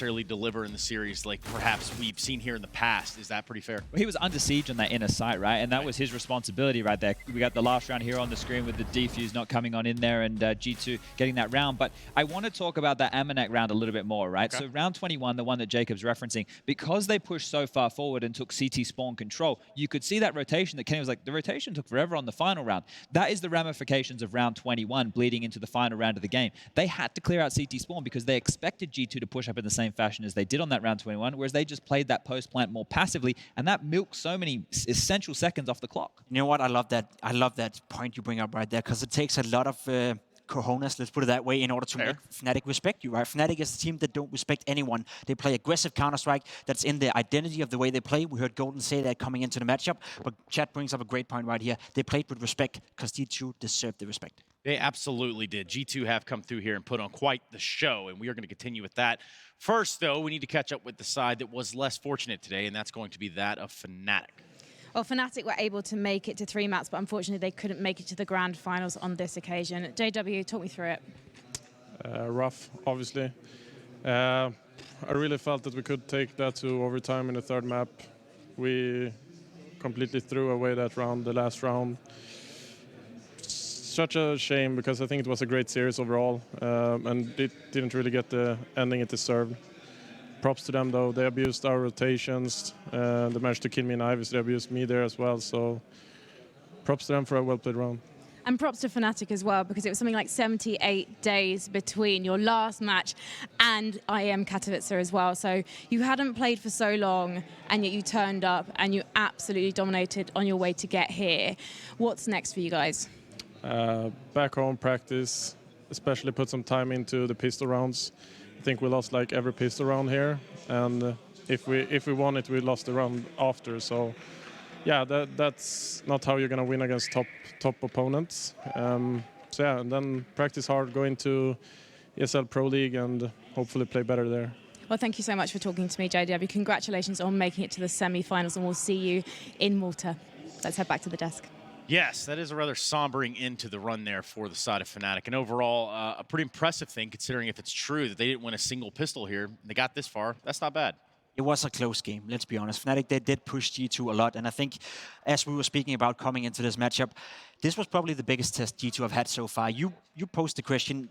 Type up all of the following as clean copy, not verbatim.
necessarily deliver in the series like perhaps we've seen here in the past. Is that pretty fair? Well, he was under siege on that inner site, right? And that was his responsibility right there. We got the last round here on the screen with the defuse not coming on in there and G2 getting that round. But I want to talk about that Amanek round a little bit more, right? Okay. So round 21, the one that Jacob's referencing, because they pushed so far forward and took CT spawn control, you could see that rotation that Kenny was like, the rotation took forever on the final round. That is the ramifications of round 21 bleeding into the final round of the game. They had to clear out CT spawn because they expected G2 to push up in the same fashion as they did on that round 21, whereas they just played that post plant more passively, and that milked so many essential seconds off the clock. You know what? I love that point you bring up right there, because it takes a lot of cojones, let's put it that way, in order to make Fnatic respect you, right? Fnatic is a team that don't respect anyone. They play aggressive Counter-Strike. That's in the identity of the way they play. We heard Golden say that coming into the matchup, but Chad brings up a great point right here. They played with respect because G2 deserved the respect. They absolutely did. G2 have come through here and put on quite the show, and we are going to continue with that. First, though, we need to catch up with the side that was less fortunate today, and that's going to be that of Fnatic. Well, Fnatic were able to make it to 3 maps, but unfortunately they couldn't make it to the grand finals on this occasion. JW, talk me through it. Rough, obviously. I really felt that we could take that to overtime in the third map. We completely threw away that round, the last round. Such a shame, because I think it was a great series overall, and it didn't really get the ending it deserved. Props to them, though. They abused our rotations. They managed to kill me in Ivy, so they abused me there as well. So props to them for a well-played round. And props to Fnatic as well, because it was something like 78 days between your last match and IEM Katowice as well. So you hadn't played for so long, and yet you turned up and you absolutely dominated on your way to get here. What's next for you guys? Back home, practice, especially put some time into the pistol rounds. I think we lost like every pistol round here, and if we won it, we lost the round after. So yeah, that's not how you're gonna win against top opponents. So yeah, and then practice hard, go into ESL Pro League, and hopefully play better there. Well, thank you so much for talking to me, JW. Congratulations on making it to the semi-finals, and we'll see you in Malta. Let's head back to the desk. Yes, that is a rather sombering end to the run there for the side of Fnatic. And overall, a pretty impressive thing, considering if it's true that they didn't win a single pistol here. They got this far. That's not bad. It was a close game, let's be honest. Fnatic, they did push G2 a lot. And I think, as we were speaking about coming into this matchup, this was probably the biggest test G2 have had so far. You posed the question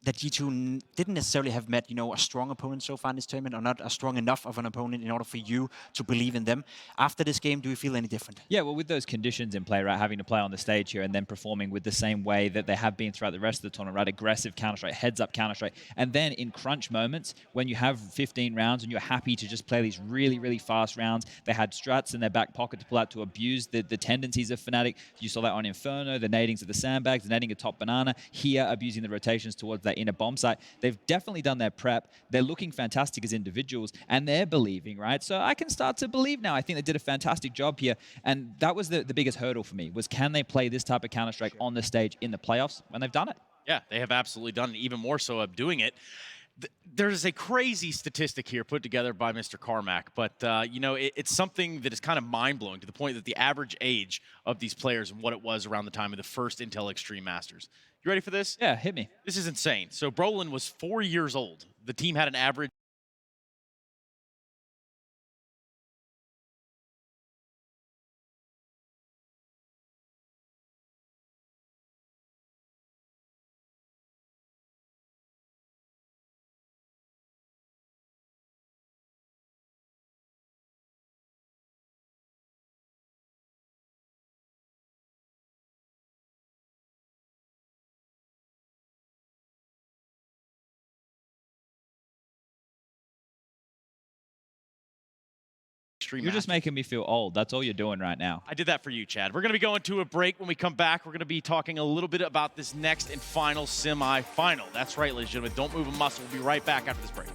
that G2 didn't necessarily have met, a strong opponent so far in this tournament, or not a strong enough of an opponent in order for you to believe in them. After this game, do you feel any different? Yeah, well, with those conditions in play, right, having to play on the stage here and then performing with the same way that they have been throughout the rest of the tournament, right, aggressive Counter-Strike, heads-up Counter-Strike, and then in crunch moments, when you have 15 rounds and you're happy to just play these really, really fast rounds, they had strats in their back pocket to pull out to abuse the tendencies of Fnatic. You saw that on Inferno, the nadings of the sandbags, the nading of top banana, here abusing the rotations towards that inner bomb site. They've definitely done their prep. They're looking fantastic as individuals, and they're believing, right? So I can start to believe now. I think they did a fantastic job here, and that was the biggest hurdle for me, was can they play this type of Counter-Strike on the stage in the playoffs, and they've done it. Yeah, they have absolutely done it, even more so of doing it. There's a crazy statistic here put together by Mr. Carmack, but it's something that is kind of mind-blowing, to the point that the average age of these players and what it was around the time of the first Intel Extreme Masters. You ready for this? Yeah, hit me. This is insane. So Brolin was 4 years old. The team had an average You're just making me feel old. That's all you're doing right now. I did that for you, Chad. We're going to be going to a break. When we come back, we're going to be talking a little bit about this next and final semi-final. That's right, ladies and gentlemen. Don't move a muscle. We'll be right back after this break.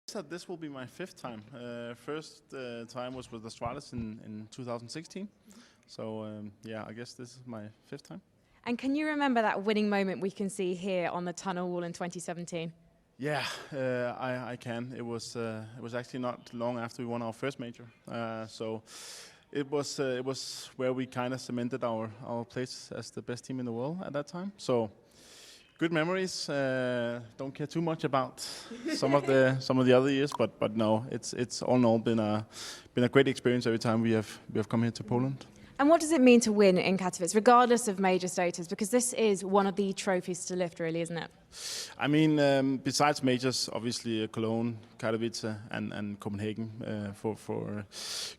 So this will be my 5th time. First time was with Astralis in 2016. So yeah, I guess this is my 5th time. And can you remember that winning moment we can see here on the tunnel wall in 2017? Yeah, I can. It was actually not long after we won our first major. So it was where we kind of cemented our place as the best team in the world at that time. So good memories. Don't care too much about some of the other years, but no, it's all in all been a great experience every time we have come here to Poland. And what does it mean to win in Katowice, regardless of major status? Because this is one of the trophies to lift, really, isn't it? I mean, besides majors, obviously Cologne, Katowice, and Copenhagen, for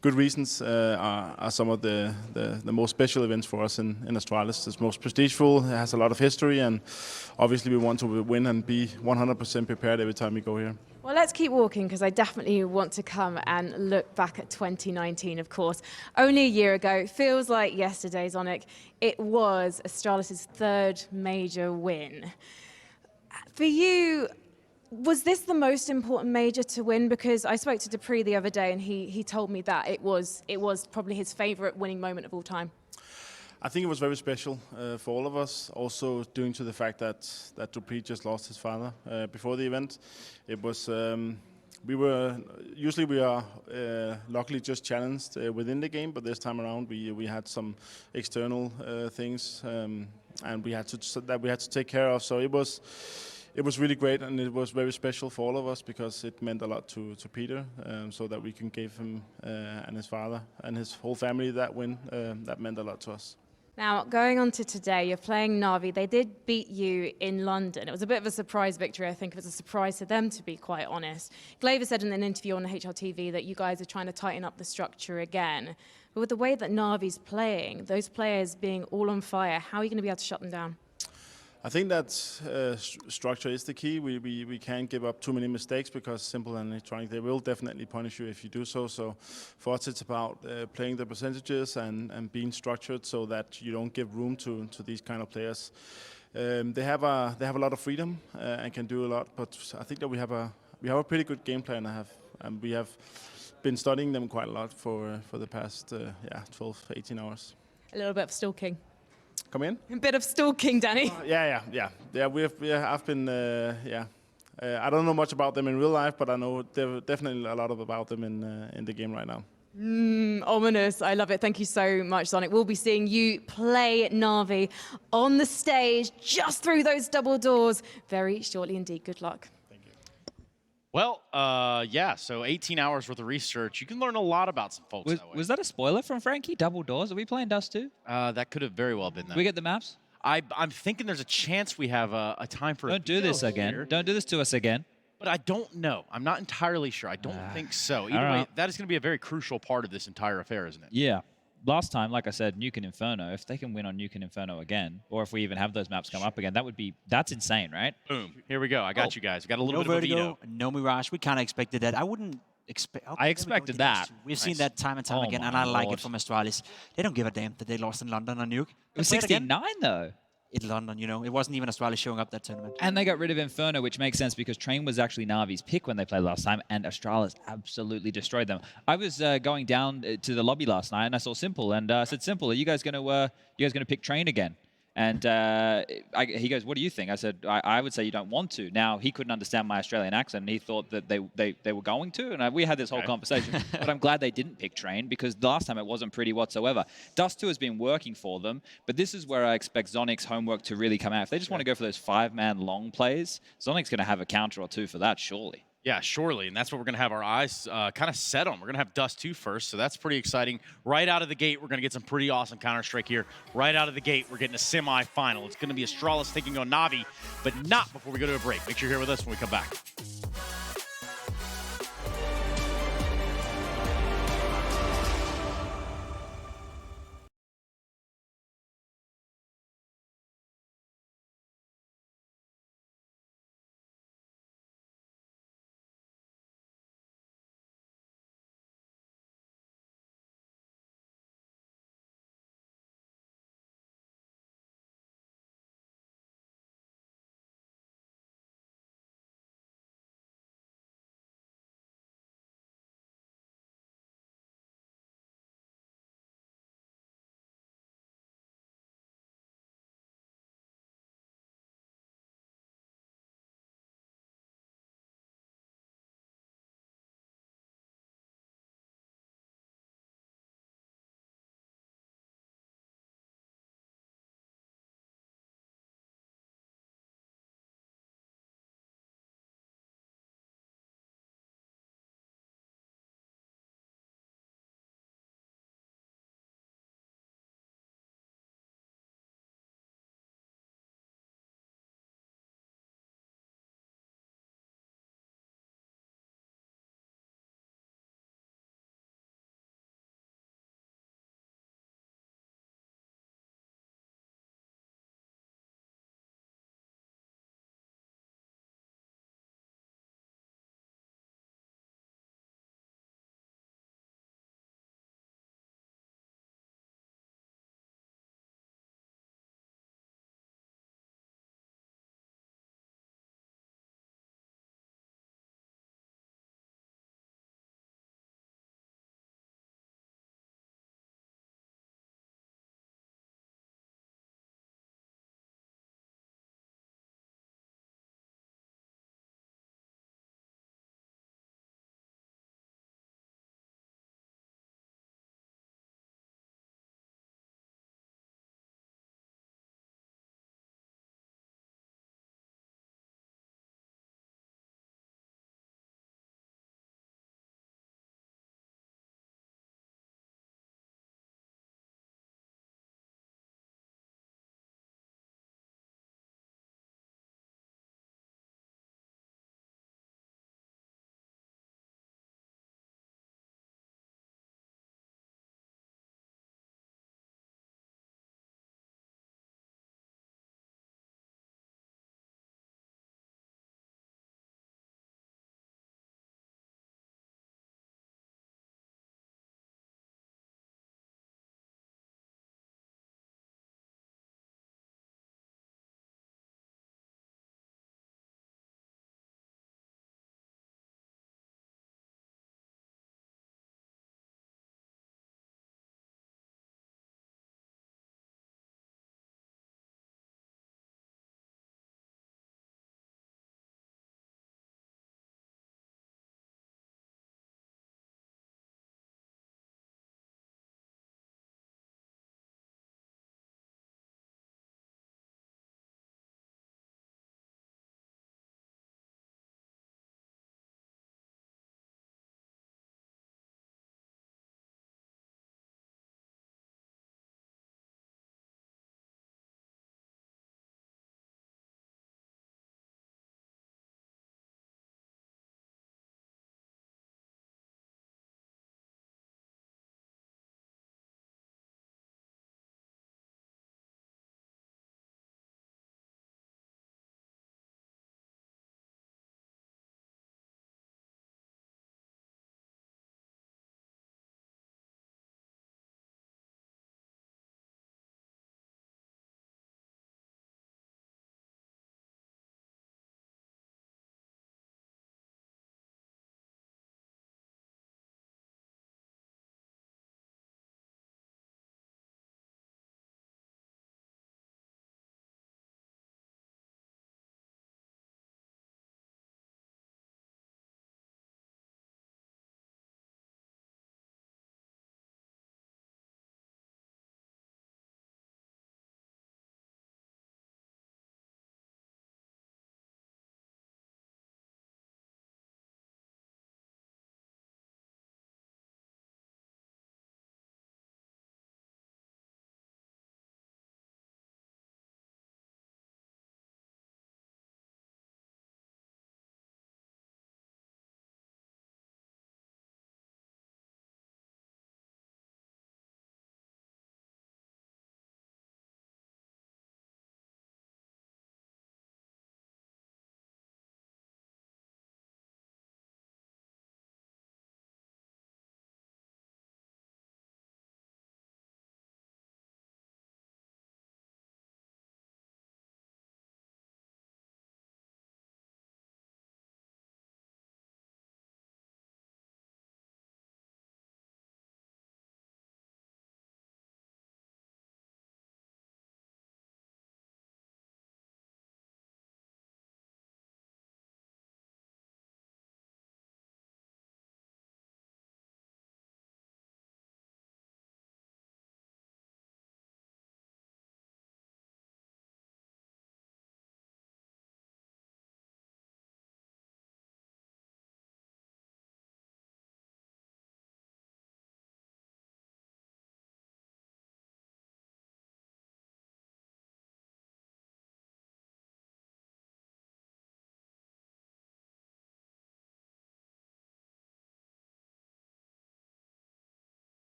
good reasons, are some of the most special events for us in Astralis. It's most prestigeful, it has a lot of history, and obviously we want to win and be 100% prepared every time we go here. Well, let's keep walking, because I definitely want to come and look back at 2019, of course. Only a year ago, feels like yesterday, Zonic. It was Astralis' 3rd major win. For you, was this the most important major to win? Because I spoke to Dupree the other day, and he told me that it was probably his favourite winning moment of all time. I think it was very special for all of us, also due to the fact that Dupree just lost his father before the event. It was we are luckily just challenged within the game, but this time around we had some external things and we had to take care of. So it was really great, and it was very special for all of us because it meant a lot to Peter, so that we can give him and his father and his whole family that win. That meant a lot to us. Now, going on to today, you're playing Navi. They did beat you in London. It was a bit of a surprise victory. I think it was a surprise to them, to be quite honest. Glaver said in an interview on HLTV that you guys are trying to tighten up the structure again. But with the way that Navi's playing, those players being all on fire, how are you going to be able to shut them down? I think that structure is the key. We can't give up too many mistakes because simple and electronic, they will definitely punish you if you do so. So for us, it's about playing the percentages and being structured so that you don't give room to these kind of players. They have a lot of freedom and can do a lot, but I think that we have a pretty good game plan. And we have been studying them quite a lot for the past 12, 18 hours. A little bit of stalking. Come in? A bit of stalking, Danny. Yeah. I've been, I don't know much about them in real life, but I know definitely a lot about them in the game right now. Ominous. I love it. Thank you so much, Zonic. We'll be seeing you play Navi on the stage just through those double doors very shortly indeed. Good luck. Well, yeah, so 18 hours worth of research. You can learn a lot about some folks that way. Was that a spoiler from Frankie? Double doors? Are we playing Dust 2? That could have very well been that. We get the maps? I'm thinking there's a chance we have a time for Don't do this again. Here. Don't do this to us again. But I don't know. I'm not entirely sure. I don't think so. Either way, that is going to be a very crucial part of this entire affair, isn't it? Yeah. Last time, like I said, Nuke and Inferno, if they can win on Nuke and Inferno again, or if we even have those maps come up again, that's insane, right? Boom. Here we go. I got you guys. We got a little No bit of a Vertigo, veto. no Mirage. We kind of expected that. I wouldn't expect. I expected that. We've seen that time and time again, and I like it from Astralis. They don't give a damn that they lost in London on Nuke. It was 69, though. In London, you know, it wasn't even Astralis showing up that tournament. And they got rid of Inferno, which makes sense because Train was actually Navi's pick when they played last time, and Astralis absolutely destroyed them. I was going down to the lobby last night, and I saw Simple, and I said, "Simple, are you guys gonna pick Train again?" And he goes, "What do you think?" I said, I would say you don't want to. Now, he couldn't understand my Australian accent, and he thought that they were going to, and we had this whole conversation. But I'm glad they didn't pick Train, because the last time it wasn't pretty whatsoever. Dust 2 has been working for them, but this is where I expect Zonic's homework to really come out. If they just want to go for those 5-man long plays, Zonic's going to have a counter or two for that, surely. Yeah, surely, and that's what we're going to have our eyes kind of set on. We're going to have Dust 2 first, so that's pretty exciting. Right out of the gate, we're going to get some pretty awesome Counter-Strike here. Right out of the gate, we're getting a semi-final. It's going to be Astralis taking on Navi, but not before we go to a break. Make sure you're here with us when we come back.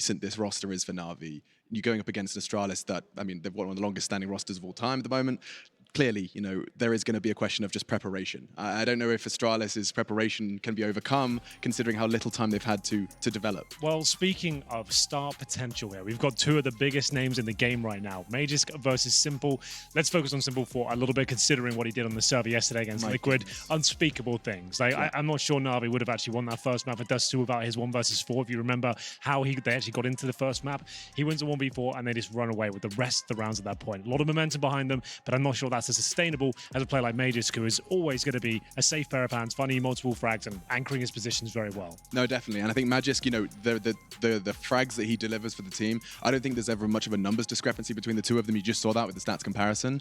recent this roster is for Navi. You're going up against an Astralis that, I mean, they've got one of the longest standing rosters of all time at the moment. Clearly, you know, there is going to be a question of just preparation. I don't know if Astralis' preparation can be overcome, considering how little time they've had to develop. Well, speaking of star potential here, we've got two of the biggest names in the game right now. MAhvMh7z versus Simple. Let's focus on Simple for a little bit, considering what he did on the server yesterday against Liquid. Unspeakable things. Like, yeah. I'm not sure Navi would have actually won that first map with Dust2 without his 1 versus 4. If you remember how they actually got into the first map, he wins a 1v4 and they just run away with the rest of the rounds at that point. A lot of momentum behind them, but I'm not sure that's as sustainable as a player like MAhvMh7z, who is always going to be a safe pair of hands, finding multiple frags and anchoring his positions very well. No, definitely. And I think MAhvMh7z, you know, the frags that he delivers for the team, I don't think there's ever much of a numbers discrepancy between the two of them. You just saw that with the stats comparison.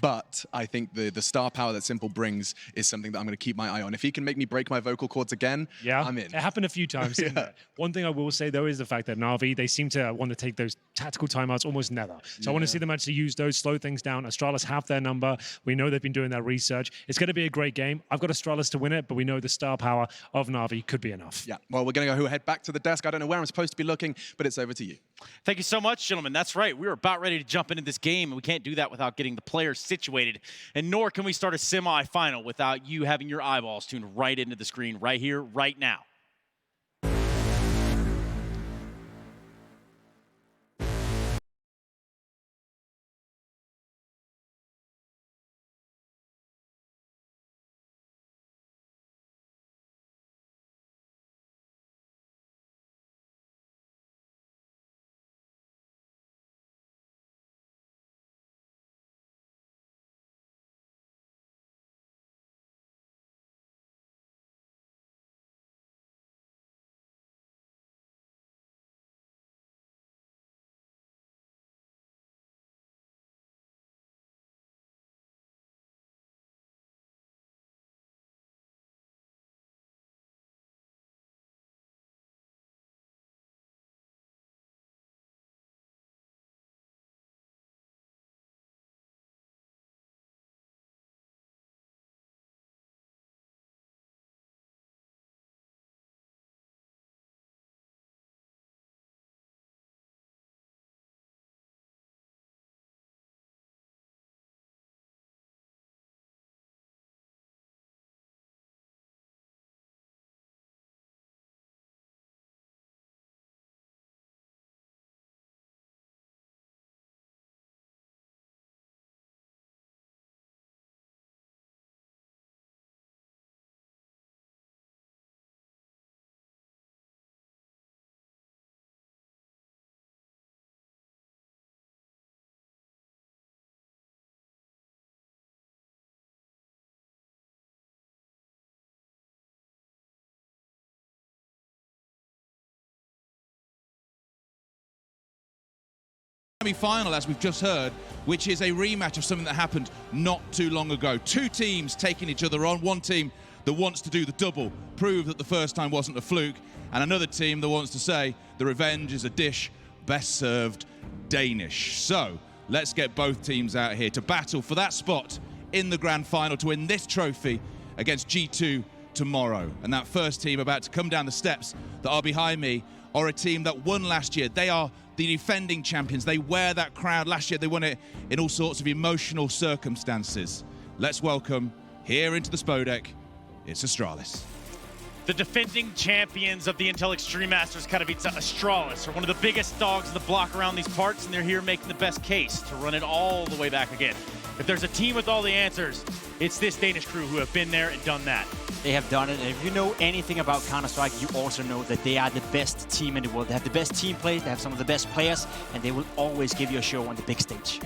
But I think the star power that Simple brings is something that I'm going to keep my eye on. If he can make me break my vocal cords again, yeah, I'm in. It happened a few times, didn't it? One thing I will say, though, is the fact that Navi, they seem to want to take those tactical timeouts almost never. So I want to see them actually use those, slow things down. Astralis have their number. We know they've been doing their research. It's going to be a great game. I've got Astralis to win it, but we know the star power of Navi could be enough. Yeah, well, we're going to go head back to the desk. I don't know where I'm supposed to be looking, but it's over to you. Thank you so much, gentlemen. That's right. We're about ready to jump into this game, and we can't do that without getting the players situated. And nor can we start a semi-final without you having your eyeballs tuned right into the screen right here, right now. Final, as we've just heard, which is a rematch of something that happened not too long ago. Two teams taking each other on. One team that wants to do the double, prove that the first time wasn't a fluke, and another team that wants to say the revenge is a dish best served Danish. So let's get both teams out here to battle for that spot in the grand final to win this trophy against G2 tomorrow. And that first team about to come down the steps that are behind me are a team that won last year. They are the defending champions. They wear that crown. Last year they won it in all sorts of emotional circumstances. Let's welcome here into the Spodek, it's Astralis. The defending champions of the Intel Extreme Masters Katowice, Astralis, are one of the biggest dogs in the block around these parts, and they're here making the best case to run it all the way back again. If there's a team with all the answers, it's this Danish crew who have been there and done that. They have done it, and if you know anything about Counter-Strike, you also know that they are the best team in the world. They have the best team play, they have some of the best players, and they will always give you a show on the big stage.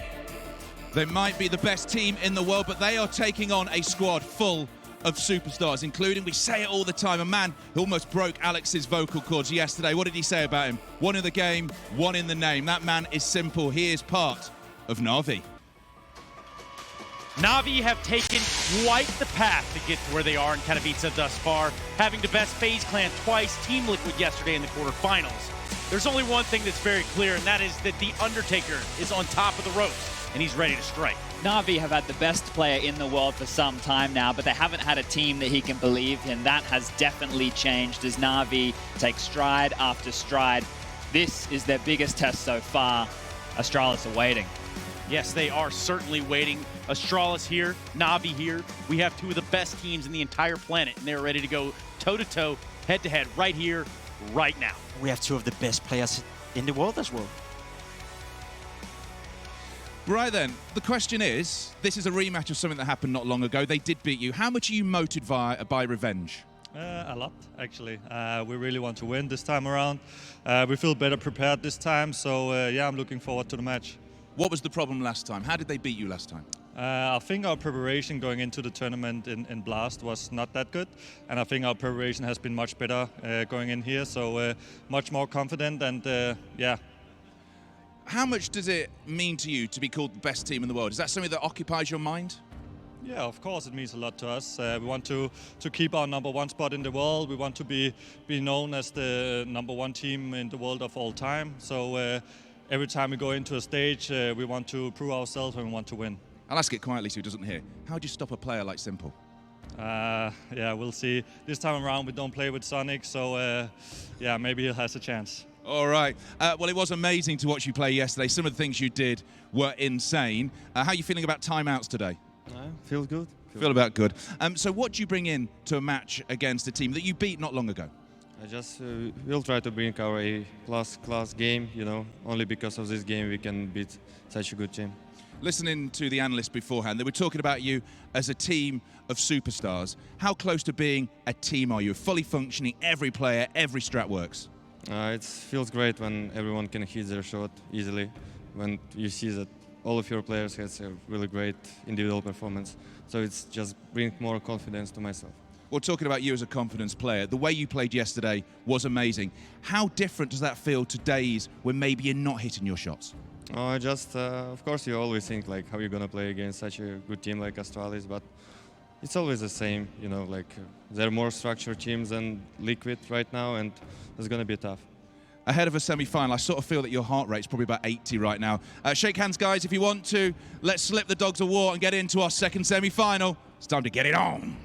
They might be the best team in the world, but they are taking on a squad full of superstars, including, we say it all the time, a man who almost broke Alex's vocal cords yesterday. What did he say about him? One in the game, one in the name. That man is Simple. He is part of Navi. Navi have taken quite the path to get to where they are in Katowice thus far, having to best FaZe Clan twice, Team Liquid yesterday in the quarterfinals. There's only one thing that's very clear, and that is that the Undertaker is on top of the ropes, and he's ready to strike. Navi have had the best player in the world for some time now, but they haven't had a team that he can believe in. That has definitely changed as Navi take stride after stride. This is their biggest test so far. Astralis are waiting. Yes, they are certainly waiting. Astralis here, Navi here. We have two of the best teams in the entire planet, and they're ready to go toe-to-toe, head-to-head, right here, right now. We have two of the best players in the world as well. Right then, the question is, this is a rematch of something that happened not long ago. They did beat you. How much are you motivated by revenge? A lot, actually. We really want to win this time around. We feel better prepared this time, so yeah, I'm looking forward to the match. What was the problem last time? How did they beat you last time? I think our preparation going into the tournament in Blast was not that good, and I think our preparation has been much better going in here, so much more confident, and yeah. How much does it mean to you to be called the best team in the world? Is that something that occupies your mind? Yeah, of course it means a lot to us. We want to keep our #1 spot in the world. We want to be known as the #1 team in the world of all time. So every time we go into a stage, we want to prove ourselves and we want to win. I'll ask it quietly so he doesn't hear. How do you stop a player like Simple? Yeah, we'll see. This time around we don't play with Sonic, so yeah, maybe he has a chance. All right. Well, it was amazing to watch you play yesterday. Some of the things you did were insane. How are you feeling about timeouts today? Feels good. Feel about good. So what do you bring in to a match against a team that you beat not long ago? I just will try to bring our class game, you know. Only because of this game we can beat such a good team. Listening to the analysts beforehand, they were talking about you as a team of superstars. How close to being a team are you? Fully functioning, every player, every strat works? It feels great when everyone can hit their shot easily, when you see that all of your players has a really great individual performance. So it's just bring more confidence to myself. Well, talking about you as a confidence player, the way you played yesterday was amazing. How different does that feel to days when maybe you're not hitting your shots? Oh, of course you always think like how you're gonna play against such a good team like Astralis, but it's always the same, you know, like they're more structured teams than Liquid right now, and it's gonna be tough. Ahead of a semi-final, I sort of feel that your heart rate's probably about 80 right now. Shake hands, guys, if you want to. Let's slip the dogs of war and get into our second semi-final. It's time to get it on.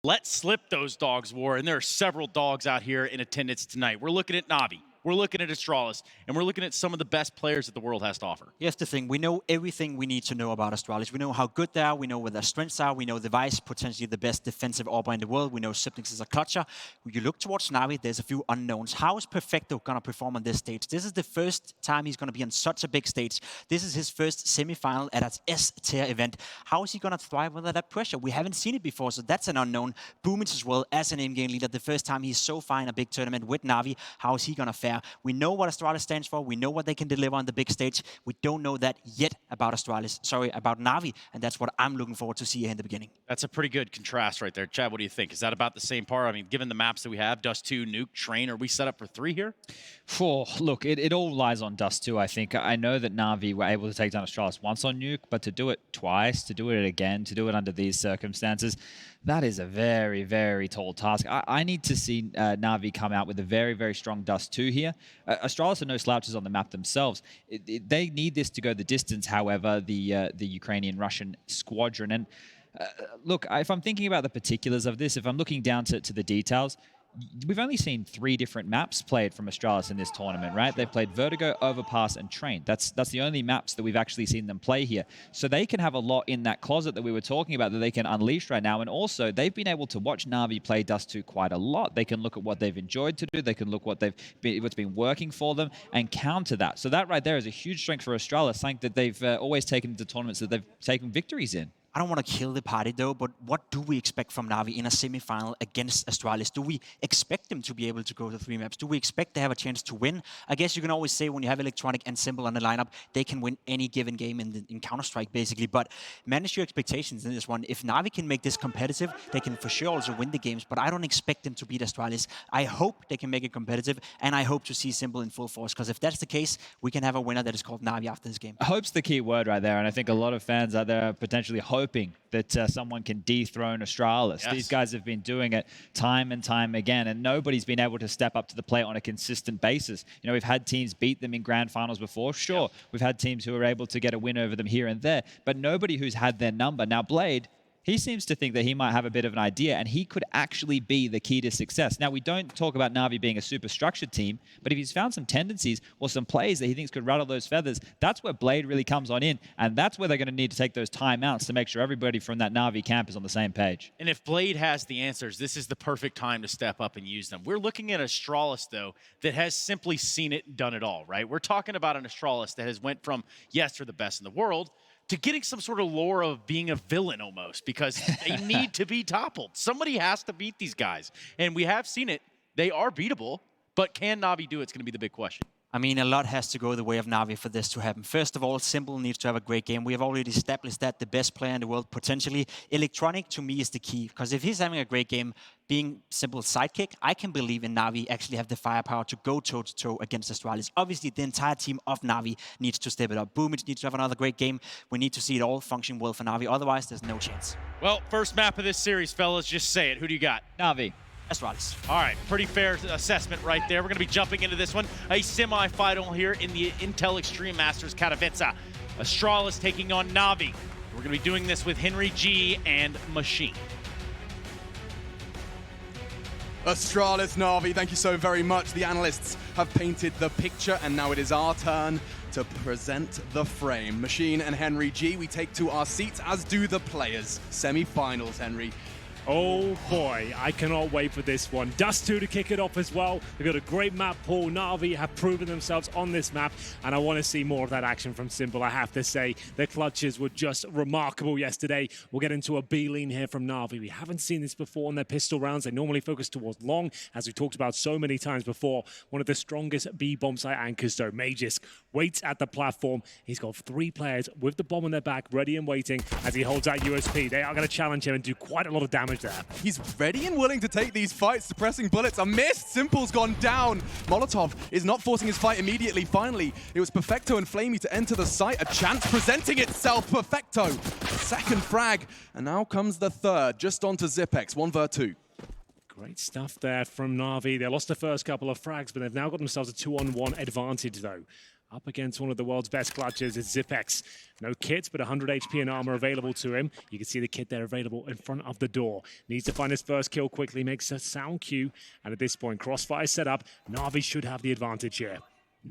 Let's slip those dogs, War, and there are several dogs out here in attendance tonight. We're looking at Navi, we're looking at Astralis, and we're looking at some of the best players that the world has to offer. Here's the thing, we know everything we need to know about Astralis. We know how good they are, we know where their strengths are, we know Device, potentially the best defensive AWPer in the world, we know Siblings is a clutcher. When you look towards Navi, there's a few unknowns. How is Perfecto going to perform on this stage? This is the first time he's going to be on such a big stage. This is his first semi-final at an S-tier event. How is he going to thrive under that pressure? We haven't seen it before, so that's an unknown. Boomage as well, as an in-game leader, the first time he's so far in a big tournament with Navi. How is he going to fare? We know what Astralis stands for. We know what they can deliver on the big stage. We don't know that yet about about Navi, and that's what I'm looking forward to see here in the beginning. That's a pretty good contrast right there. Chad, what do you think? Is that about the same par? I mean, given the maps that we have, Dust 2, Nuke, Train, are we set up for 3 here? Look, it all lies on Dust 2, I think. I know that Navi were able to take down Astralis once on Nuke, but to do it twice, to do it again, to do it under these circumstances, that is a very, very tall task. I need to see Navi come out with a very, very strong Dust 2 here. Astralis are no slouches on the map themselves. They need this to go the distance, however, the Ukrainian-Russian squadron. And look, if I'm thinking about the particulars of this, if I'm looking down to the details, we've only seen 3 different maps played from Astralis in this tournament, right? They've played Vertigo, Overpass, and Train. That's the only maps that we've actually seen them play here. So they can have a lot in that closet that we were talking about that they can unleash right now. And also, they've been able to watch Navi play Dust 2 quite a lot. They can look at what they've enjoyed to do. They can look what's been working for them and counter that. So that right there is a huge strength for Astralis, something that they've always taken into tournaments that they've taken victories in. I don't want to kill the party though, but what do we expect from Navi in a semi-final against Astralis? Do we expect them to be able to go to 3 maps? Do we expect they have a chance to win? I guess you can always say when you have Electronic and Simple on the lineup, they can win any given game in Counter-Strike basically, but manage your expectations in this one. If Navi can make this competitive, they can for sure also win the games, but I don't expect them to beat Astralis. I hope they can make it competitive, and I hope to see Simple in full force, because if that's the case, we can have a winner that is called Navi after this game. Hope's the key word right there, and I think a lot of fans out there are potentially hoping hoping that someone can dethrone Astralis. Yes. These guys have been doing it time and time again, and nobody's been able to step up to the plate on a consistent basis. You know, we've had teams beat them in grand finals before. Sure, we've had teams who are able to get a win over them here and there, but nobody who's had their number. Now, Blade, he seems to think that he might have a bit of an idea, and he could actually be the key to success. Now, we don't talk about Navi being a super structured team, but if he's found some tendencies or some plays that he thinks could rattle those feathers, that's where Blade really comes on in, and that's where they're going to need to take those timeouts to make sure everybody from that Navi camp is on the same page. And if Blade has the answers, this is the perfect time to step up and use them. We're looking at Astralis, though, that has simply seen it and done it all, right? We're talking about an Astralis that has went from, yes, they're the best in the world, to getting some sort of lore of being a villain almost, because they need to be toppled. Somebody has to beat these guys. And we have seen it. They are beatable, but can Navi do it? It's going to be the big question. I mean, a lot has to go the way of Navi for this to happen. First of all, Simple needs to have a great game. We have already established that the best player in the world, potentially. Electronic, to me, is the key. Because if he's having a great game, being Simple's sidekick, I can believe in Navi actually have the firepower to go toe-to-toe against Astralis. Obviously, the entire team of Navi needs to step it up. BO3 needs to have another great game. We need to see it all function well for Navi. Otherwise, there's no chance. Well, first map of this series, fellas. Just say it. Who do you got? Navi. Astralis. All right, pretty fair assessment right there. We're going to be jumping into this one. A semi-final here in the Intel Extreme Masters Katowice. Astralis taking on Navi. We're going to be doing this with Henry G and Machine. Astralis, Navi, thank you so very much. The analysts have painted the picture, and now it is our turn to present the frame. Machine and Henry G, we take to our seats, as do the players. Semi-finals, Henry. Oh boy, I cannot wait for this one. Dust 2 to kick it off as well. They've got a great map pool. Navi have proven themselves on this map, and I want to see more of that action from Simple, I have to say. Their clutches were just remarkable yesterday. We'll get into a B-lean here from Navi. We haven't seen this before in their pistol rounds. They normally focus towards long, as we talked about so many times before. One of the strongest B-bomb site anchors, though. MAhvMh7zeuwoKCDZ5hJiBX12YBJbhjfLTs waits at the platform. He's got 3 players with the bomb on their back, ready and waiting as he holds that USP. They are going to challenge him and do quite a lot of damage there. He's ready and willing to take these fights. Suppressing bullets are missed. Simple's gone down. Molotov is not forcing his fight immediately. Finally, it was Perfecto and Flamey to enter the site. A chance presenting itself. Perfecto, second frag. And now comes the third, just onto ZiPX, 1v2. Great stuff there from Navi. They lost the first couple of frags, but they've now got themselves a 2-on-1 advantage, though. Up against one of the world's best clutches is ZiPX. No kit, but 100 HP and armor available to him. You can see the kit there available in front of the door. Needs to find his first kill quickly, makes a sound cue. And at this point, crossfire set up. Navi should have the advantage here.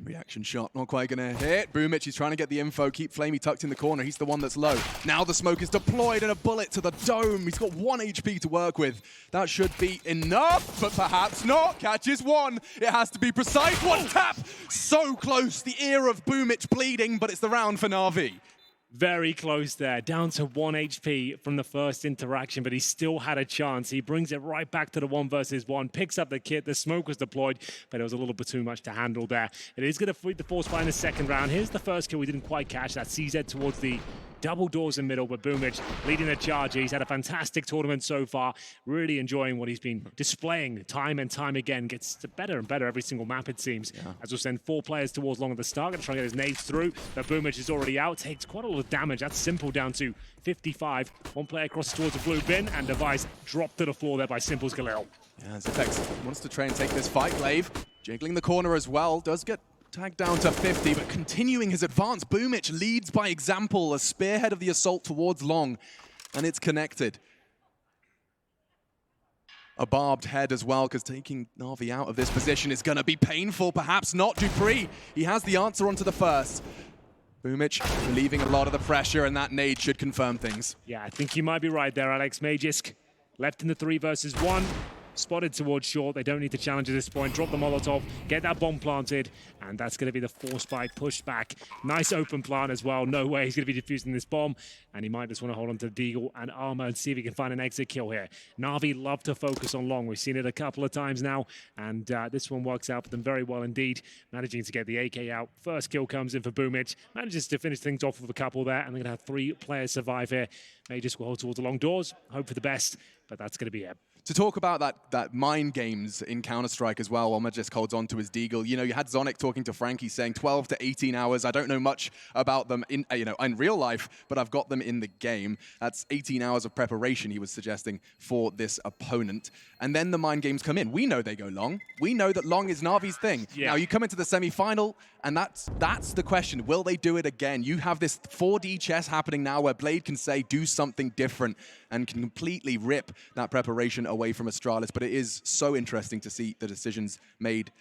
Reaction shot, not quite gonna hit. BO3 is trying to get the info, keep Flamey tucked in the corner. He's the one that's low. Now the smoke is deployed and a bullet to the dome. He's got 1 HP to work with. That should be enough, but perhaps not. Catches 1. It has to be precise. 1 tap. So close. The ear of BO3 bleeding, but it's the round for Navi. Very close there, down to 1 HP from the first interaction, but he still had a chance. He brings it right back to the 1 versus 1, picks up the kit, the smoke was deployed, but it was a little bit too much to handle there. It is going to feed the force fire in the second round. Here's the first kill we didn't quite catch, that CZ towards the double doors in middle, but BO3 leading the charge. He's had a fantastic tournament so far, really enjoying what he's been displaying time and time again. Gets better and better every single map, it seems. Yeah. As we'll send 4 players towards long at the start, going to try and get his nades through, but BO3 is already out, takes quite a lot of damage. That's Simple down to 55. 1 player crosses towards the blue bin, and Device dropped to the floor there by Simple's Galil. Yeah, ZiPX wants to try and take this fight. Glaive jiggling the corner as well, does get tagged down to 50, but continuing his advance. BO3 leads by example, a spearhead of the assault towards long, and it's connected. A barbed head as well, because taking Navi out of this position is going to be painful. Perhaps not. Dupree, he has the answer onto the first. BO3 relieving a lot of the pressure, and that nade should confirm things. Yeah, I think you might be right there, Alex. MAhvMh7zeuwoKCDZ5 left in the 3 versus 1. Spotted towards short. They don't need to challenge at this point. Drop the Molotov, get that bomb planted, and that's going to be the force spike pushed back. Nice open plant as well. No way he's going to be defusing this bomb, and he might just want to hold on to the Deagle and armor and see if he can find an exit kill here. Navi love to focus on long. We've seen it a couple of times now, and this one works out for them very well indeed, managing to get the AK out. First kill comes in for BO3, manages to finish things off with a couple there, and they're going to have 3 players survive here. MAhvMh7zeuwoKCDZ5 will hold towards the long doors, hope for the best, but that's going to be it. To talk about that mind games in Counter-Strike as well, while Magisk holds on to his deagle. You know, you had Zonic talking to Frankie saying 12 to 18 hours. I don't know much about them in real life, but I've got them in the game. That's 18 hours of preparation, he was suggesting, for this opponent. And then the mind games come in. We know they go long. We know that long is Navi's thing. Yeah. Now you come into the semi-final, and that's the question. Will they do it again? You have this 4D chess happening now where Blade can say, do something different, and can completely rip that preparation away from Astralis. But it is so interesting to see the decisions made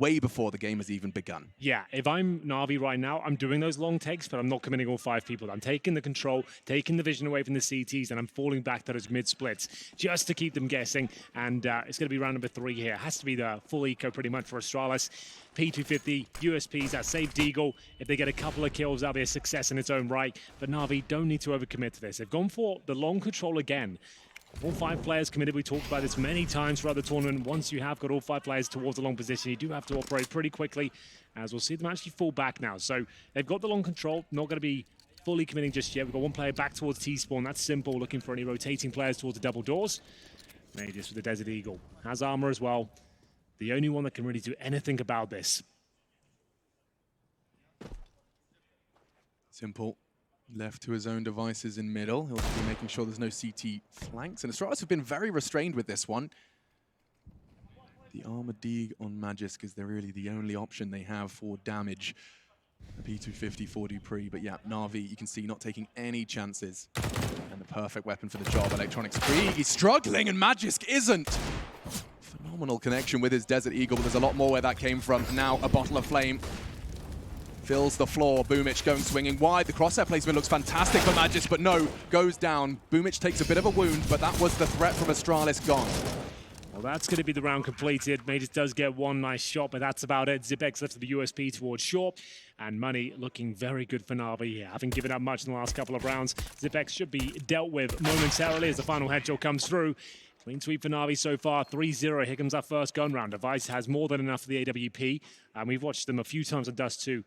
way before the game has even begun. Yeah, if I'm Navi right now, I'm doing those long takes, but I'm not committing all 5 people. I'm taking the control, taking the vision away from the CTs, and I'm falling back to those mid-splits just to keep them guessing. And it's going to be round number 3 here. It has to be the full eco pretty much for Astralis. P250, USPs, that save Deagle. If they get a couple of kills, that'll be a success in its own right. But Navi don't need to overcommit to this. They've gone for the long control again. All 5 players committed. We talked about this many times throughout the tournament. Once you have got all 5 players towards the long position, you do have to operate pretty quickly, as we'll see them actually fall back now. So they've got the long control, not going to be fully committing just yet. We've got 1 player back towards T-spawn. That's simple, looking for any rotating players towards the double doors. Maybe just with the Desert Eagle. Has armor as well. The only one that can really do anything about this. Simple. Left to his own devices in middle. He'll be making sure there's no CT flanks. And Astralis have been very restrained with this one. The armor dig on Magisk is really the only option they have for damage. The P250 for Dupree. But yeah, Navi, you can see, not taking any chances. And the perfect weapon for the job. Electronics Krieg, he's struggling and Magisk isn't. Phenomenal connection with his Desert Eagle, but there's a lot more where that came from. Now a bottle of flame fills the floor. BoomhMh going swinging wide. The crosshair placement looks fantastic for Magisk, but no, goes down. BoomhMh takes a bit of a wound, but that was the threat from Astralis gone. Well, that's going to be the round completed. Majors does get 1 nice shot, but that's about it. ZipX lifted the USP towards short, and money looking very good for Navi here. Having given up much in the last couple of rounds, ZipX should be dealt with momentarily as the final headshot comes through. Clean sweep for Navi so far, 3-0. Here comes our first gun round. Device has more than enough for the AWP. And we've watched them a few times on Dust 2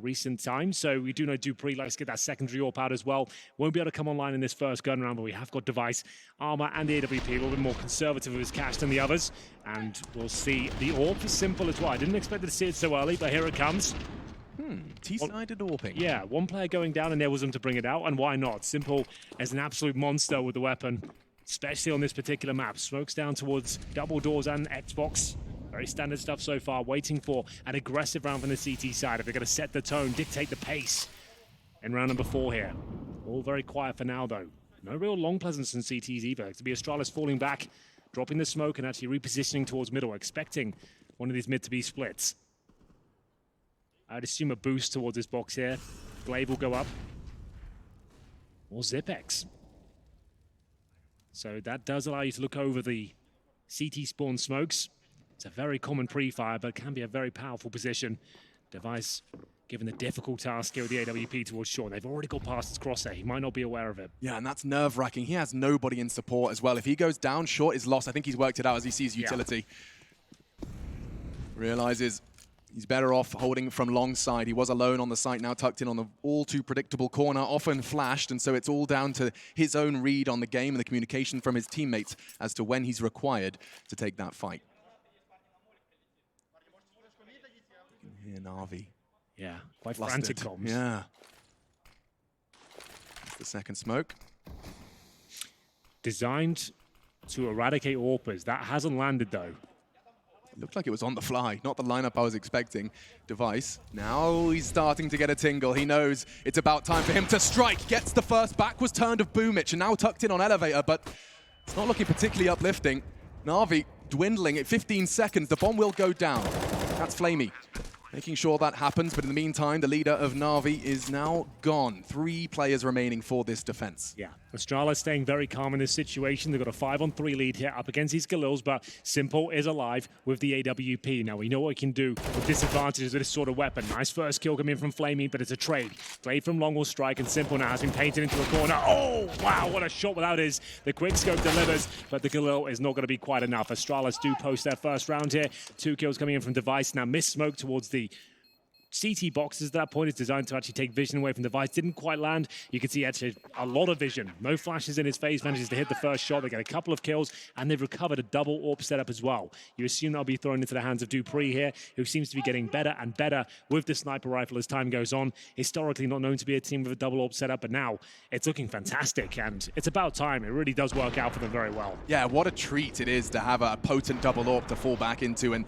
recent times. So we do know Dupree likes to get that secondary AWP out as well. Won't be able to come online in this first gun round, but we have got Device, Armor, and the AWP. A little bit more conservative of his cash than the others. And we'll see the AWP is simple as well. I didn't expect to see it so early, but here it comes. T-sided AWPing. Yeah, 1 player going down, and there was him to bring it out. And why not? Simple as an absolute monster with the weapon, especially on this particular map. Smokes down towards double doors and Xbox. Very standard stuff so far. Waiting for an aggressive round from the CT side. If they're going to set the tone, dictate the pace in round number 4 here. All very quiet for now, though. No real long presence in CTs either. To be Astralis falling back, dropping the smoke, and actually repositioning towards middle, expecting one of these mid to be splits. I'd assume a boost towards this box here. Glaive will go up. Or ZipX. So that does allow you to look over the CT spawn smokes. It's a very common pre-fire, but it can be a very powerful position. Device given the difficult task here with the AWP towards short. They've already got past his crosshair. He might not be aware of it. Yeah, and that's nerve-wracking. He has nobody in support as well. If he goes down, short is lost. I think he's worked it out as he sees utility. Yeah. Realizes he's better off holding from long side. He was alone on the site, now tucked in on the all too predictable corner, often flashed, and so it's all down to his own read on the game and the communication from his teammates as to when he's required to take that fight. Here, Navi. Yeah, quite frantic comms. Yeah. That's the second smoke. Designed to eradicate AWPers. That hasn't landed, though. Looked like it was on the fly, not the lineup I was expecting. Device, now he's starting to get a tingle. He knows it's about time for him to strike. Gets the first backwards turn of BoomhMh, and now tucked in on Elevator, but it's not looking particularly uplifting. Navi dwindling at 15 seconds. The bomb will go down. That's Flamey, making sure that happens, but in the meantime, the leader of Navi is now gone. 3 players remaining for this defense. Yeah, Astralis staying very calm in this situation. They've got a 5-on-3 lead here up against these Galils, but Simple is alive with the AWP. Now, we know what he can do with disadvantages with this sort of weapon. Nice first kill coming in from Flamey, but it's a trade. Glaive from long will strike, and Simple now has been painted into a corner. Oh, wow, what a shot without his. The quickscope delivers, but the Galil is not going to be quite enough. Astralis do post their first round here. 2 kills coming in from Device. Now, missed smoke towards the CT boxes at that point is designed to actually take vision away from the device. Didn't quite land. You can see actually a lot of vision. No flashes in his face. Manages to hit the first shot. They get a couple of kills, and they've recovered a double AWP setup as well. You assume that'll be thrown into the hands of dupreeh here, who seems to be getting better and better with the sniper rifle as time goes on. Historically not known to be a team with a double AWP setup, but now it's looking fantastic, and it's about time. It really does work out for them very well. Yeah, what a treat it is to have a potent double AWP to fall back into, and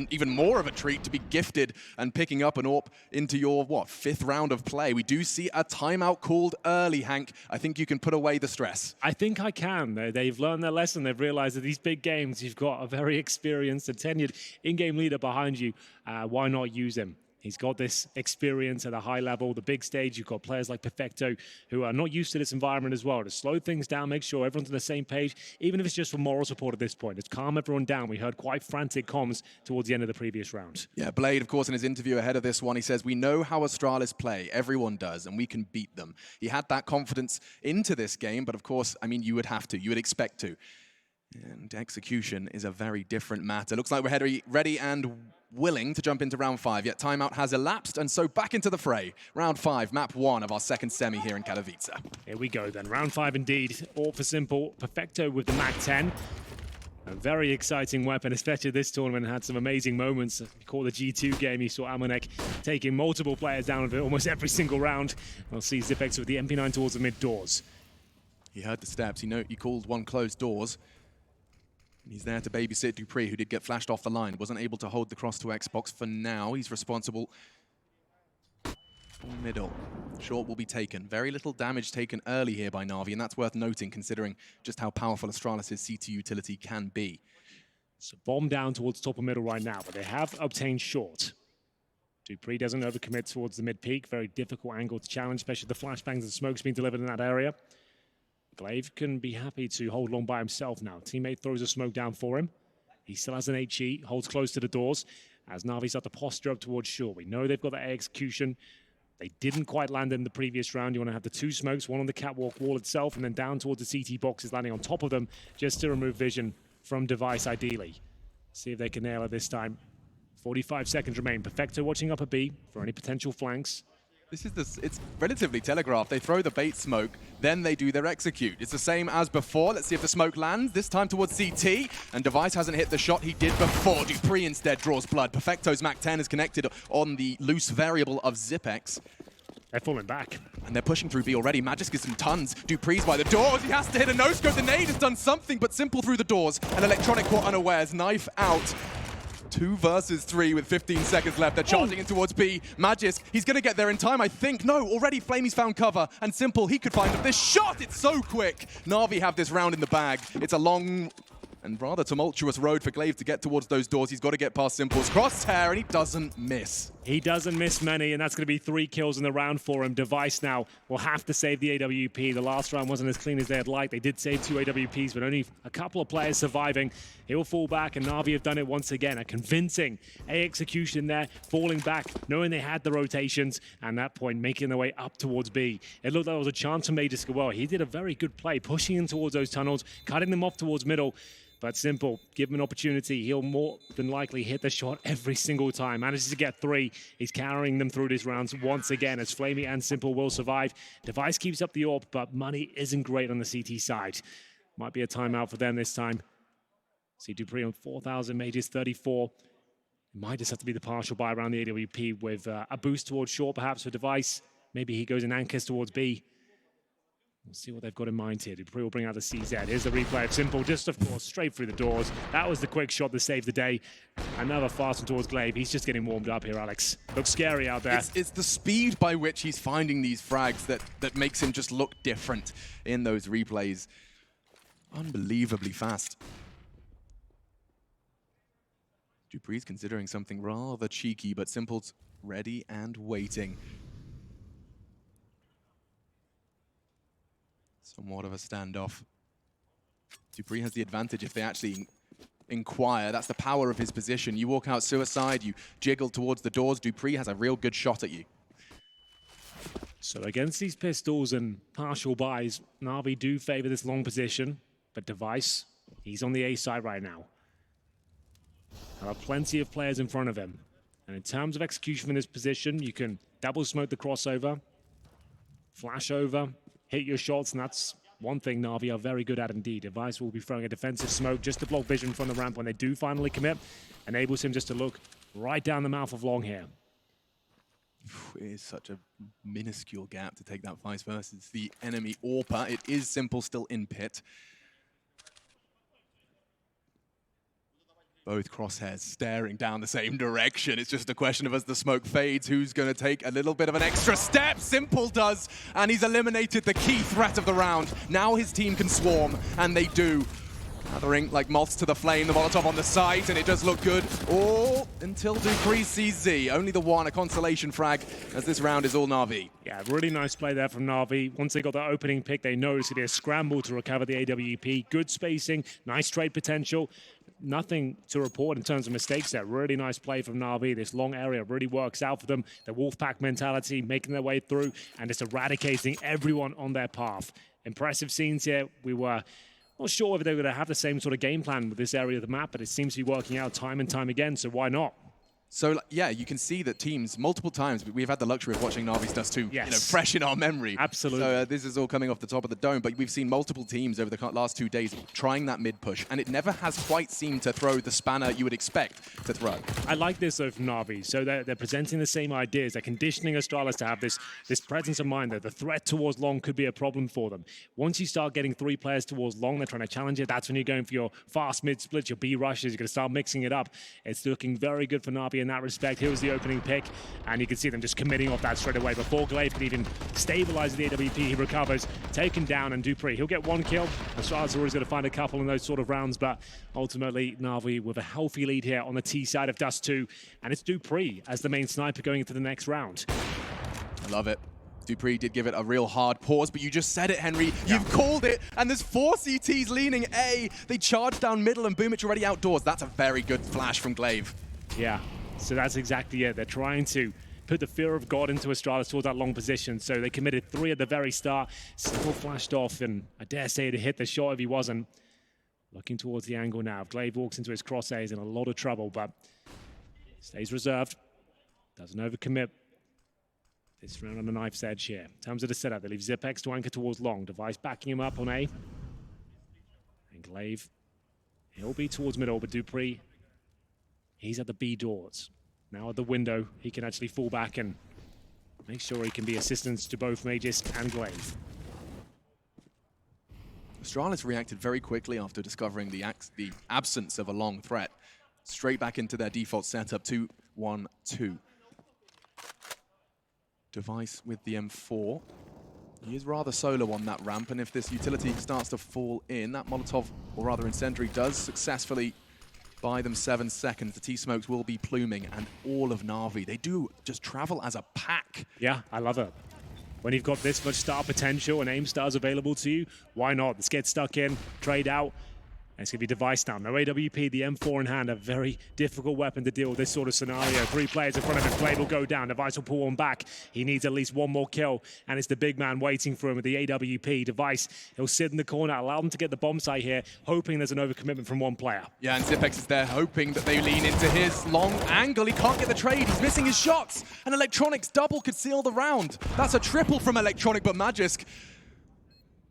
even more of a treat to be gifted and picking up an AWP into your, what, 5th round of play. We do see a timeout called early, Hank. I think you can put away the stress. I think I can. They've learned their lesson. They've realized that these big games, you've got a very experienced and tenured in-game leader behind you. Why not use him? He's got this experience at a high level, the big stage. You've got players like Perfecto who are not used to this environment as well. To slow things down, make sure everyone's on the same page, even if it's just for moral support at this point. It's calm everyone down. We heard quite frantic comms towards the end of the previous round. Yeah, Blade, of course, in his interview ahead of this one, he says, we know how Astralis play. Everyone does, and we can beat them. He had that confidence into this game, but of course, I mean, you would have to. You would expect to. And execution is a very different matter. Looks like we're ready and willing to jump into round 5, yet timeout has elapsed, and so back into the fray. Round 5, map 1 of our second semi here in Katowice. Here we go then, round 5 indeed. All for simple. Perfecto with the MAC-10. A very exciting weapon, especially this tournament. Had some amazing moments. You call the G2 game, you saw Amanek taking multiple players down of it almost every single round. We'll see ZipX with the MP9 towards the mid doors. He heard the steps. He called one closed doors. He's there to babysit dupreeh, who did get flashed off the line. Wasn't able to hold the cross to Xbox for now. He's responsible for middle. Short will be taken. Very little damage taken early here by Navi, and that's worth noting considering just how powerful Astralis' CT utility can be. So bomb down towards top of middle right now, but they have obtained short. dupreeh doesn't overcommit towards the mid-peak. Very difficult angle to challenge, especially the flashbangs and smokes being delivered in that area. Glaive can be happy to hold long by himself now. Teammate throws a smoke down for him. He still has an HE, holds close to the doors as Navi start to posture up towards short. We know they've got that execution. They didn't quite land in the previous round. You want to have the 2 smokes, one on the catwalk wall itself, and then down towards the CT boxes landing on top of them, just to remove vision from device ideally. See if they can nail it this time. 45 seconds remain. Perfecto watching up a B for any potential flanks. It's relatively telegraphed. They throw the bait smoke, then they do their execute. It's the same as before. Let's see if the smoke lands, this time towards CT. And Device hasn't hit the shot he did before. dupreeh instead draws blood. Perfecto's MAC-10 is connected on the loose variable of ZipX. They're falling back. And they're pushing through B already. Magisk gets some tons. dupreeh's by the doors. He has to hit a no-scope. The nade has done something, but Simple through the doors. And Electronic caught unawares. Knife out. 2 versus 3 with 15 seconds left. They're charging in towards B. Magisk, he's going to get there in time, I think. No, already Flamey's found cover. And Simple, he could find this shot. It's so quick. Navi have this round in the bag. It's a long and rather tumultuous road for Glaive to get towards those doors. He's got to get past Simple's crosshair, and he doesn't miss. He doesn't miss many, and that's going to be 3 kills in the round for him. Device now will have to save the AWP. The last round wasn't as clean as they had liked. They did save 2 AWPs, but only a couple of players surviving. He will fall back, and Navi have done it once again. A convincing execution there, falling back, knowing they had the rotations, and that point making their way up towards B. It looked like there was a chance for Magisk as well. He did a very good play, pushing in towards those tunnels, cutting them off towards middle. But Simple, give him an opportunity. He'll more than likely hit the shot every single time. Manages to get 3. He's carrying them through these rounds once again as Flamey and Simple will survive. Device keeps up the AWP, but money isn't great on the CT side. Might be a timeout for them this time. See dupreeh on 4,000, Mages 34. It might just have to be the partial buy around the AWP with a boost towards short perhaps for Device. Maybe he goes in anchors towards B. We'll see what they've got in mind here. dupreeh will bring out the CZ. Here's the replay of Simple, just of course, straight through the doors. That was the quick shot that saved the day. Another fast one towards Glaive. He's just getting warmed up here, Alex. Looks scary out there. It's the speed by which he's finding these frags that makes him just look different in those replays. Unbelievably fast. dupreeh's considering something rather cheeky, but Simple's ready and waiting. Somewhat of a standoff. dupreeh has the advantage if they actually inquire. That's the power of his position. You walk out suicide, you jiggle towards the doors. dupreeh has a real good shot at you. So against these pistols and partial buys, Navi do favor this long position, but Device, he's on the A side right now. There are plenty of players in front of him. And in terms of execution from this position, you can double smoke the crossover, flash over, hit your shots, and that's one thing Navi are very good at indeed. Device will be throwing a defensive smoke just to block vision from the ramp when they do finally commit. Enables him just to look right down the mouth of Long here. It is such a minuscule gap to take that vice versus the enemy AWPer. It is Simple still in pit. Both crosshairs staring down the same direction. It's just a question of, as the smoke fades, who's going to take a little bit of an extra step. Simple does, and he's eliminated the key threat of the round. Now his team can swarm, and they do. Gathering like moths to the flame, the Molotov on the site, and it does look good. All until dupreeh sees Z. Only the one, a consolation frag, as this round is all Navi. Yeah, really nice play there from Navi. Once they got the opening pick, they know it's going to be a scramble to recover the AWP. Good spacing, nice trade potential. Nothing to report in terms of mistakes there. Really nice play from Navi. This long area really works out for them. The Wolfpack mentality, making their way through and just eradicating everyone on their path. Impressive scenes here. We were not sure whether they were going to have the same sort of game plan with this area of the map, but it seems to be working out time and time again, so why not? So, yeah, you can see that teams, multiple times, we've had the luxury of watching Navi's Dust 2, yes, you know, fresh in our memory. Absolutely. So this is all coming off the top of the dome, but we've seen multiple teams over the last 2 days trying that mid-push, and it never has quite seemed to throw the spanner you would expect to throw. I like this though from Navi. So they're presenting the same ideas. They're conditioning Astralis to have this presence of mind that the threat towards long could be a problem for them. Once you start getting 3 players towards long, they're trying to challenge it. That's when you're going for your fast mid-splits, your B rushes. You're going to start mixing it up. It's looking very good for Navi in that respect. Here was the opening pick, and you can see them just committing off that straight away. Before Glaive can even stabilize the AWP, he recovers, taken down, and dupreeh, he'll get 1 kill. Astralis are always going to find a couple in those sort of rounds, but ultimately Navi with a healthy lead here on the T side of Dust 2, and it's dupreeh as the main sniper going into the next round. I love it. dupreeh did give it a real hard pause, but you just said it, Henry. Yeah. You've called it, and there's 4 CTs leaning A. They charge down middle, and BOOMich already outdoors. That's a very good flash from Glaive. Yeah. So that's exactly it. They're trying to put the fear of God into Astralis towards that long position. So they committed 3 at the very start. Simple flashed off, and I dare say to hit the shot if he wasn't. Looking towards the angle now. Glaive walks into his crosshairs in a lot of trouble, but stays reserved. Doesn't overcommit. This round on the knife's edge here. In terms of the setup, they leave Zipex to anchor towards long. Device backing him up on A. And Glaive, he'll be towards middle, but dupreeh, he's at the B doors. Now at the window, he can actually fall back and make sure he can be assistance to both Magisk and Glaive. Astralis reacted very quickly after discovering the absence of a long threat. Straight back into their default setup, 2-1-2. Device with the M4. He is rather solo on that ramp, and if this utility starts to fall in, that Molotov, or rather incendiary, does successfully buy them 7 seconds. The T-Smokes will be pluming, and all of Navi, they do just travel as a pack. Yeah, I love it. When you've got this much star potential and aim stars available to you, why not? Let's get stuck in, trade out. And it's going to be Device now. No AWP, the M4 in hand, a very difficult weapon to deal with this sort of scenario. 3 players in front of him, Glaive will go down. Device will pull one back. He needs at least 1 more kill, and it's the big man waiting for him with the AWP. Device, he'll sit in the corner, allow them to get the bomb site here, hoping there's an overcommitment from 1 player. Yeah, and Zipex is there, hoping that they lean into his long angle. He can't get the trade, he's missing his shots. And Electronic's double could seal the round. That's a triple from Electronic, but Magisk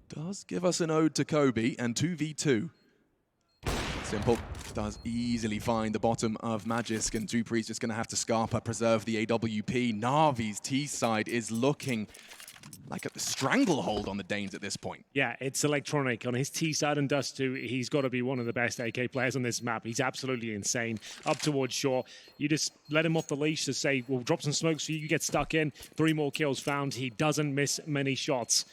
does give us an ode to Kobe, and 2v2. Simple does easily find the bottom of Magisk, and dupreeh's just going to have to Scarpa preserve the AWP. Navi's T side is looking like a stranglehold on the Danes at this point. Yeah, it's Electronic. On his T side and Dust 2, he's got to be one of the best AK players on this map. He's absolutely insane. Up towards short. You just let him off the leash to say, we'll drop some smokes for you. You get stuck in. 3 more kills found. He doesn't miss many shots.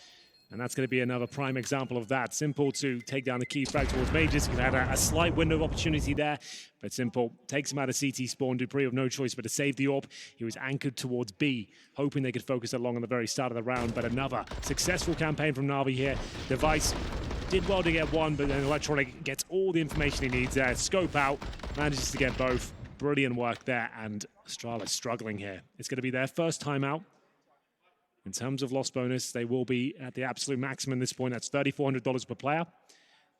And that's going to be another prime example of that. Simple to take down the key frag towards Magisk. We've had a slight window of opportunity there, but Simple takes him out of CT spawn. dupreeh with no choice but to save the AWP. He was anchored towards B, hoping they could focus along on the very start of the round, but another successful campaign from Navi here. Device did well to get 1, but then Electronic gets all the information he needs there. Scope out, manages to get both. Brilliant work there, and Astralis struggling here. It's going to be their first time out. In terms of loss bonus, they will be at the absolute maximum at this point. That's $3,400 per player.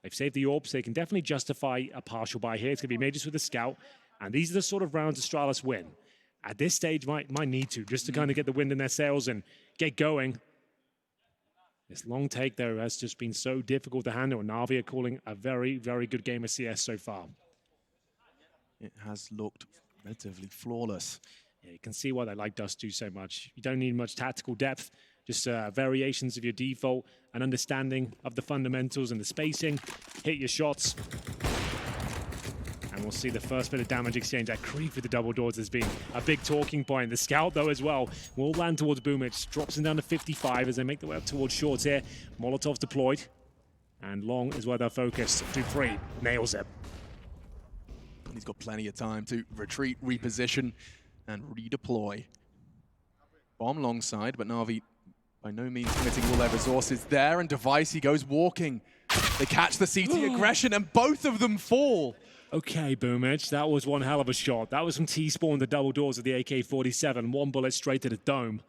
They've saved the AWP, so they can definitely justify a partial buy here. It's going to be Magisk with a scout. And these are the sort of rounds Astralis win. at this stage might need to, just to kind of get the wind in their sails and get going. This long take, though, has just been so difficult to handle. Navi are calling a very, very good game of CS so far. It has looked relatively flawless. Yeah, you can see why they like Dust 2 so much. You don't need much tactical depth, just variations of your default, an understanding of the fundamentals and the spacing. Hit your shots. And we'll see the first bit of damage exchange. That creep with the double doors has been a big talking point. The scout, though, as well, will land towards BoomH. Drops him down to 55 as they make their way up towards shorts here. Molotov's deployed. And long is where they're focused. Dupree nails it. He's got plenty of time to retreat, reposition, and redeploy. Bomb long side, but Navi by no means committing all their resources there. And Device, he goes walking. They catch the CT aggression, and both of them fall. Okay, BoomH, that was one hell of a shot. That was from T-Spawn, the double doors of the AK-47. One bullet straight to the dome.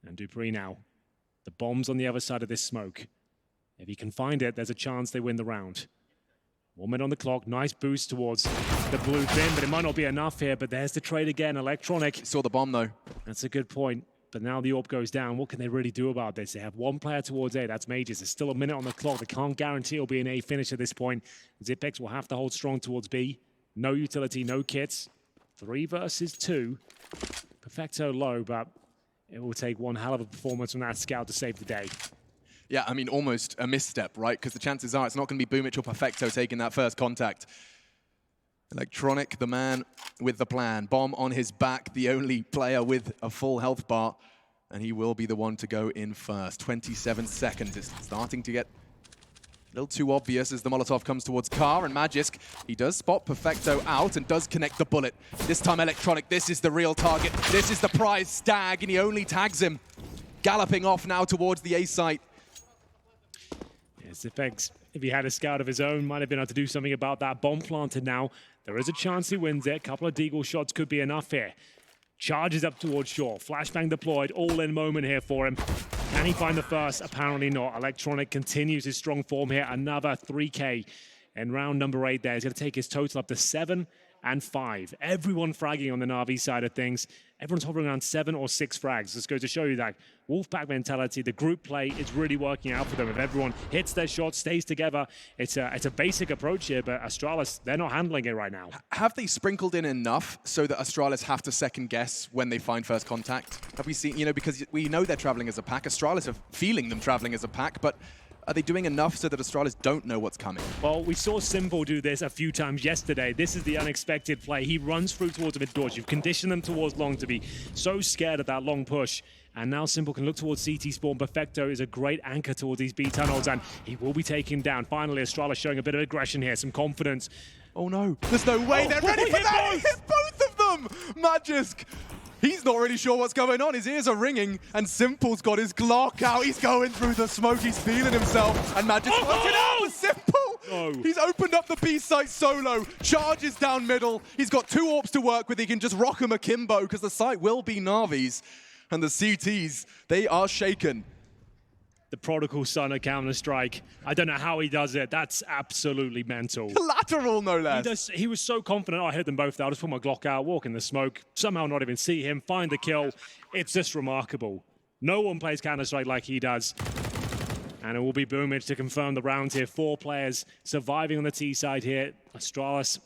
And Dupree now. The bomb's on the other side of this smoke. If he can find it, there's a chance they win the round. 1 minute on the clock. Nice boost towards the blue bin, but it might not be enough here. But there's the trade again. Electronic. Saw the bomb, though. That's a good point. But now the AWP goes down. What can they really do about this? They have one player towards A. That's MAhvMh7z. There's still a minute on the clock. They can't guarantee it'll be an A finish at this point. ZipX will have to hold strong towards B. No utility, no kits. 3 versus 2. Perfecto low, but it will take one hell of a performance from that scout to save the day. Yeah, I mean, almost a misstep, right? Because the chances are it's not going to be BoomH or Perfecto taking that first contact. Electronic, the man with the plan. Bomb on his back, the only player with a full health bar. And he will be the one to go in first. 27 seconds. It's starting to get a little too obvious as the Molotov comes towards Car. And Magisk, he does spot Perfecto out and does connect the bullet. This time Electronic, this is the real target. This is the prize Stag, and he only tags him. Galloping off now towards the A site. ZipX, if he had a scout of his own, might have been able to do something about that. Bomb planted now. There is a chance he wins it. A couple of deagle shots could be enough here. Charges up towards shore. Flashbang deployed. All-in moment here for him. Can he find the first? Apparently not. Electronic continues his strong form here. Another 3K in round number 8 there. He's going to take his total up to 7 and 5. Everyone fragging on the Navi side of things. Everyone's hovering around 7 or 6 frags. This goes to show you that Wolfpack mentality, the group play is really working out for them. If everyone hits their shots, stays together, it's a basic approach here, but Astralis, they're not handling it right now. Have they sprinkled in enough so that Astralis have to second guess when they find first contact? Have we seen, because we know they're traveling as a pack. Astralis are feeling them traveling as a pack, but are they doing enough so that Astralis don't know what's coming? Well, we saw Simple do this a few times yesterday. This is the unexpected play. He runs through towards the mid doors. You've conditioned them towards long to be so scared of that long push. And now Simple can look towards CT spawn. Perfecto is a great anchor towards these B tunnels, and he will be taken down. Finally, Astralis showing a bit of aggression here, some confidence. Oh no, there's no way they're ready for that! He hit both of them! Magisk! He's not really sure what's going on. His ears are ringing, and Simple's got his Glock out. He's going through the smoke. He's feeling himself, and Magisk working out for Simple. No. He's opened up the B site solo, charges down middle. He's got 2 AWPs to work with. He can just rock him akimbo because the site will be Navi's, and the CTs, they are shaken. The prodigal son of Counter-Strike. I don't know how he does it. That's absolutely mental. Collateral, no less. He was so confident. Oh, I hit them both. I'll just put my Glock out, walk in the smoke, somehow not even see him, find the kill. It's just remarkable. No one plays Counter-Strike like he does. And it will be BoomH to confirm the round here. 4 players surviving on the T side here. Astralis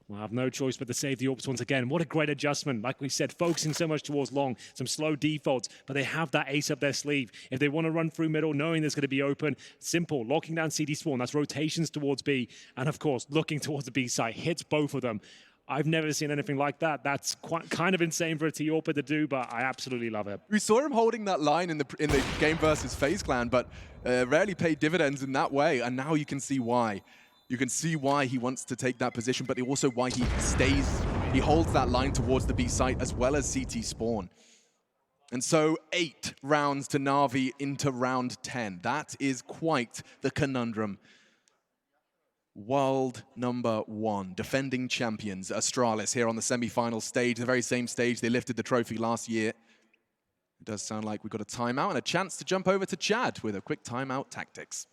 will have no choice but to save the AWPs once again. What a great adjustment. Like we said, focusing so much towards long, some slow defaults, but they have that ace up their sleeve. If they want to run through middle, knowing there's going to be open, Simple, locking down CD spawn, that's rotations towards B, and of course, looking towards the B side, hits both of them. I've never seen anything like that. That's kind of insane for a T-AWPer to do, but I absolutely love it. We saw him holding that line in the game versus FaZe Clan, but rarely paid dividends in that way, and now you can see why. You can see why he wants to take that position, but also why he holds that line towards the B site as well as CT spawn. And so 8 rounds to Navi into round 10. That is quite the conundrum. World number 1, defending champions, Astralis here on the semi-final stage, the very same stage they lifted the trophy last year. It does sound like we've got a timeout and a chance to jump over to Chad with a quick timeout tactics.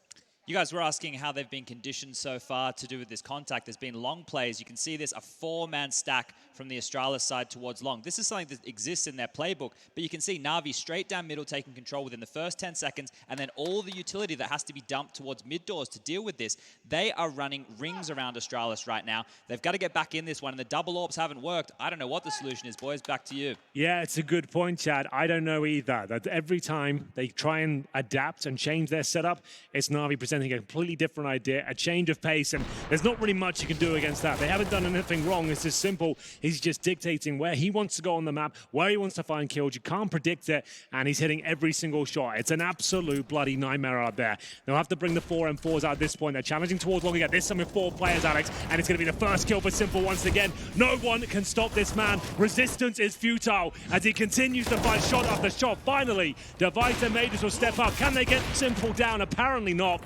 You guys were asking how they've been conditioned so far to do with this contact. There's been long plays. You can see this, a 4-man stack from the Astralis side towards long. This is something that exists in their playbook, but you can see Navi straight down middle taking control within the first 10 seconds, and then all the utility that has to be dumped towards mid doors to deal with this. They are running rings around Astralis right now. They've got to get back in this one, and the double orbs haven't worked. I don't know what the solution is, boys. Back to you. Yeah, it's a good point, Chad. I don't know either. That every time they try and adapt and change their setup, it's Navi presenting a completely different idea, a change of pace, and there's not really much you can do against that. They haven't done anything wrong. It's just simple. He's just dictating where he wants to go on the map, where he wants to find kills. You can't predict it, and he's hitting every single shot. It's an absolute bloody nightmare out there. They'll have to bring the 4M4s out at this point. They're challenging towards long again. This time with 4 players, Alex, and it's going to be the first kill for Simple once again. No one can stop this man. Resistance is futile as he continues to find shot after shot. Finally, DKm9rvChSzeuwoKCDZ5hJiBX12YBJbhjfLTs will step up. Can they get Simple down? Apparently not.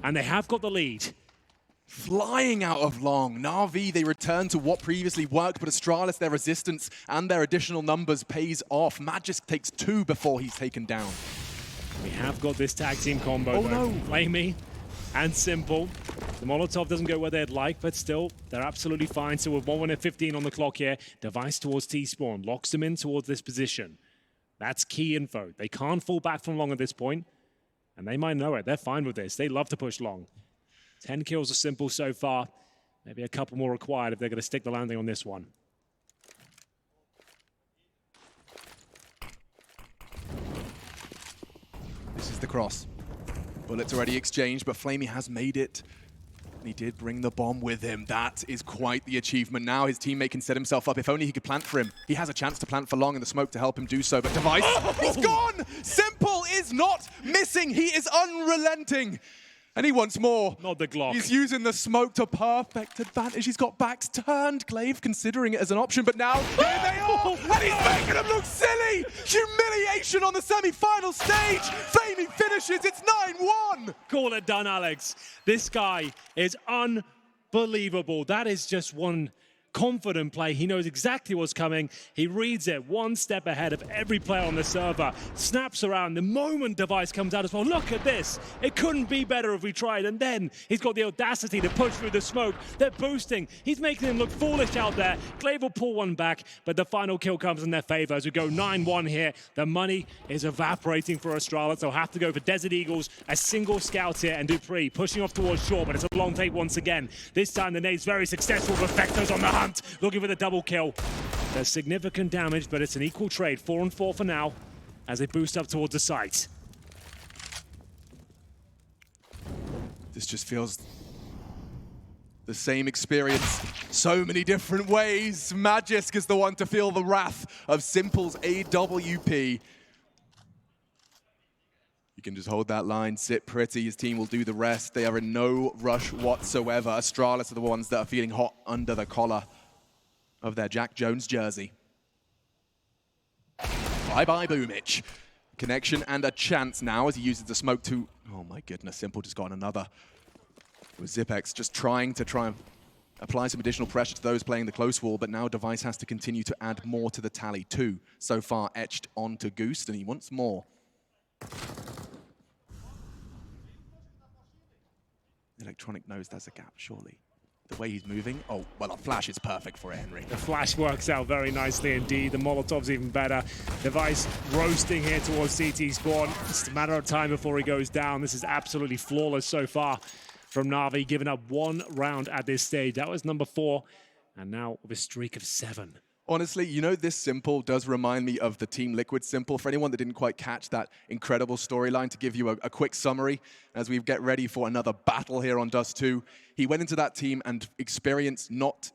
And they have got the lead. Flying out of long. Navi, they return to what previously worked, but Astralis, their resistance and their additional numbers pays off. Magisk takes 2 before he's taken down. We have got this tag team combo, though. FlamMe and Simple. The Molotov doesn't go where they'd like, but still, they're absolutely fine. So with 1 minute 15 on the clock here, Device towards T-Spawn, locks them in towards this position. That's key info. They can't fall back from long at this point, and they might know it. They're fine with this. They love to push long. 10 kills are Simple so far. Maybe a couple more required if they're going to stick the landing on this one. This is the cross. Bullets already exchanged, but FlamMe has made it. And he did bring the bomb with him. That is quite the achievement. Now his teammate can set himself up. If only he could plant for him. He has a chance to plant for long in the smoke to help him do so. But Device, he's gone! Simple is not missing. He is unrelenting. And he wants more. Not the Glock. He's using the smoke to perfect advantage. He's got backs turned. Glaive considering it as an option, but now here they are, and he's making them look silly. Humiliation on the semi-final stage. FlamMe finishes. It's 9-1. Call it done, Alex. This guy is unbelievable. That is just one confident play. He knows exactly what's coming. He reads it 1 step ahead of every player on the server. Snaps around. The moment Device comes out as well. Look at this. It couldn't be better if we tried. And then he's got the audacity to push through the smoke. They're boosting. He's making them look foolish out there. Glaive will pull one back, but the final kill comes in their favor as we go 9-1 here. The money is evaporating for Astralis. They'll have to go for Desert Eagles, a single scout here, and Dupree pushing off towards shore, but it's a long take once again. This time the nade's very successful, but Vector's on the hunt. Looking for the double kill. There's significant damage, but it's an equal trade. 4 and 4 for now as they boost up towards the site. This just feels the same experience so many different ways. Magisk is the one to feel the wrath of Simple's AWP. You can just hold that line, sit pretty. His team will do the rest. They are in no rush whatsoever. Astralis are the ones that are feeling hot under the collar of their Jack Jones jersey. Bye-bye, BoomH. Connection and a chance now as he uses the smoke to... Oh my goodness, Simple just got another. With Zipex just trying and apply some additional pressure to those playing the close wall, but now Device has to continue to add more to the tally. 2 so far etched onto Goose, and he wants more. Electronic knows there's a gap, surely. The way he's moving, oh, well, a flash is perfect for Henry. The flash works out very nicely indeed. The Molotov's even better. Device roasting here towards CT spawn. It's a matter of time before he goes down. This is absolutely flawless so far from Navi, giving up 1 round at this stage. That was number 4, and now with a streak of 7. Honestly, you know, this Simple does remind me of the Team Liquid Simple. For anyone that didn't quite catch that incredible storyline, to give you a quick summary as we get ready for another battle here on Dust 2. He went into that team and experienced not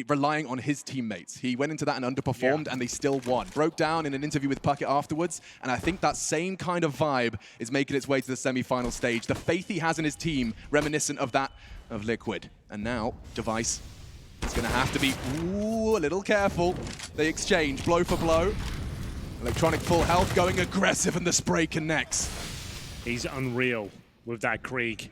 relying on his teammates. He went into that and underperformed, and they still won. Broke down in an interview with Puckett afterwards, and I think that same kind of vibe is making its way to the semi-final stage. The faith he has in his team, reminiscent of that of Liquid. And now, Device is going to have to be a little careful. They exchange blow for blow. Electronic full health going aggressive, and the spray connects. He's unreal with that Krieg.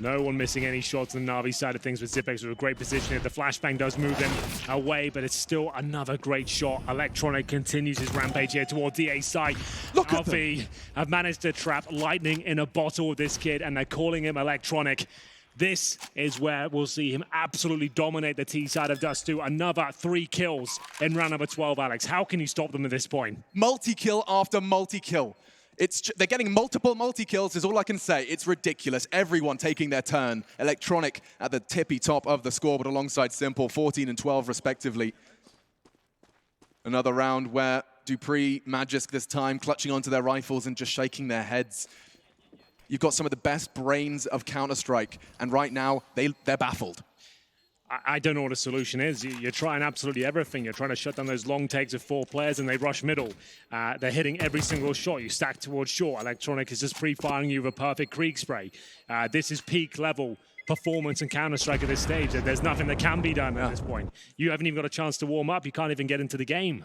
No one missing any shots on the Navi side of things with ZipX with a great position here. The flashbang does move them away, but it's still another great shot. Electronic continues his rampage here towards the A side. Look at Navi have managed to trap lightning in a bottle with this kid, and they're calling him Electronic. This is where we'll see him absolutely dominate the T side of Dust 2. Another 3 kills in round number 12, Alex. How can you stop them at this point? Multi-kill after multi-kill. They're getting multiple multi-kills is all I can say. It's ridiculous. Everyone taking their turn. Electronic at the tippy top of the scoreboard alongside Simple, 14 and 12 respectively. Another round where Dupree, Magisk this time, clutching onto their rifles and just shaking their heads. You've got some of the best brains of Counter-Strike, and right now, they're baffled. I don't know what a solution is. You're trying absolutely everything. You're trying to shut down those long takes of 4 players, and they rush middle. They're hitting every single shot. You stack towards short. Electronic is just pre-firing you with a perfect Krieg spray. This is peak level performance in Counter-Strike at this stage. There's nothing that can be done at this point. You haven't even got a chance to warm up. You can't even get into the game.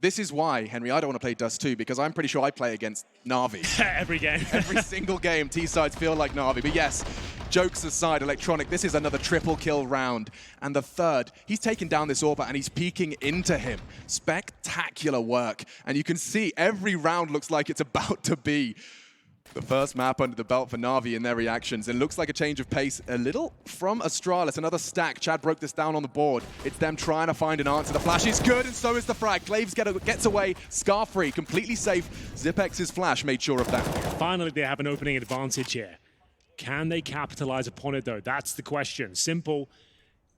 This is why, Henry, I don't want to play Dust 2, because I'm pretty sure I play against Navi. Every game. Every single game, T-sides feel like Navi. But yes, jokes aside, Electronic, this is another triple kill round. And the third, he's taken down this Orba and he's peeking into him. Spectacular work. And you can see every round looks like it's about to be the first map under the belt for Navi in their reactions. It looks like a change of pace a little from Astralis. Another stack. Chad broke this down on the board. It's them trying to find an answer. The flash is good, and so is the frag. Glaves gets away. Scar-free, completely safe. ZipX's flash made sure of that. Finally, they have an opening advantage here. Can they capitalize upon it, though? That's the question. Simple.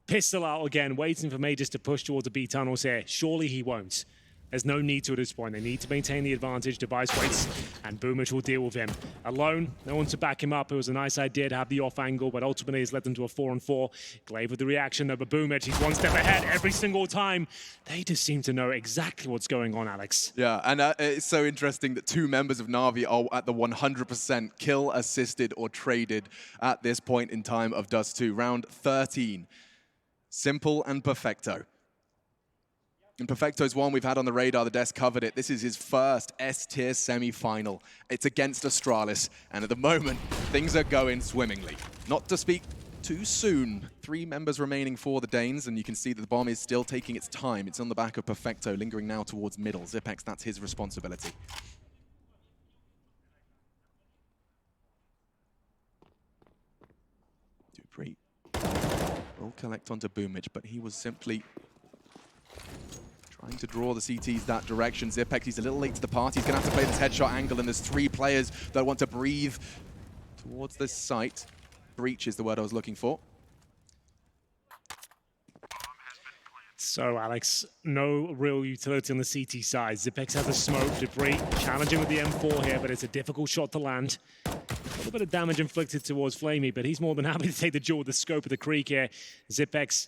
Pistol out again, waiting for Mages to push towards the B tunnels here. Surely he won't. There's no need to at this point. They need to maintain the advantage. Device waits, and BoomH will deal with him. Alone, no one to back him up. It was a nice idea to have the off angle, but ultimately it's led them to a 4-on-4. Glaive with the reaction, though, but BoomH, he's one step ahead every single time. They just seem to know exactly what's going on, Alex. Yeah, and it's so interesting that 2 members of Navi are at the 100% kill assisted or traded at this point in time of Dust 2. Round 13. Simple and Perfecto. And Perfecto's one we've had on the radar, the desk covered it. This is his first S-tier semi-final. It's against Astralis, and at the moment, things are going swimmingly. Not to speak too soon. 3 members remaining for the Danes, and you can see that the bomb is still taking its time. It's on the back of Perfecto, lingering now towards middle. ZipX, that's his responsibility. Dupree will collect onto BoomH, but he was simply trying to draw the CTs that direction. ZipX, he's a little late to the party. He's going to have to play this headshot angle, and there's 3 players that want to breathe towards this site. Breach is the word I was looking for. So, Alex, no real utility on the CT side. ZipX has a smoke. Dupree challenging with the M4 here, but it's a difficult shot to land. A little bit of damage inflicted towards Flamey, but he's more than happy to take the duel with the scope of the Krieg here. ZipX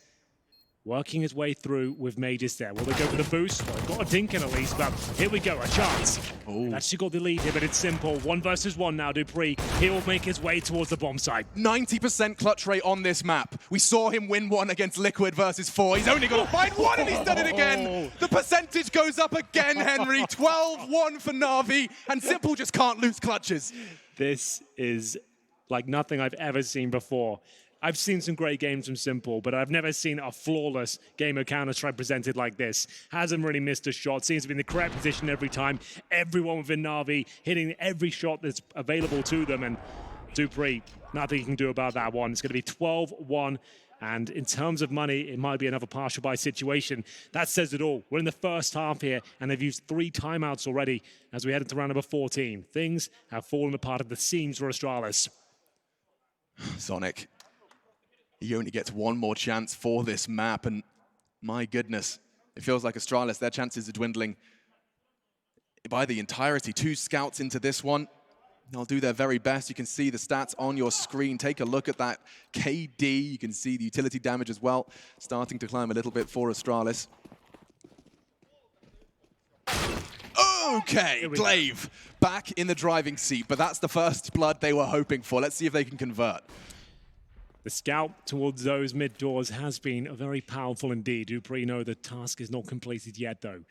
working his way through with Mages there. Will they go for the boost? Well, they've got a dink in at least, but here we go, a chance. They've actually got the lead here, but it's simple. 1 versus 1 now, Dupree. He will make his way towards the bomb site. 90% clutch rate on this map. We saw him win 1 against Liquid versus 4. He's only got to find 1, and he's done it again. The percentage goes up again, Henry. 12-1 for Navi, and Simple just can't lose clutches. This is like nothing I've ever seen before. I've seen some great games from Simple, but I've never seen a flawless game of Counter-Strike presented like this. Hasn't really missed a shot, seems to be in the correct position every time. Everyone within Navi hitting every shot that's available to them, and Dupree, nothing you can do about that one. It's going to be 12-1, and in terms of money, it might be another partial buy situation. That says it all. We're in the first half here, and they've used 3 timeouts already as we head into round number 14. Things have fallen apart at the seams for Astralis. Sonic. He only gets 1 more chance for this map, and my goodness, it feels like Astralis, their chances are dwindling by the entirety. 2 scouts into this one. They'll do their very best. You can see the stats on your screen. Take a look at that KD. You can see the utility damage as well, starting to climb a little bit for Astralis. Okay, Glaive back in the driving seat, but that's the first blood they were hoping for. Let's see if they can convert. The scout towards those mid doors has been very powerful indeed. Dupree know the task is not completed yet, though.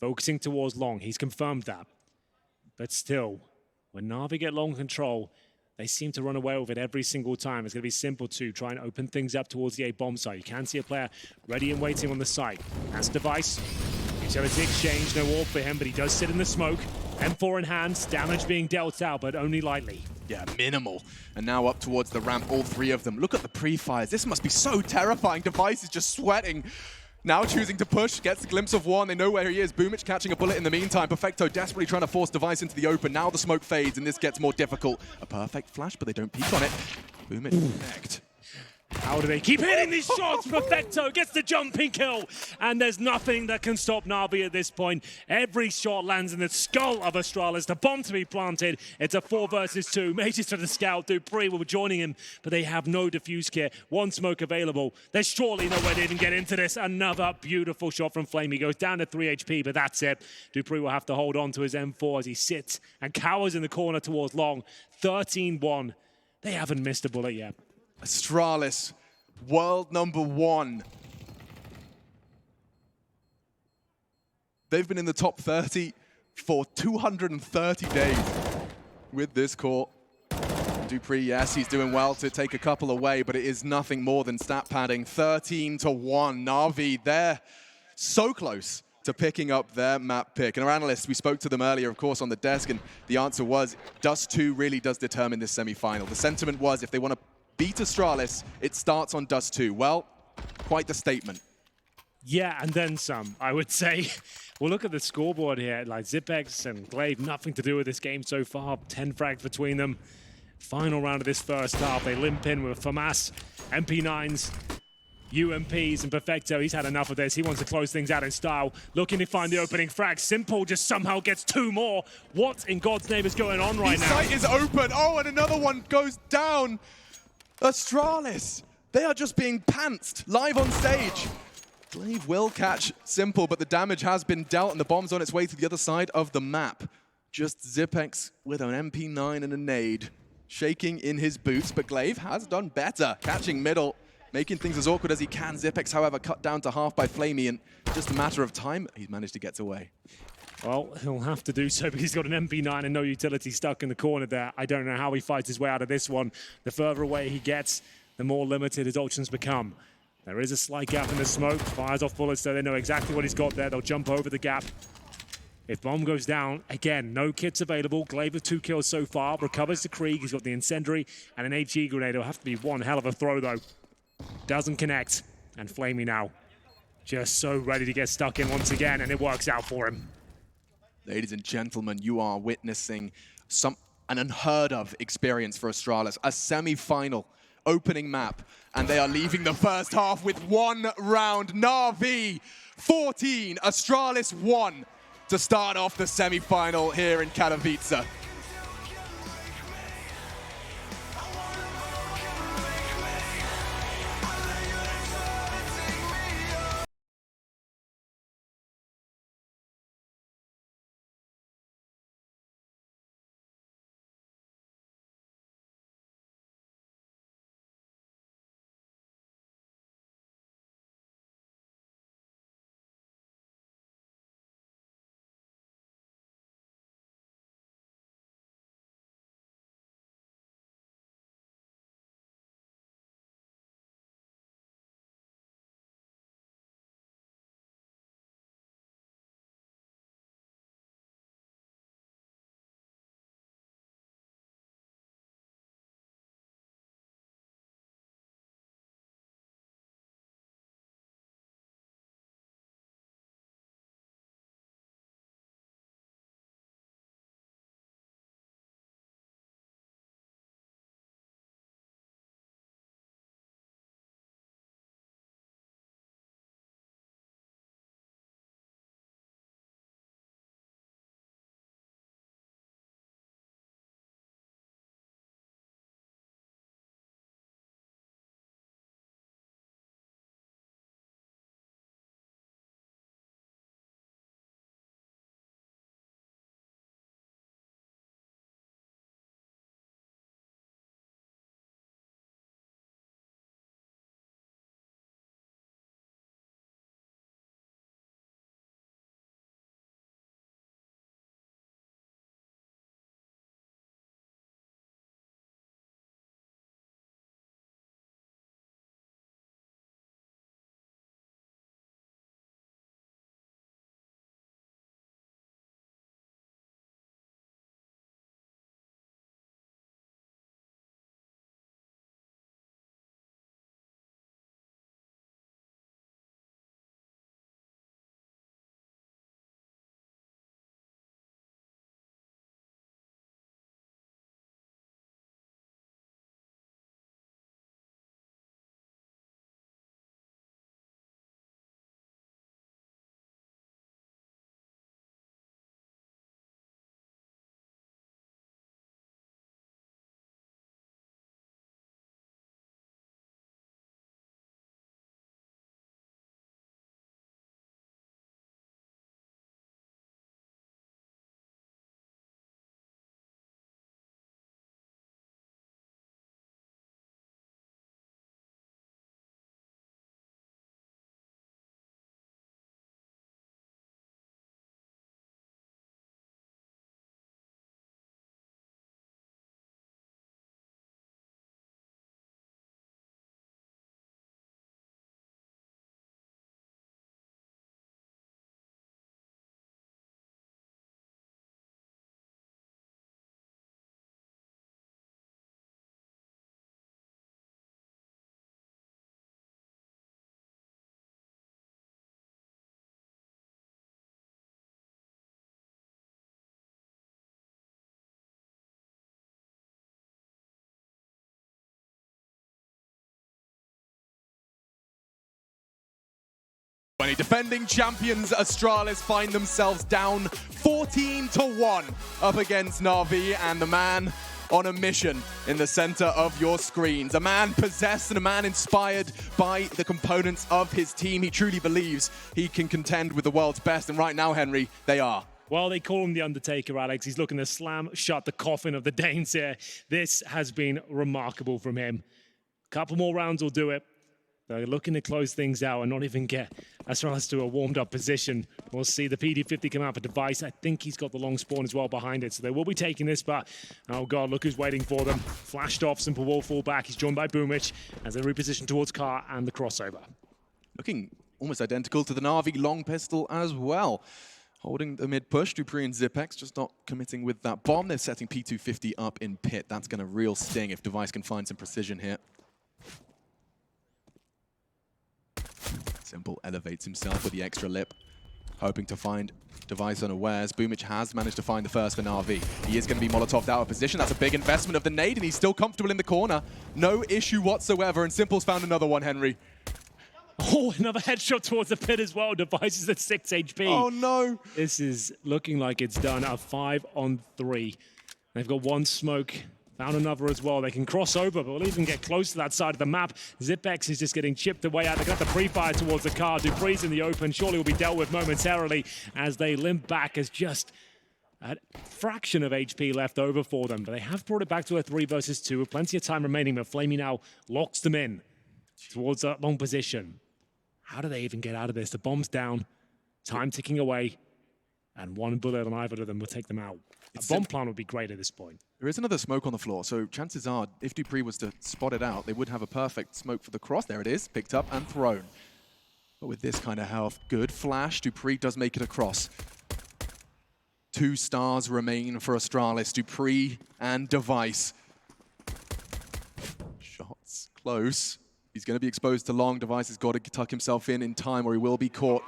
Focusing towards long, he's confirmed that. But still, when Navi get long control, they seem to run away with it every single time. It's going to be simple to try and open things up towards the A bomb site. You can see a player ready and waiting on the site. That's Device. Utility exchange, no AWP for him, but he does sit in the smoke. M4 in hand, damage being dealt out, but only lightly. Yeah, minimal. And now up towards the ramp, all three of them. Look at the pre-fires. This must be so terrifying. Device is just sweating. Now choosing to push, gets a glimpse of one. They know where he is. BoomH catching a bullet in the meantime. Perfecto desperately trying to force Device into the open. Now the smoke fades, and this gets more difficult. A perfect flash, but they don't peek on it. BoomH connect. How do they keep hitting these shots? Perfecto gets the jumping kill, and there's nothing that can stop Navi at this point. Every shot lands in the skull of Astralis. The bomb to be planted. It's a 4 versus 2. Mages to the scout. Dupree will be joining him, but they have no defuse kit. One smoke available. There's surely no way to even get into this. Another beautiful shot from Flame. He goes down to 3 HP, but that's it. Dupree will have to hold on to his M4 as he sits and cowers in the corner towards long. 13-1. They haven't missed a bullet yet. Astralis, world number 1. They've been in the top 30 for 230 days with this core. Dupree, yes, he's doing well to take a couple away, but it is nothing more than stat padding. 13-1. Navi, they're so close to picking up their map pick. And our analysts, we spoke to them earlier, of course, on the desk, and the answer was Dust 2 really does determine this semi-final. The sentiment was if they want to beat Astralis, it starts on Dust 2. Well, quite the statement. Yeah, and then some, I would say. Well, look at the scoreboard here. Like ZeuwoKCDZ and Glaive, nothing to do with this game so far. 10 frags between them. Final round of this first half. They limp in with FAMAS, MP9s, UMPs, and Perfecto. He's had enough of this. He wants to close things out in style. Looking to find the opening frag. Simple just somehow gets 2 more. What in God's name is going on right now? The site is open. Oh, and another one goes down. Astralis, they are just being pantsed live on stage. Glaive will catch Simple, but the damage has been dealt and the bomb's on its way to the other side of the map. Just ZeuwoKCDZ with an MP9 and a nade, shaking in his boots, but Glaive has done better, catching middle, making things as awkward as he can. ZeuwoKCDZ, however, cut down to half by Flamey, and just a matter of time, he's managed to get away. Well, he'll have to do so, but he's got an MP9 and no utility stuck in the corner there. I don't know how he fights his way out of this one. The further away he gets, the more limited his options become. There is a slight gap in the smoke. Fires off bullets, so they know exactly what he's got there. They'll jump over the gap. If bomb goes down, again, no kits available. Glaive with 2 kills so far. Recovers the Krieg. He's got the incendiary and an HE grenade. It'll have to be one hell of a throw, though. Doesn't connect. And Flamey now just so ready to get stuck in once again, and it works out for him. Ladies and gentlemen, you are witnessing an unheard of experience for Astralis, a semi-final opening map, and they are leaving the first half with 1 round. Navi 14, Astralis 1 to start off the semi-final here in Katowice. Defending champions Astralis find themselves down 14-1 up against Navi, and the man on a mission in the center of your screens. A man possessed and a man inspired by the components of his team. He truly believes he can contend with the world's best, and right now, Henry, they are. Well, they call him the Undertaker, Alex. He's looking to slam shut the coffin of the Danes here. This has been remarkable from him. A couple more rounds will do it. They're looking to close things out and not even get Astralis to a warmed-up position. We'll see the PD-50 come out for Device. I think he's got the long spawn as well behind it, so they will be taking this, but oh god, look who's waiting for them. Flashed off, Simple will fall back. He's joined by BO3 as they reposition towards Car and the crossover. Looking almost identical to the Navi long pistol as well. Holding the mid push, dupreeh and ZipX just not committing with that bomb. They're setting P250 up in pit. That's going to real sting if Device can find some precision here. Simple elevates himself with the extra lip, hoping to find Device unawares. BO3 has managed to find the first for Navi. He is going to be Molotov'd out of position. That's a big investment of the nade, and he's still comfortable in the corner. No issue whatsoever, and Simple's found another one, Henry. Oh, another headshot towards the pit as well. Device is at 6 HP. Oh no! This is looking like it's done. A 5-on-3. They've got one smoke. Found another as well. They can cross over, but we'll even get close to that side of the map. ZipX is just getting chipped away out. They got the pre-fire towards the car. dupreeh's in the open. Surely will be dealt with momentarily as they limp back as just a fraction of HP left over for them. But they have brought it back to a 3 versus 2 with plenty of time remaining, but Flamey now locks them in towards that long position. How do they even get out of this? The bomb's down, time ticking away, and one bullet on either of them will take them out. A bomb plant would be great at this point. There is another smoke on the floor, so chances are, if dupreeh was to spot it out, they would have a perfect smoke for the cross. There it is, picked up and thrown. But with this kind of health, good flash. dupreeh does make it across. 2 stars remain for Astralis, dupreeh and Device. Shots close. He's going to be exposed to long. Device has got to tuck himself in time or he will be caught.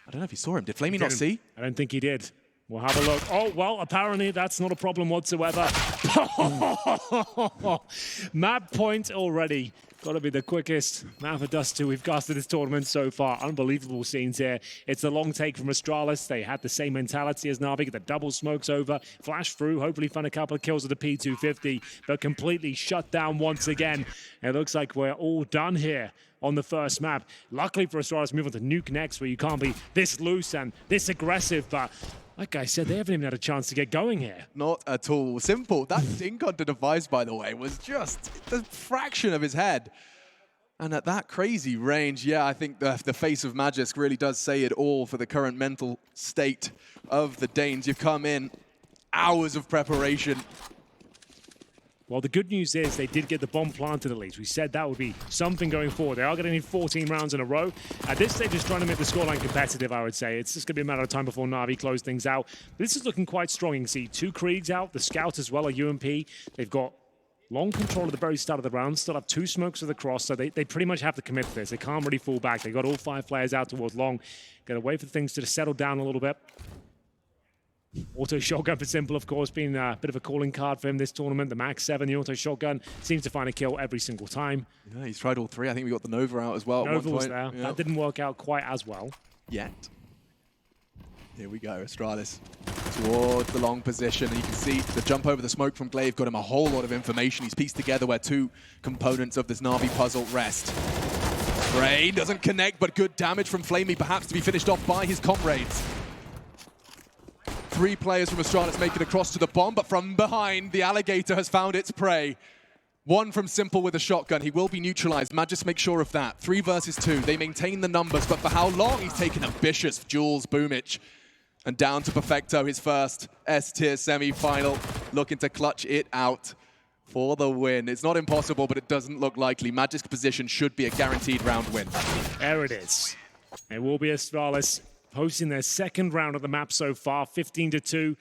I don't know if he saw him. Did Flamey not see? I don't think he did. We'll have a look. Oh, well, apparently that's not a problem whatsoever. Map point already. Got to be the quickest map of Dust 2 we've casted this tournament so far. Unbelievable scenes here. It's a long take from Astralis. They had the same mentality as Navi. The double smokes over, flash through, hopefully find a couple of kills with the P250, but completely shut down once again. It looks like we're all done here on the first map. Luckily for Astralis, move on to Nuke next, where you can't be this loose and this aggressive, but like I said, they haven't even had a chance to get going here. Not at all. Simple. That dink onto Device, by the way, was just the fraction of his head. And at that crazy range, yeah, I think the face of Magisk really does say it all for the current mental state of the Danes. You've come in, hours of preparation. Well, the good news is they did get the bomb planted at least. We said that would be something going forward. They are going to need 14 rounds in a row. At this stage, just trying to make the scoreline competitive, I would say. It's just going to be a matter of time before Navi close things out. This is looking quite strong. You can see 2 Kriegs out, the Scout as well, a UMP. They've got long control at the very start of the round, still have 2 smokes of the cross, so they pretty much have to commit to this. They can't really fall back. They've got all 5 players out towards long. Got to wait for things to settle down a little bit. Auto shotgun for Simple, of course, being a bit of a calling card for him this tournament. The Max 7, the auto shotgun, seems to find a kill every single time. Yeah, he's tried all 3. I think we got the Nova out as well. Nova was there. Yeah. That didn't work out quite as well. Yet. Here we go, Astralis towards the long position. And you can see the jump over the smoke from Glaive got him a whole lot of information. He's pieced together where 2 components of this Navi puzzle rest. Brain doesn't connect, but good damage from Flamey, perhaps to be finished off by his comrades. 3 players from Astralis make it across to the bomb, but from behind, the Alligator has found its prey. 1 from Simple with a shotgun. He will be neutralized. Magisk make sure of that. 3 versus 2. They maintain the numbers, but for how long? He's taken ambitious Jules BO3. And down to Perfecto, his first S-tier semi-final, looking to clutch it out for the win. It's not impossible, but it doesn't look likely. Magisk's position should be a guaranteed round win. There it is. It will be Astralis hosting their 2nd round of the map so far, 15-2.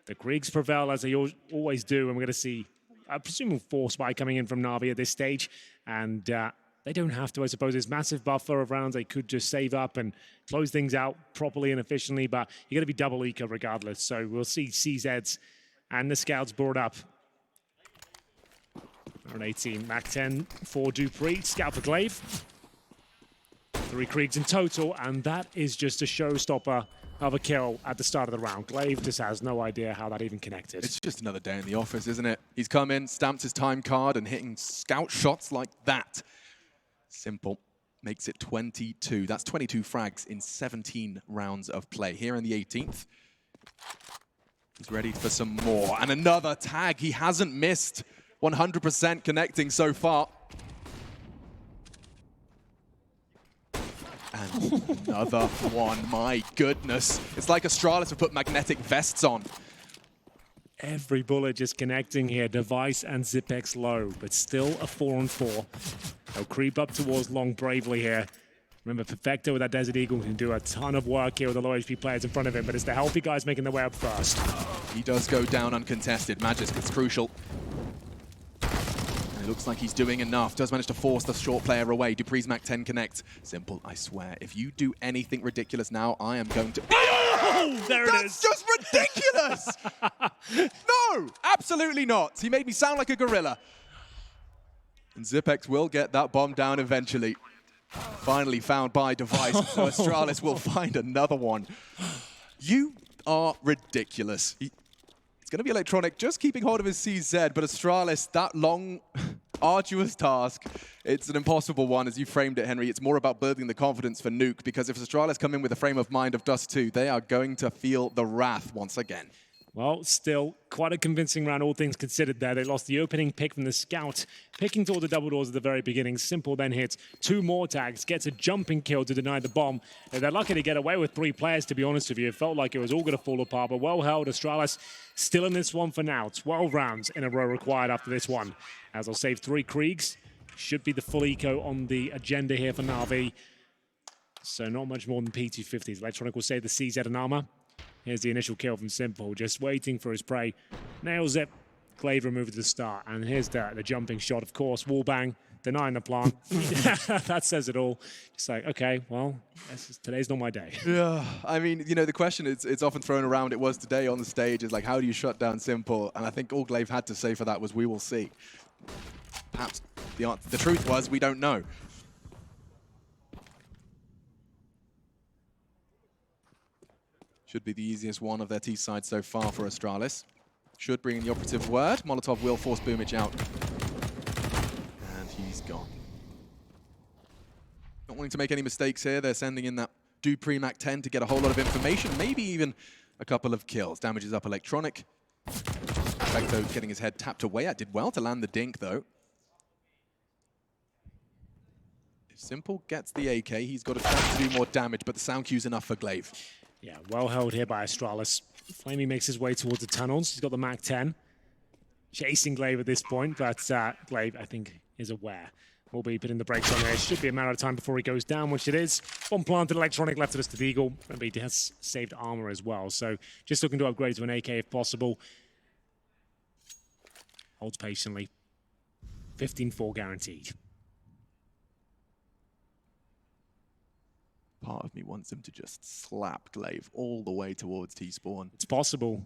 The Kriegs prevail as they always do, and we're going to see a presumable force spy coming in from Navi at this stage. And they don't have to, I suppose. There's massive buffer of rounds. They could just save up and close things out properly and efficiently, but you're going to be double eco regardless. So we'll see CZs and the Scouts brought up. Round 18, Mac 10 for dupreeh, Scout for Glaive. 3 Kriegs in total, and that is just a showstopper of a kill at the start of the round. Glaive just has no idea how that even connected. It's just another day in the office, isn't it? He's come in, stamped his time card, and hitting scout shots like that. Simple makes it 22. That's 22 frags in 17 rounds of play. Here in the 18th, he's ready for some more. And another tag. He hasn't missed. 100% connecting so far. And another one. My goodness. It's like Astralis have put magnetic vests on. Every bullet just connecting here. Device and ZiPX low, but still a 4-on-4. They'll creep up towards long bravely here. Remember, Perfecto with that Desert Eagle can do a ton of work here with the low HP players in front of him, but it's the healthy guys making their way up first. He does go down uncontested. Magisk, it's crucial. And it looks like he's doing enough. Does manage to force the short player away. dupree's Mac 10 connects. Simple, I swear. If you do anything ridiculous now, I am going to... Oh, there it is. That's just ridiculous! No, absolutely not. He made me sound like a gorilla. And ZiPX will get that bomb down eventually. Finally found by Device, so Astralis will find another one. You are ridiculous. It's going to be Electronic just keeping hold of his CZ, but Astralis, that long, arduous task, it's an impossible one as you framed it, Henry. It's more about building the confidence for Nuke, because if Astralis come in with a frame of mind of Dust 2, they are going to feel the wrath once again. Well, still quite a convincing round, all things considered there. They lost the opening pick from the scout, picking towards the double doors at the very beginning. Simple then hits 2 more tags, gets a jumping kill to deny the bomb. They're lucky to get away with 3 players, to be honest with you. It felt like it was all going to fall apart, but well held. Astralis still in this one for now. 12 rounds in a row required after this one. As they'll save 3 Kriegs. Should be the full eco on the agenda here for Navi. So not much more than P250s. Electronic will save the CZ and armor. Here's the initial kill from Simple, just waiting for his prey. Nails it. Glaive removed at the start. And here's the jumping shot, of course. Wallbang, denying the plant. That says it all. Just like, okay, well, today's not my day. Yeah, I mean, you know, the question it's often thrown around, it was today on the stage, is like, how do you shut down Simple? And I think all Glaive had to say for that was, we will see. Perhaps the truth was, we don't know. Should be the easiest one of their T-side so far for Astralis. Should bring in the operative word. Molotov will force BOOMhH out. And he's gone. Not wanting to make any mistakes here. They're sending in that dupree's Mac 10 to get a whole lot of information, maybe even a couple of kills. Damages up Electronic. Perfecto getting his head tapped away. Did well to land the dink, though. If Simple gets the AK, he's got a chance to do more damage, but the sound cue's enough for Glaive. Yeah, well held here by Astralis. Flamey makes his way towards the tunnels. He's got the Mac 10. Chasing Glaive at this point, but Glaive, I think, is aware. Will be putting the brakes on there. It should be a matter of time before he goes down, which it is. Bomb planted, Electronic left to the Eagle. Remember, he has saved armor as well, so just looking to upgrade to an AK if possible. Holds patiently. 15-4 guaranteed. Part of me wants him to just slap Glaive all the way towards T-spawn. It's possible.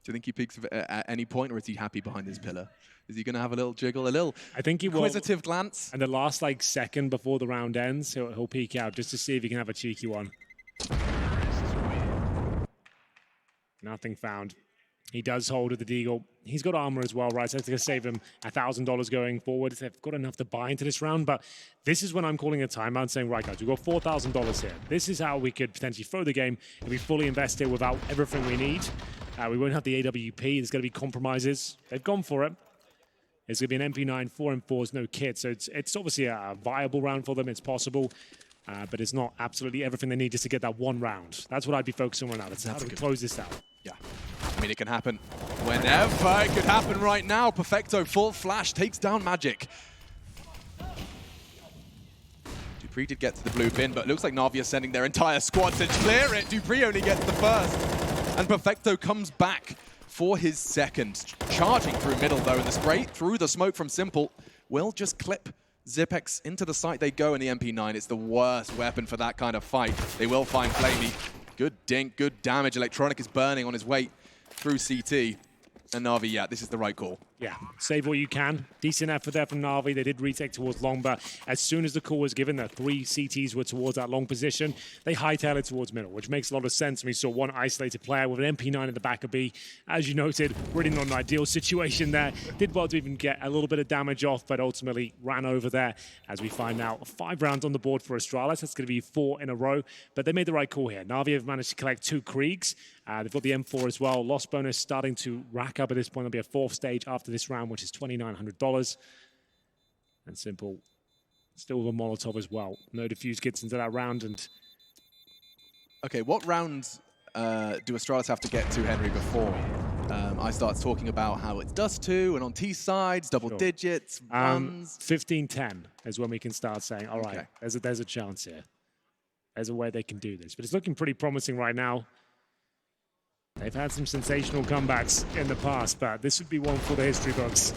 Do you think he peeks at any point, or is he happy behind his pillar? Is he going to have a little jiggle, a little I think he will. Inquisitive glance? And the last second before the round ends, he'll peek out just to see if he can have a cheeky one. Nothing found. He does hold with the Deagle. He's got armor as well, right? So it's going to save him $1,000 going forward. They've got enough to buy into this round, but this is when I'm calling a timeout saying, right, guys, we've got $4,000 here. This is how we could potentially throw the game if we fully invest it without everything we need. We won't have the AWP. There's going to be compromises. They've gone for it. It's going to be an MP9, 4M4s, no kit. So it's obviously a viable round for them. It's possible. But it's not absolutely everything they need just to get that one round. That's what I'd be focusing on now. That's how to close this out. Yeah. I mean, it can happen whenever. It could happen right now. Perfecto, full flash, takes down Magic. dupree's did get to the blue bin, but it looks like Navi are sending their entire squad to clear it. dupree's only gets the first. And Perfecto comes back for his second. Charging through middle, though, and the spray through the smoke from Simple will just clip ZiPX into the site they go in the MP9. It's the worst weapon for that kind of fight. They will find Flamey. Good dink, good damage. Electronic is burning on his way through CT. And Navi, yeah, this is the right call. Yeah, save what you can. Decent effort there from Navi. They did retake towards long, but as soon as the call was given, the 3 CTs were towards that long position, they hightailed it towards middle, which makes a lot of sense. We saw one isolated player with an MP9 at the back of B. As you noted, really not an ideal situation there. Did well to even get a little bit of damage off, but ultimately ran over there. As we find out, 5 rounds on the board for Astralis. That's going to be 4 in a row, but they made the right call here. Navi have managed to collect 2 Kriegs. They've got the M4 as well. Loss bonus starting to rack up at this point. There'll be a 4th stage after this round, which is $2,900. And Simple still with a Molotov as well. No defuse gets into that round. And okay, what rounds do Astralis have to get to, Henry, before I start talking about how it's dust 2 and on T sides, double digits, runs? 15-10 is when we can start saying, all right, there's a chance here. There's a way they can do this. But it's looking pretty promising right now. They've had some sensational comebacks in the past, but this would be one for the history books.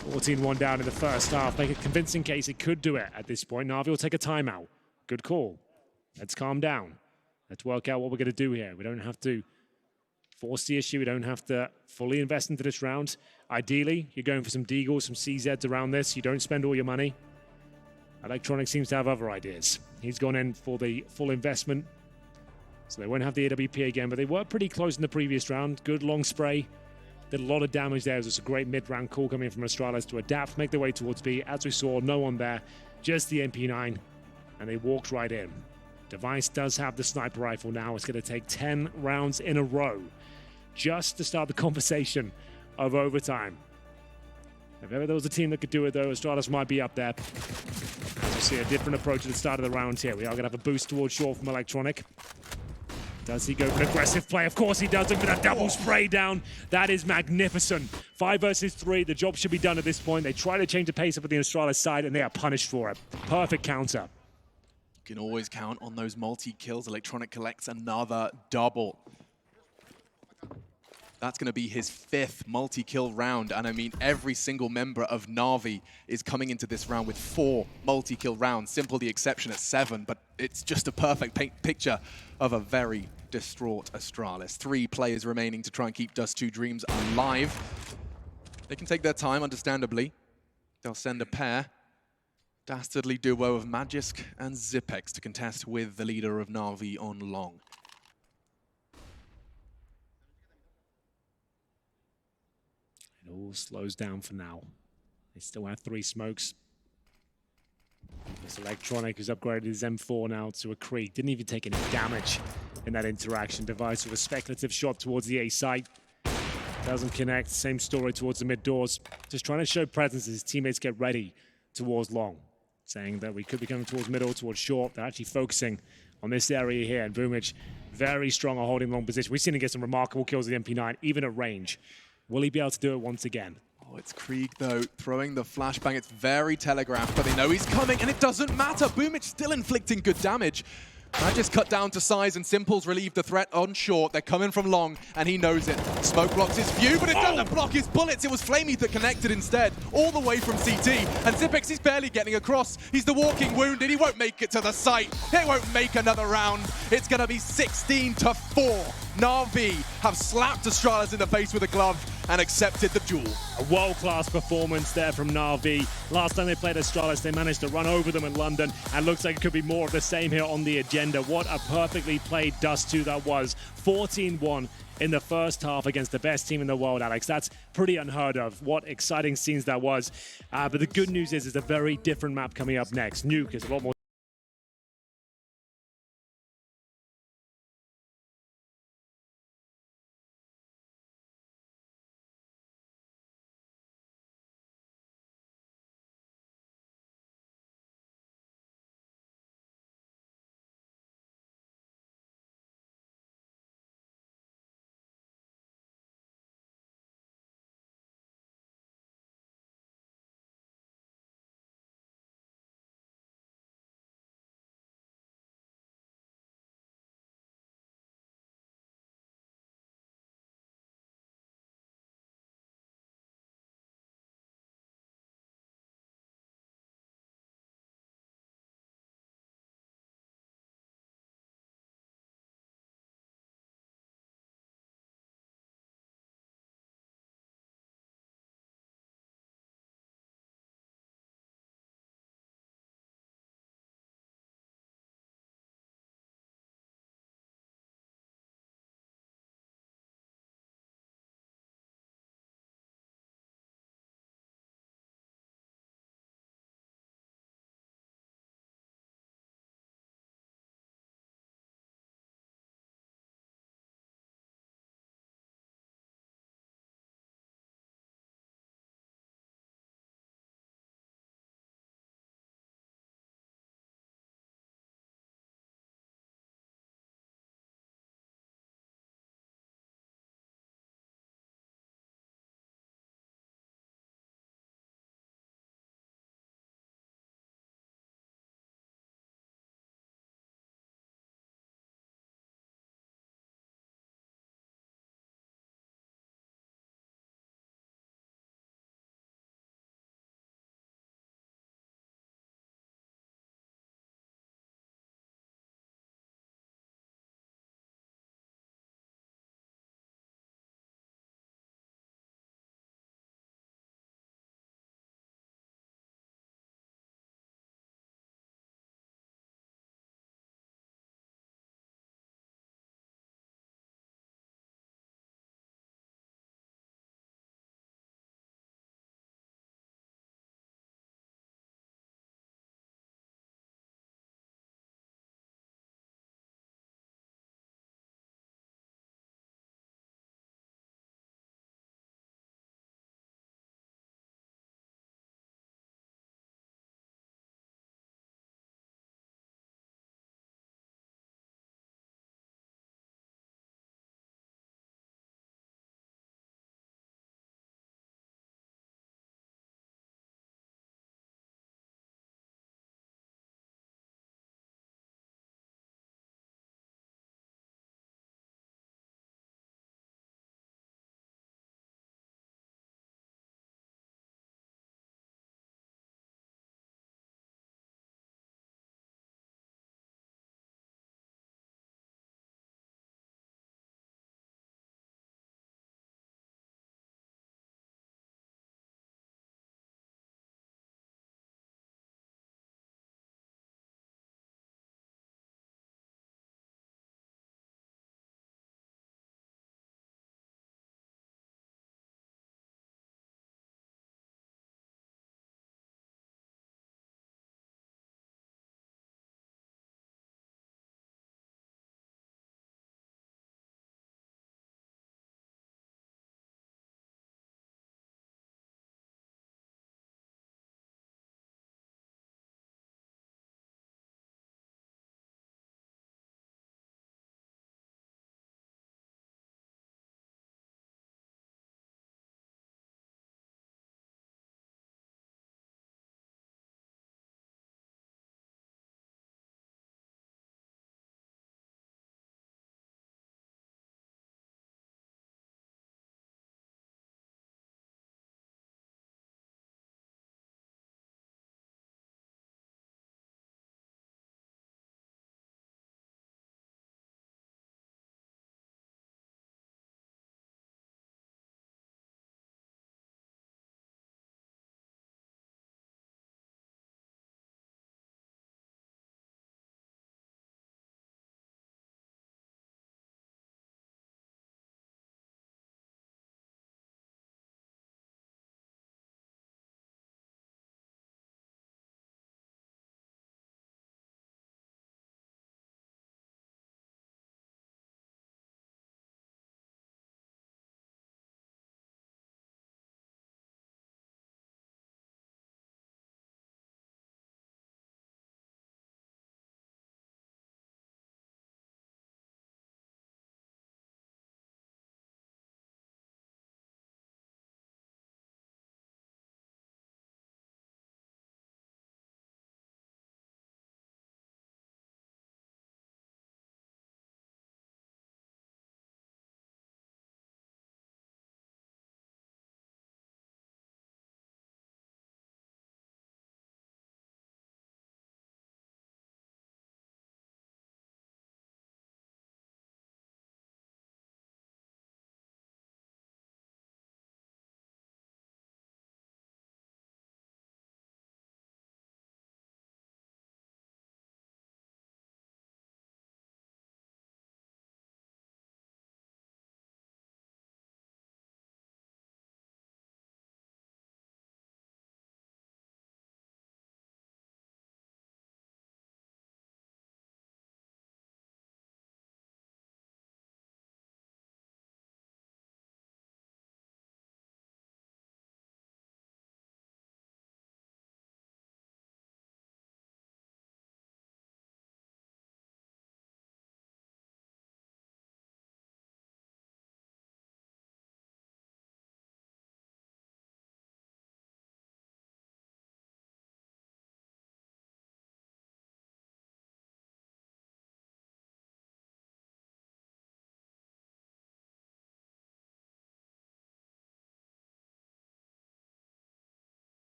14-1 down in the first half. Make a convincing case it could do it at this point. Navi will take a timeout. Good call. Let's calm down. Let's work out what we're going to do here. We don't have to force the issue. We don't have to fully invest into this round. Ideally, you're going for some Deagles, some CZs around this. You don't spend all your money. Electronic seems to have other ideas. He's gone in for the full investment. So they won't have the AWP again, but they were pretty close in the previous round. Good long spray. Did a lot of damage there. It was a great mid-round call coming from Astralis to adapt, make their way towards B. As we saw, no one there, just the MP9, and they walked right in. Device does have the sniper rifle now. It's going to take 10 rounds in a row just to start the conversation of overtime. If ever there was a team that could do it, though, Astralis might be up there. As you see, a different approach at the start of the round here. We are going to have a boost towards short from Electronic. Does he go for an aggressive play? Of course he does. Look at that double spray down. That is magnificent. 5 versus 3. The job should be done at this point. They try to change the pace up at the Astralis side, and they are punished for it. Perfect counter. You can always count on those multi-kills. Electronic collects another double. That's going to be his 5th multi-kill round. And I mean, every single member of Navi is coming into this round with 4 multi-kill rounds. Simple the exception at 7, but it's just a perfect picture of a very distraught Astralis. 3 players remaining to try and keep Dust 2 Dreams alive. They can take their time, understandably. They'll send a pair. Dastardly duo of Magisk and XiBX to contest with the leader of Navi on long. It all slows down for now. They still have 3 smokes. This Electronic has upgraded his M4 now to a Krieg. Didn't even take any damage in that interaction. Device with a speculative shot towards the A site. Doesn't connect. Same story towards the mid doors. Just trying to show presence as his teammates get ready towards long. Saying that we could be coming towards middle, towards short. They're actually focusing on this area here. And MAhvMh, very strong on holding long position. We've seen him get some remarkable kills with the MP9, even at range. Will he be able to do it once again? Oh, it's Krieg, though, throwing the flashbang. It's very telegraphed, but they know he's coming, and it doesn't matter. MAhvMh still inflicting good damage. Magisk cut down to size, and Simple's relieved the threat on short. They're coming from long, and he knows it. Smoke blocks his view, but it doesn't block his bullets. It was Flamey that connected instead, all the way from CT. And XiBX is barely getting across. He's the walking wounded. He won't make it to the site. He won't make another round. It's going to be 16-4. Navi have slapped Astralis in the face with a glove and accepted the duel. A world-class performance there from Navi. Last time they played Astralis, they managed to run over them in London, and looks like it could be more of the same here on the agenda. What a perfectly played Dust 2 that was. 14-1 in the first half against the best team in the world, Alex. That's pretty unheard of. What exciting scenes that was. But the good news is it's a very different map coming up next. Nuke is a lot more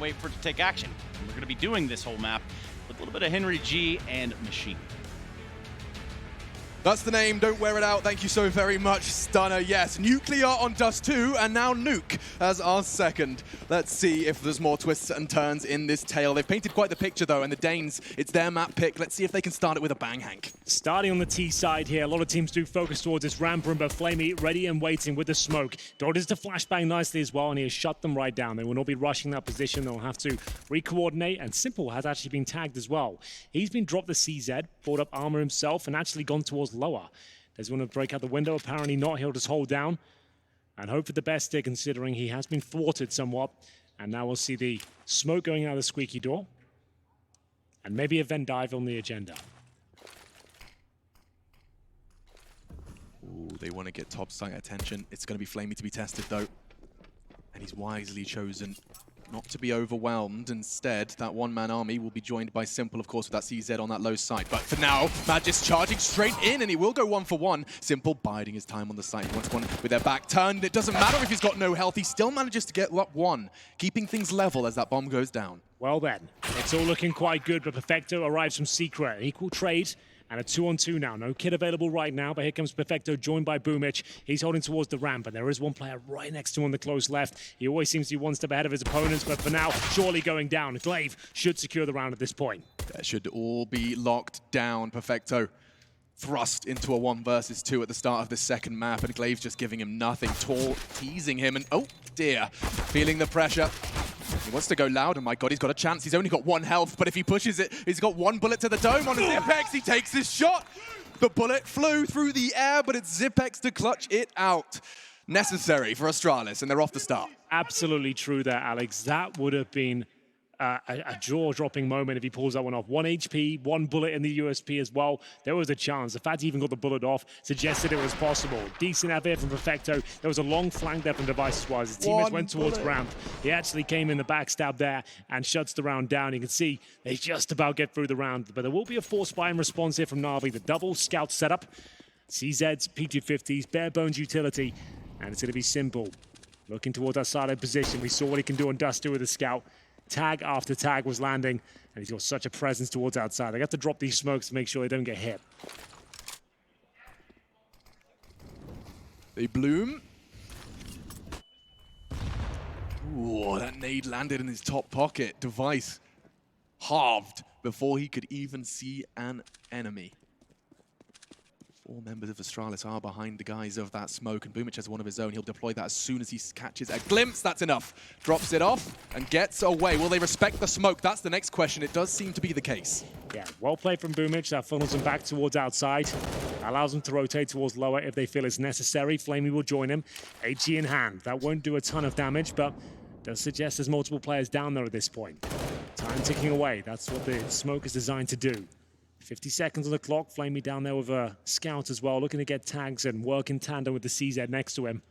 wait for it to take action. And we're going to be doing this whole map with a little bit of Henry G and Machine. That's the name, don't wear it out. Thank you so very much, Stunner. Yes, Nuclear on Dust 2, and now Nuke as our second. Let's see if there's more twists and turns in this tale. They've painted quite the picture, though, and the Danes, it's their map pick. Let's see if they can start it with a bang, Hank. Starting on the T side here, a lot of teams do focus towards this ramp room, but flamie ready and waiting with the smoke. Dodges to flashbang nicely as well, and he has shut them right down. They will not be rushing that position. They'll have to re-coordinate, and Simple has actually been tagged as well. He's been dropped the CZ, brought up armor himself, and actually gone towards lower. Does he want to break out the window? Apparently not. He'll just hold down and hope for the best here, considering he has been thwarted somewhat. And now we'll see the smoke going out of the squeaky door. And maybe a vent dive on the agenda. Ooh, they want to get top site attention. It's going to be flamie to be tested, though. And he's wisely chosen not to be overwhelmed. Instead, that one-man army will be joined by Simple, of course, with that CZ on that low side. But for now, Magis charging straight in, and he will go 1-for-1. Simple biding his time on the site. He wants one with their back turned. It doesn't matter if he's got no health. He still manages to get up one, keeping things level as that bomb goes down. Well then, it's all looking quite good, but Perfecto arrives from Secret. Equal trade. And a 2-on-2 now. No kid available right now, but here comes Perfecto, joined by BoomH. He's holding towards the ramp, and there is one player right next to him on the close left. He always seems to be one step ahead of his opponents, but for now, surely going down. Glaive should secure the round at this point. That should all be locked down. Perfecto thrust into a 1 versus 2 at the start of the second map, and Glaive's just giving him nothing, teasing him, and oh dear, feeling the pressure. He wants to go loud, and my god, he's got a chance. He's only got 1 health, but if he pushes it, he's got 1 bullet to the dome on his Zipex. He takes his shot. The bullet flew through the air, but it's Zipex to clutch it out. Necessary for Astralis, and they're off the start. Absolutely true there, Alex. That would have been a jaw-dropping moment if he pulls that one off. 1 HP, 1 bullet in the USP as well. There was a chance. The fact he even got the bullet off suggested it was possible. Decent out there from Perfecto. There was a long flank there from Device as well. His teammates went towards ramp. He actually came in the backstab there and shuts the round down. You can see they just about get through the round, but there will be a force buy-in response here from Navi. The double scout setup, CZs, P250s, bare bones utility, and it's going to be Simple. Looking towards that side position. We saw what he can do on Dust 2 with the scout. Tag after tag was landing, and he's got such a presence towards outside. They have to drop these smokes to make sure they don't get hit. They bloom. Ooh, that nade landed in his top pocket. Device halved before he could even see an enemy. 4 members of Astralis are behind the guise of that smoke, and BoomH has one of his own. He'll deploy that as soon as he catches a glimpse. That's enough. Drops it off and gets away. Will they respect the smoke? That's the next question. It does seem to be the case. Yeah, well played from BoomH. That funnels them back towards outside. Allows them to rotate towards lower if they feel it's necessary. flamie will join him. HE in hand. That won't do a ton of damage, but does suggest there's multiple players down there at this point. Time ticking away. That's what the smoke is designed to do. 50 seconds on the clock. flamie down there with a scout as well, looking to get tags and work in tandem with the CZ next to him.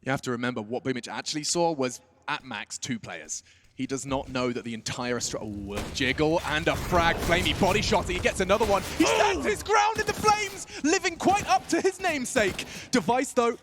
You have to remember what BoomH actually saw was at max 2 players. He does not know that the entire a jiggle and a frag. flamie body shot. He gets another one. He stands his ground in the flames, living quite up to his namesake. Device, though,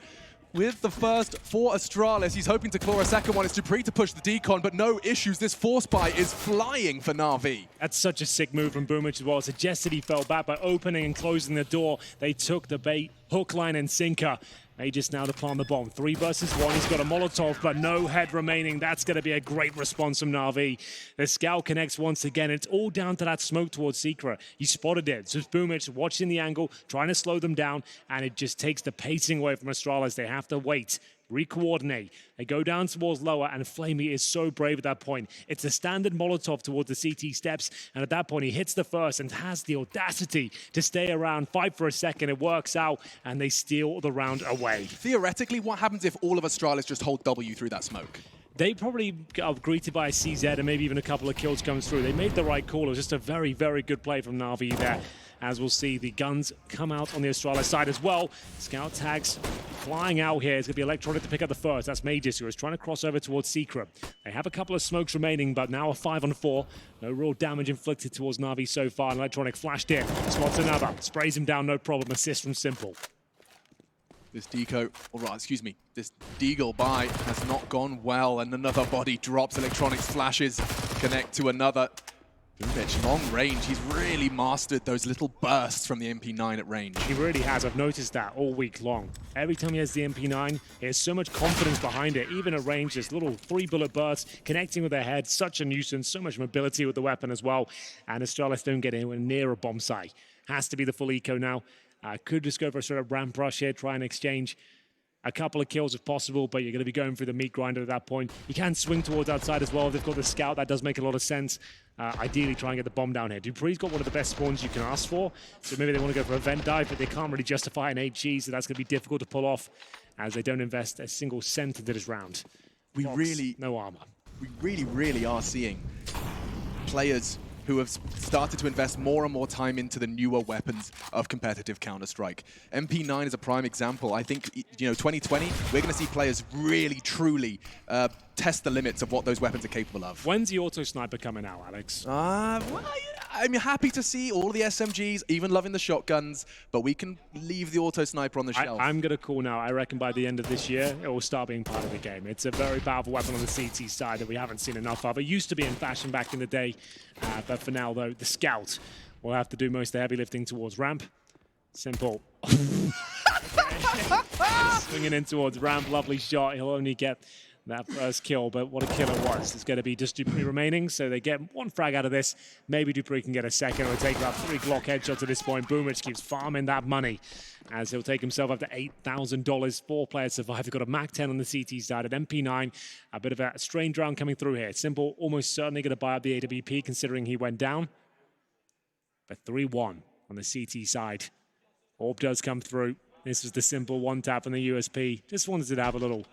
with the first for Astralis. He's hoping to claw a second one. It's Dupree to push the decon, but no issues. This force buy is flying for Navi. That's such a sick move from BoomH as well. It suggested he fell back by opening and closing the door. They took the bait, hook, line, and sinker. They just now to plant the bomb. 3 versus 1. He's got a Molotov, but no head remaining. That's going to be a great response from Navi. The scout connects once again. It's all down to that smoke towards Secret. He spotted it. So it's BoomH watching the angle, trying to slow them down, and it just takes the pacing away from Astralis. They have to wait, re-coordinate. They go down towards lower, and flamie is so brave at that point. It's a standard Molotov towards the CT steps, and at that point, he hits the first and has the audacity to stay around, fight for a second. It works out, and they steal the round away. Theoretically, what happens if all of Astralis just hold W through that smoke? They probably are greeted by a CZ and maybe even a couple of kills comes through. They made the right call. It was just a very, very good play from Navi there. As we'll see, the guns come out on the Astralis side as well. Scout tags flying out here. It's going to be Electronic to pick up the first. That's Magis, who is trying to cross over towards Secret. They have a couple of smokes remaining, but now a 5-on-4. No real damage inflicted towards Navi so far. Electronic flashed in, spots another, sprays him down, no problem. Assist from Simple. This this Deagle buy has not gone well, and another body drops. Electronics flashes, connect to another. BoomH, long range. He's really mastered those little bursts from the MP9 at range. He really has. I've noticed that all week long. Every time he has the MP9, he has so much confidence behind it. Even at range, just little 3-bullet bursts, connecting with their head. Such a nuisance, so much mobility with the weapon as well. And Astralis don't get anywhere near a bomb site. Has to be the full eco now. Could just go for a sort of ramp rush here, try and exchange a couple of kills if possible, but you're going to be going through the meat grinder at that point. You can swing towards outside as well. They've got the scout. That does make a lot of sense. Ideally, try and get the bomb down here. dupree's got one of the best spawns you can ask for, so maybe they want to go for a vent dive, but they can't really justify an HG, so that's going to be difficult to pull off as they don't invest a single cent into this round. No armor. We really are seeing players who have started to invest more and more time into the newer weapons of competitive Counter-Strike. MP9 is a prime example. I think, 2020, we're going to see players really, truly test the limits of what those weapons are capable of. When's the auto sniper coming out, Alex? Well, I'm happy to see all the SMGs, even loving the shotguns, but we can leave the auto sniper on the shelf. I'm going to call now. I reckon by the end of this year, it will start being part of the game. It's a very powerful weapon on the CT side that we haven't seen enough of. It used to be in fashion back in the day, but for now, though, the scout will have to do most of the heavy lifting towards ramp. Simple. Swinging in towards ramp, lovely shot. He'll only get that first kill, but what a kill it was. There's going to be just dupreeh remaining, so they get one frag out of this. Maybe dupreeh can get a second. It'll take about 3 Glock headshots at this point. BoomH keeps farming that money as he'll take himself up to $8,000. 4 players survive. They've got a MAC-10 on the CT side, an MP9. A bit of a strange round coming through here. Simple almost certainly going to buy up the AWP considering he went down. But 3-1 on the CT side. Orb does come through. This was the Simple one tap on the USP. Just wanted to have a little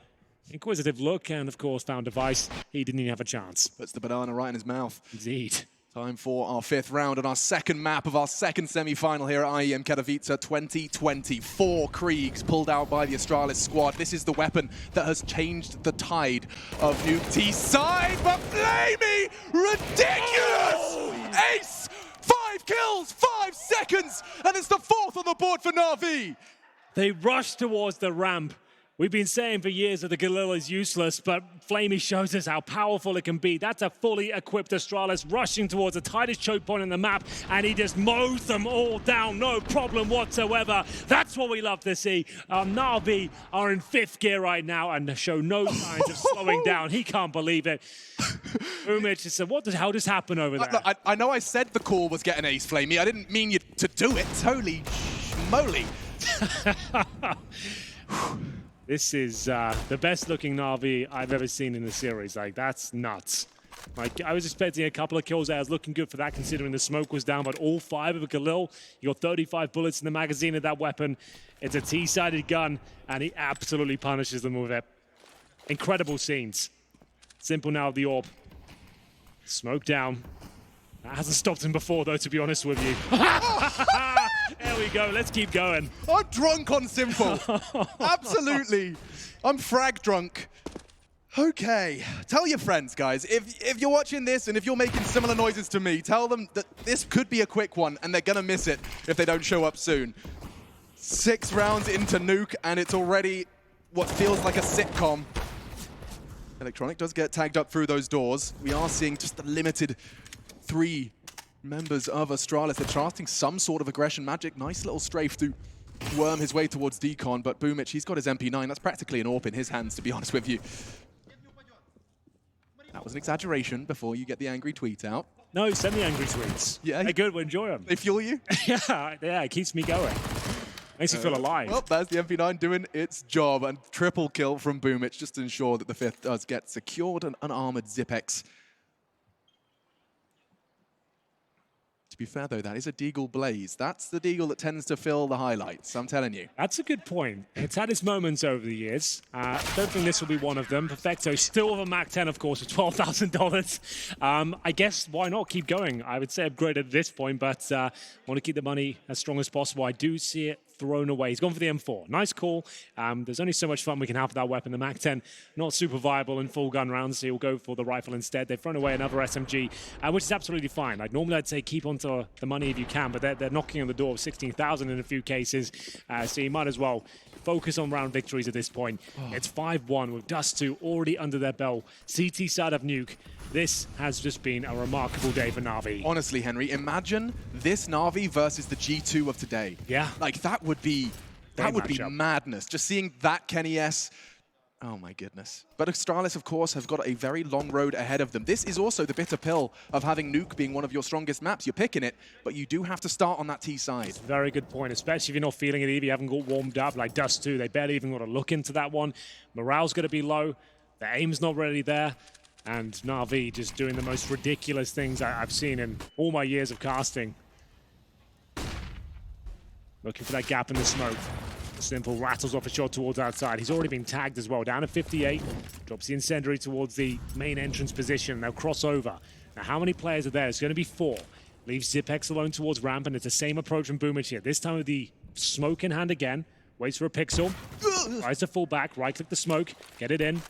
inquisitive look, and of course found Device. He didn't even have a chance. Puts the banana right in his mouth. Indeed. Time for our 5th round and our second map of our second semi-final here at IEM Katowice 2020. 4 Kriegs pulled out by the Astralis squad. This is the weapon that has changed the tide of Nuke T's side, but flamey, ridiculous! Ace! 5 kills, 5 seconds, and it's the 4th on the board for Navi. They rush towards the ramp. We've been saying for years that the Galil is useless, but Flamey shows us how powerful it can be. That's a fully equipped Astralis rushing towards the tightest choke point on the map, and he just mows them all down, no problem whatsoever. That's what we love to see. Navi are in 5th gear right now and show no signs of slowing down. He can't believe it. BoomH just said, how just happened over there? Look, I know I said the call was get an ace, Flamey. I didn't mean you to do it. Holy moly. This is the best looking Navi I've ever seen in the series. Like, that's nuts. Like, I was expecting a couple of kills there. I was looking good for that considering the smoke was down, but all 5 of a Galil. You got 35 bullets in the magazine of that weapon. It's a T-sided gun, and he absolutely punishes them with it. Incredible scenes. Simple now, the Orb. Smoke down. That hasn't stopped him before, though, to be honest with you. There we go. Let's keep going. I'm drunk on Simple. Absolutely. I'm frag drunk. Okay. Tell your friends, guys. If you're watching this and if you're making similar noises to me, tell them that this could be a quick one and they're going to miss it if they don't show up soon. 6 rounds into Nuke and it's already what feels like a sitcom. Electronic does get tagged up through those doors. We are seeing just a limited 3 members of Astralis. They're casting some sort of aggression magic. Nice little strafe to worm his way towards Decon, but BoomH, he's got his MP9. That's practically an AWP in his hands, to be honest with you. That was an exaggeration before you get the angry tweet out. No, send the angry tweets. Yeah. They're good, we enjoy them. They fuel you? yeah, it keeps me going. Makes me feel alive. Well, that's the MP9 doing its job, and triple kill from BoomH just to ensure that the 5th does get secured an unarmored Zipex. To be fair, though, that is a Deagle Blaze. That's the Deagle that tends to fill the highlights, I'm telling you. That's a good point. It's had its moments over the years. I don't think this will be one of them. Perfecto still with a MAC-10, of course, with $12,000. I guess why not keep going? I would say upgrade at this point, but want to keep the money as strong as possible. I do see it thrown away. He's gone for the M4. Nice call. There's only so much fun we can have with that weapon. The MAC-10 not super viable in full gun rounds, so he'll go for the rifle instead. They've thrown away another SMG, which is absolutely fine. Like normally I'd say keep onto the money if you can, but they're knocking on the door of 16,000 in a few cases, so you might as well focus on round victories at this point. It's 5-1 with Dust 2 already under their belt. CT side of Nuke. This has just been a remarkable day for Navi. Honestly, Henry, imagine this Navi versus the G2 of today. Yeah. Like, that would be madness. Just seeing that Kenny S. Oh my goodness. But Astralis, of course, have got a very long road ahead of them. This is also the bitter pill of having Nuke being one of your strongest maps. You're picking it, but you do have to start on that T side. Very good point, especially if you're not feeling it either. You haven't got warmed up like Dust 2. They barely even got to look into that one. Morale's going to be low. The aim's not really there. And Navi just doing the most ridiculous things I've seen in all my years of casting. Looking for that gap in the smoke. Simple rattles off a shot towards outside. He's already been tagged as well, down at 58. Drops the incendiary towards the main entrance position. They'll cross over. Now, how many players are there? It's going to be 4. Leaves ZipX alone towards ramp, and it's the same approach from BO3 here. This time with the smoke in hand again. Waits for a pixel. Tries to fall back. Right-click the smoke. Get it in.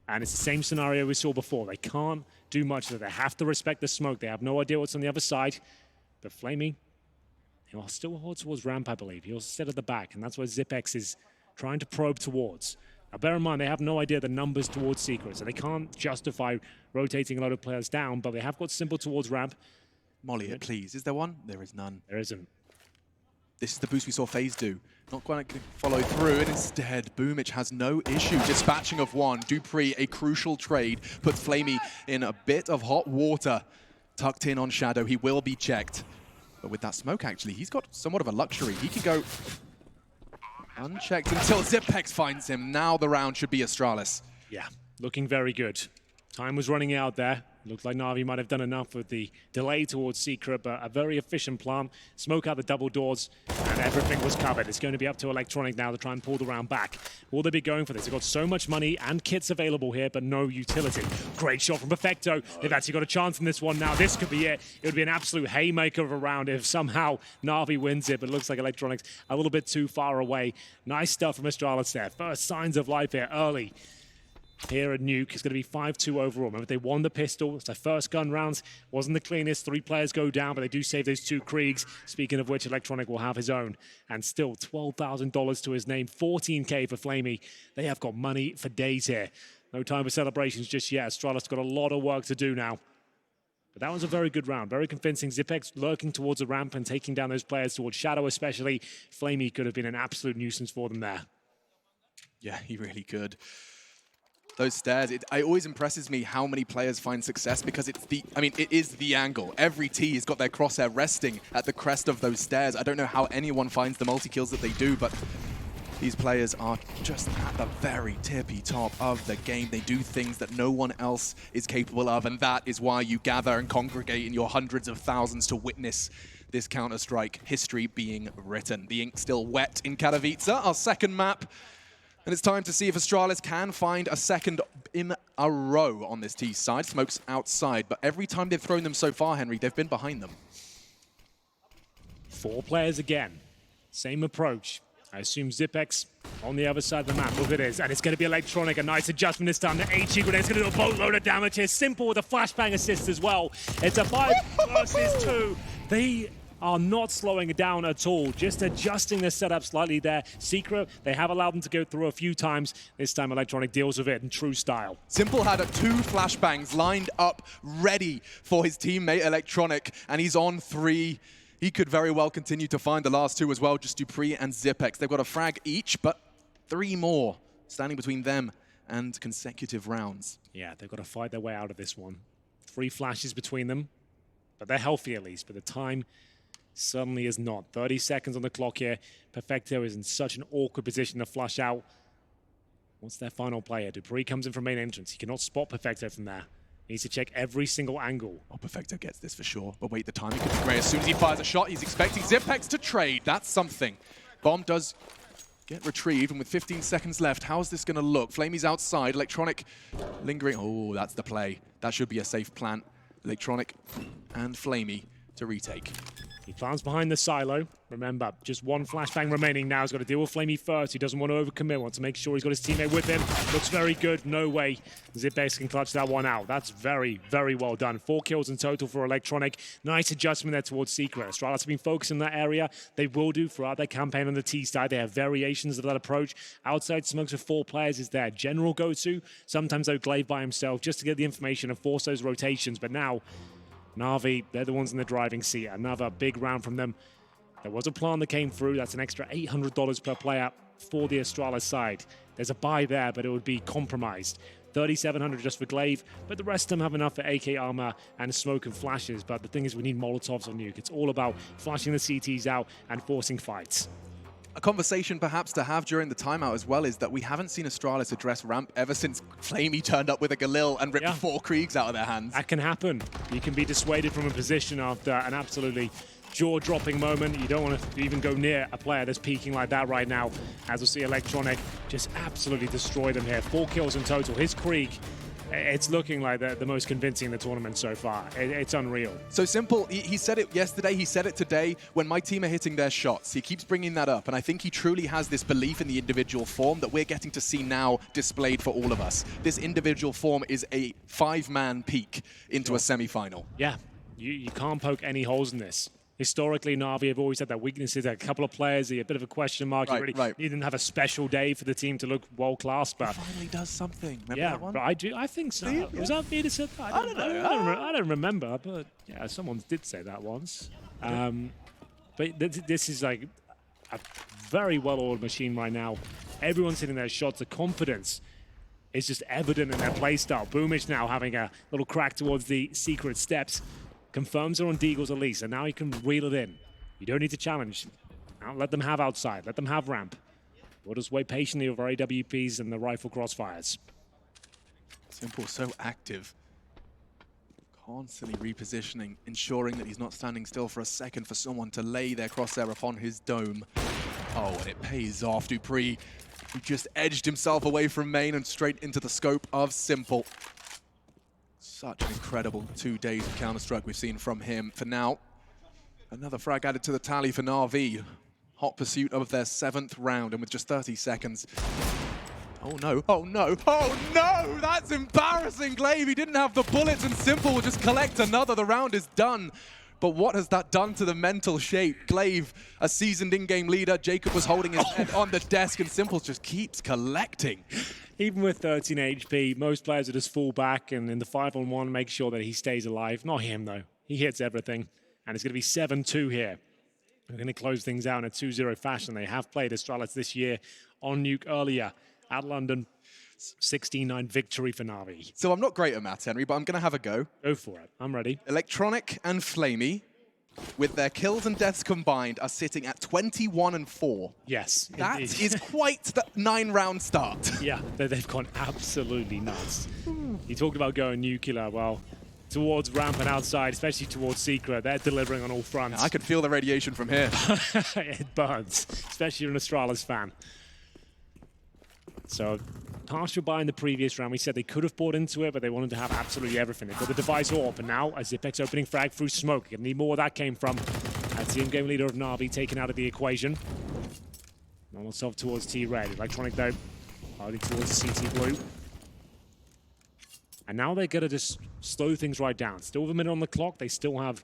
And it's the same scenario we saw before. They can't do much of it. They have to respect the smoke. They have no idea what's on the other side. But Flamey, he'll still hold towards ramp, I believe. He'll sit at the back, and that's where ZipX is trying to probe towards. Now, bear in mind, they have no idea the numbers towards Secret, so they can't justify rotating a lot of players down, but they have got Simple towards ramp. Molly it, please. Is there one? There is none. There isn't. This is the boost we saw FaZe do. Not quite going to follow through, and instead, BO3 has no issue dispatching of one. dupreeh, a crucial trade, puts Flamey in a bit of hot water. Tucked in on Shadow, he will be checked. But with that smoke, actually, he's got somewhat of a luxury. He can go unchecked until ZipX finds him. Now the round should be Astralis. Yeah, looking very good. Time was running out there. Looked like Navi might have done enough with the delay towards Secret, but a very efficient plan. Smoke out the double doors, and everything was covered. It's going to be up to Electronic now to try and pull the round back. Will they be going for this? They've got so much money and kits available here, but no utility. Great shot from Perfecto. They've actually got a chance in this one now. This could be it. It would be an absolute haymaker of a round if somehow Navi wins it, but it looks like Electronics a little bit too far away. Nice stuff from Astralis there. First signs of life here early. Here at Nuke, it's going to be 5-2 overall. Remember, they won the pistol. It's their first gun rounds. Wasn't the cleanest. 3 players go down, but they do save those 2 Kriegs. Speaking of which, Electronic will have his own. And still, $12,000 to his name. 14K for Flamey. They have got money for days here. No time for celebrations just yet. Astralis got a lot of work to do now. But that was a very good round. Very convincing. ZipX lurking towards the ramp and taking down those players towards Shadow especially. Flamey could have been an absolute nuisance for them there. Yeah, he really could. Those stairs, it always impresses me how many players find success because it is the angle. Every T has got their crosshair resting at the crest of those stairs. I don't know how anyone finds the multi-kills that they do, but these players are just at the very tippy top of the game. They do things that no one else is capable of, and that is why you gather and congregate in your hundreds of thousands to witness this Counter-Strike history being written. The ink still wet in Katowice, our second map. And it's time to see if Astralis can find a second in a row on this T side. Smoke's outside, but every time they've thrown them so far, Henry, they've been behind them. 4 players again. Same approach. I assume ZipX on the other side of the map. Look at this. And it's going to be Electronic. A nice adjustment this time. The HE grenade's going to do a boatload of damage here. Simple with a flashbang assist as well. It's a 5 versus 2. They are not slowing down at all, just adjusting the setup slightly there. Secret, they have allowed them to go through a few times. This time Electronic deals with it in true style. Simple had 2 flashbangs lined up ready for his teammate Electronic, and he's on 3. He could very well continue to find the last 2 as well, just dupreeh and ZipX. They've got a frag each, but 3 more standing between them and consecutive rounds. Yeah, they've got to fight their way out of this one. 3 flashes between them, but they're healthy at least, but the time suddenly is not. 30 seconds on the clock here. Perfecto is in such an awkward position to flush out. What's their final player? dupreeh comes in from main entrance. He cannot spot Perfecto from there. He needs to check every single angle. Oh, Perfecto gets this for sure. But wait, the timing could be great. As soon as he fires a shot, he's expecting ZipX to trade. That's something. Bomb does get retrieved, and with 15 seconds left, how's this going to look? Flamey's outside. Electronic lingering. Oh, that's the play. That should be a safe plant. Electronic and Flamey to retake. He plants behind the silo. Remember, just one flashbang remaining now. He's got to deal with Flamey first. He doesn't want to overcommit. Wants to make sure he's got his teammate with him. Looks very good. No way ZiBX can clutch that one out. That's very, very well done. 4 kills in total for Electronic. Nice adjustment there towards Secret. Astralis have been focused in that area. They will do throughout their campaign on the T side. They have variations of that approach. Outside smokes with 4 players is their general go-to. Sometimes they'll glaive by himself just to get the information and force those rotations. But now, Navi, they're the ones in the driving seat. Another big round from them. There was a plan that came through. That's an extra $800 per player for the Astralis side. There's a buy there, but it would be compromised. $3,700 just for glaive, but the rest of them have enough for AK armor and smoke and flashes. But the thing is, we need Molotovs on nuke. It's all about flashing the CTs out and forcing fights. A conversation perhaps to have during the timeout as well is that we haven't seen Astralis address ramp ever since Flamey turned up with a Galil and ripped 4 Kriegs out of their hands. That can happen. You can be dissuaded from a position after an absolutely jaw-dropping moment. You don't want to even go near a player that's peaking like that right now. As we'll see Electronic just absolutely destroy them here. 4 kills in total. His Krieg, it's looking like the most convincing in the tournament so far. It's unreal. So Simple, he said it yesterday, he said it today, when my team are hitting their shots. He keeps bringing that up, and I think he truly has this belief in the individual form that we're getting to see now displayed for all of us. This individual form is a 5-man peak into a semi-final. Yeah, you can't poke any holes in this. Historically, Navi have always had their weaknesses. A couple of players, a bit of a question mark. You really need them to have a special day for the team to look world-class. But he finally does something. Remember yeah, that one? but I think so. Was that me that said that? I don't know. I don't remember, but yeah, someone did say that once. But this is like a very well-oiled machine right now. Everyone's hitting their shots. The confidence is just evident in their playstyle. BoomhMh now having a little crack towards the secret steps. Confirms are on Deagles at least, and now you can reel it in. You don't need to challenge. Now let them have outside. Let them have ramp. We'll just wait patiently over AWPs and the rifle crossfires. Simple, so active. Constantly repositioning, ensuring that he's not standing still for a second for someone to lay their crosshair upon his dome. Oh, and it pays off. dupreeh, who just edged himself away from main and straight into the scope of Simple. Such an incredible 2 days of Counter-Strike we've seen from him. For now, another frag added to the tally for Navi. Hot pursuit of their 7th round, and with just 30 seconds. Oh no, oh no, oh no! That's embarrassing, glaive. He didn't have the bullets, and Simple will just collect another. The round is done. But what has that done to the mental shape? glaive, a seasoned in-game leader. Jacob was holding his head on the desk, and Simple just keeps collecting. Even with 13 HP, most players are just fall back and in the 5-on-1 make sure that he stays alive. Not him, though. He hits everything. And it's going to be 7-2 here. We're going to close things out in a 2-0 fashion. They have played Astralis this year on Nuke earlier at London. 16-9 victory for Navi. So I'm not great at maths, Henry, but I'm going to have a go. Go for it. I'm ready. Electronic and Flamey, with their kills and deaths combined, are sitting at 21-4. Yes. That is quite the 9-round start. Yeah, they've gone absolutely nuts. You talked about going nuclear. Well, towards ramp and outside, especially towards Secret, they're delivering on all fronts. Yeah, I could feel the radiation from here. It burns, especially if you're an Astralis fan. So, partial buy in the previous round. We said they could have bought into it, but they wanted to have absolutely everything. They've got the device AWP, and now a ZiBX opening frag through smoke. Gonna need more where that came from. That's the in-game leader of Navi taken out of the equation. Molotov towards T-Red. Electronic, though, hardly towards CT Blue. And now they're gonna just slow things right down. Still with a minute on the clock. They still have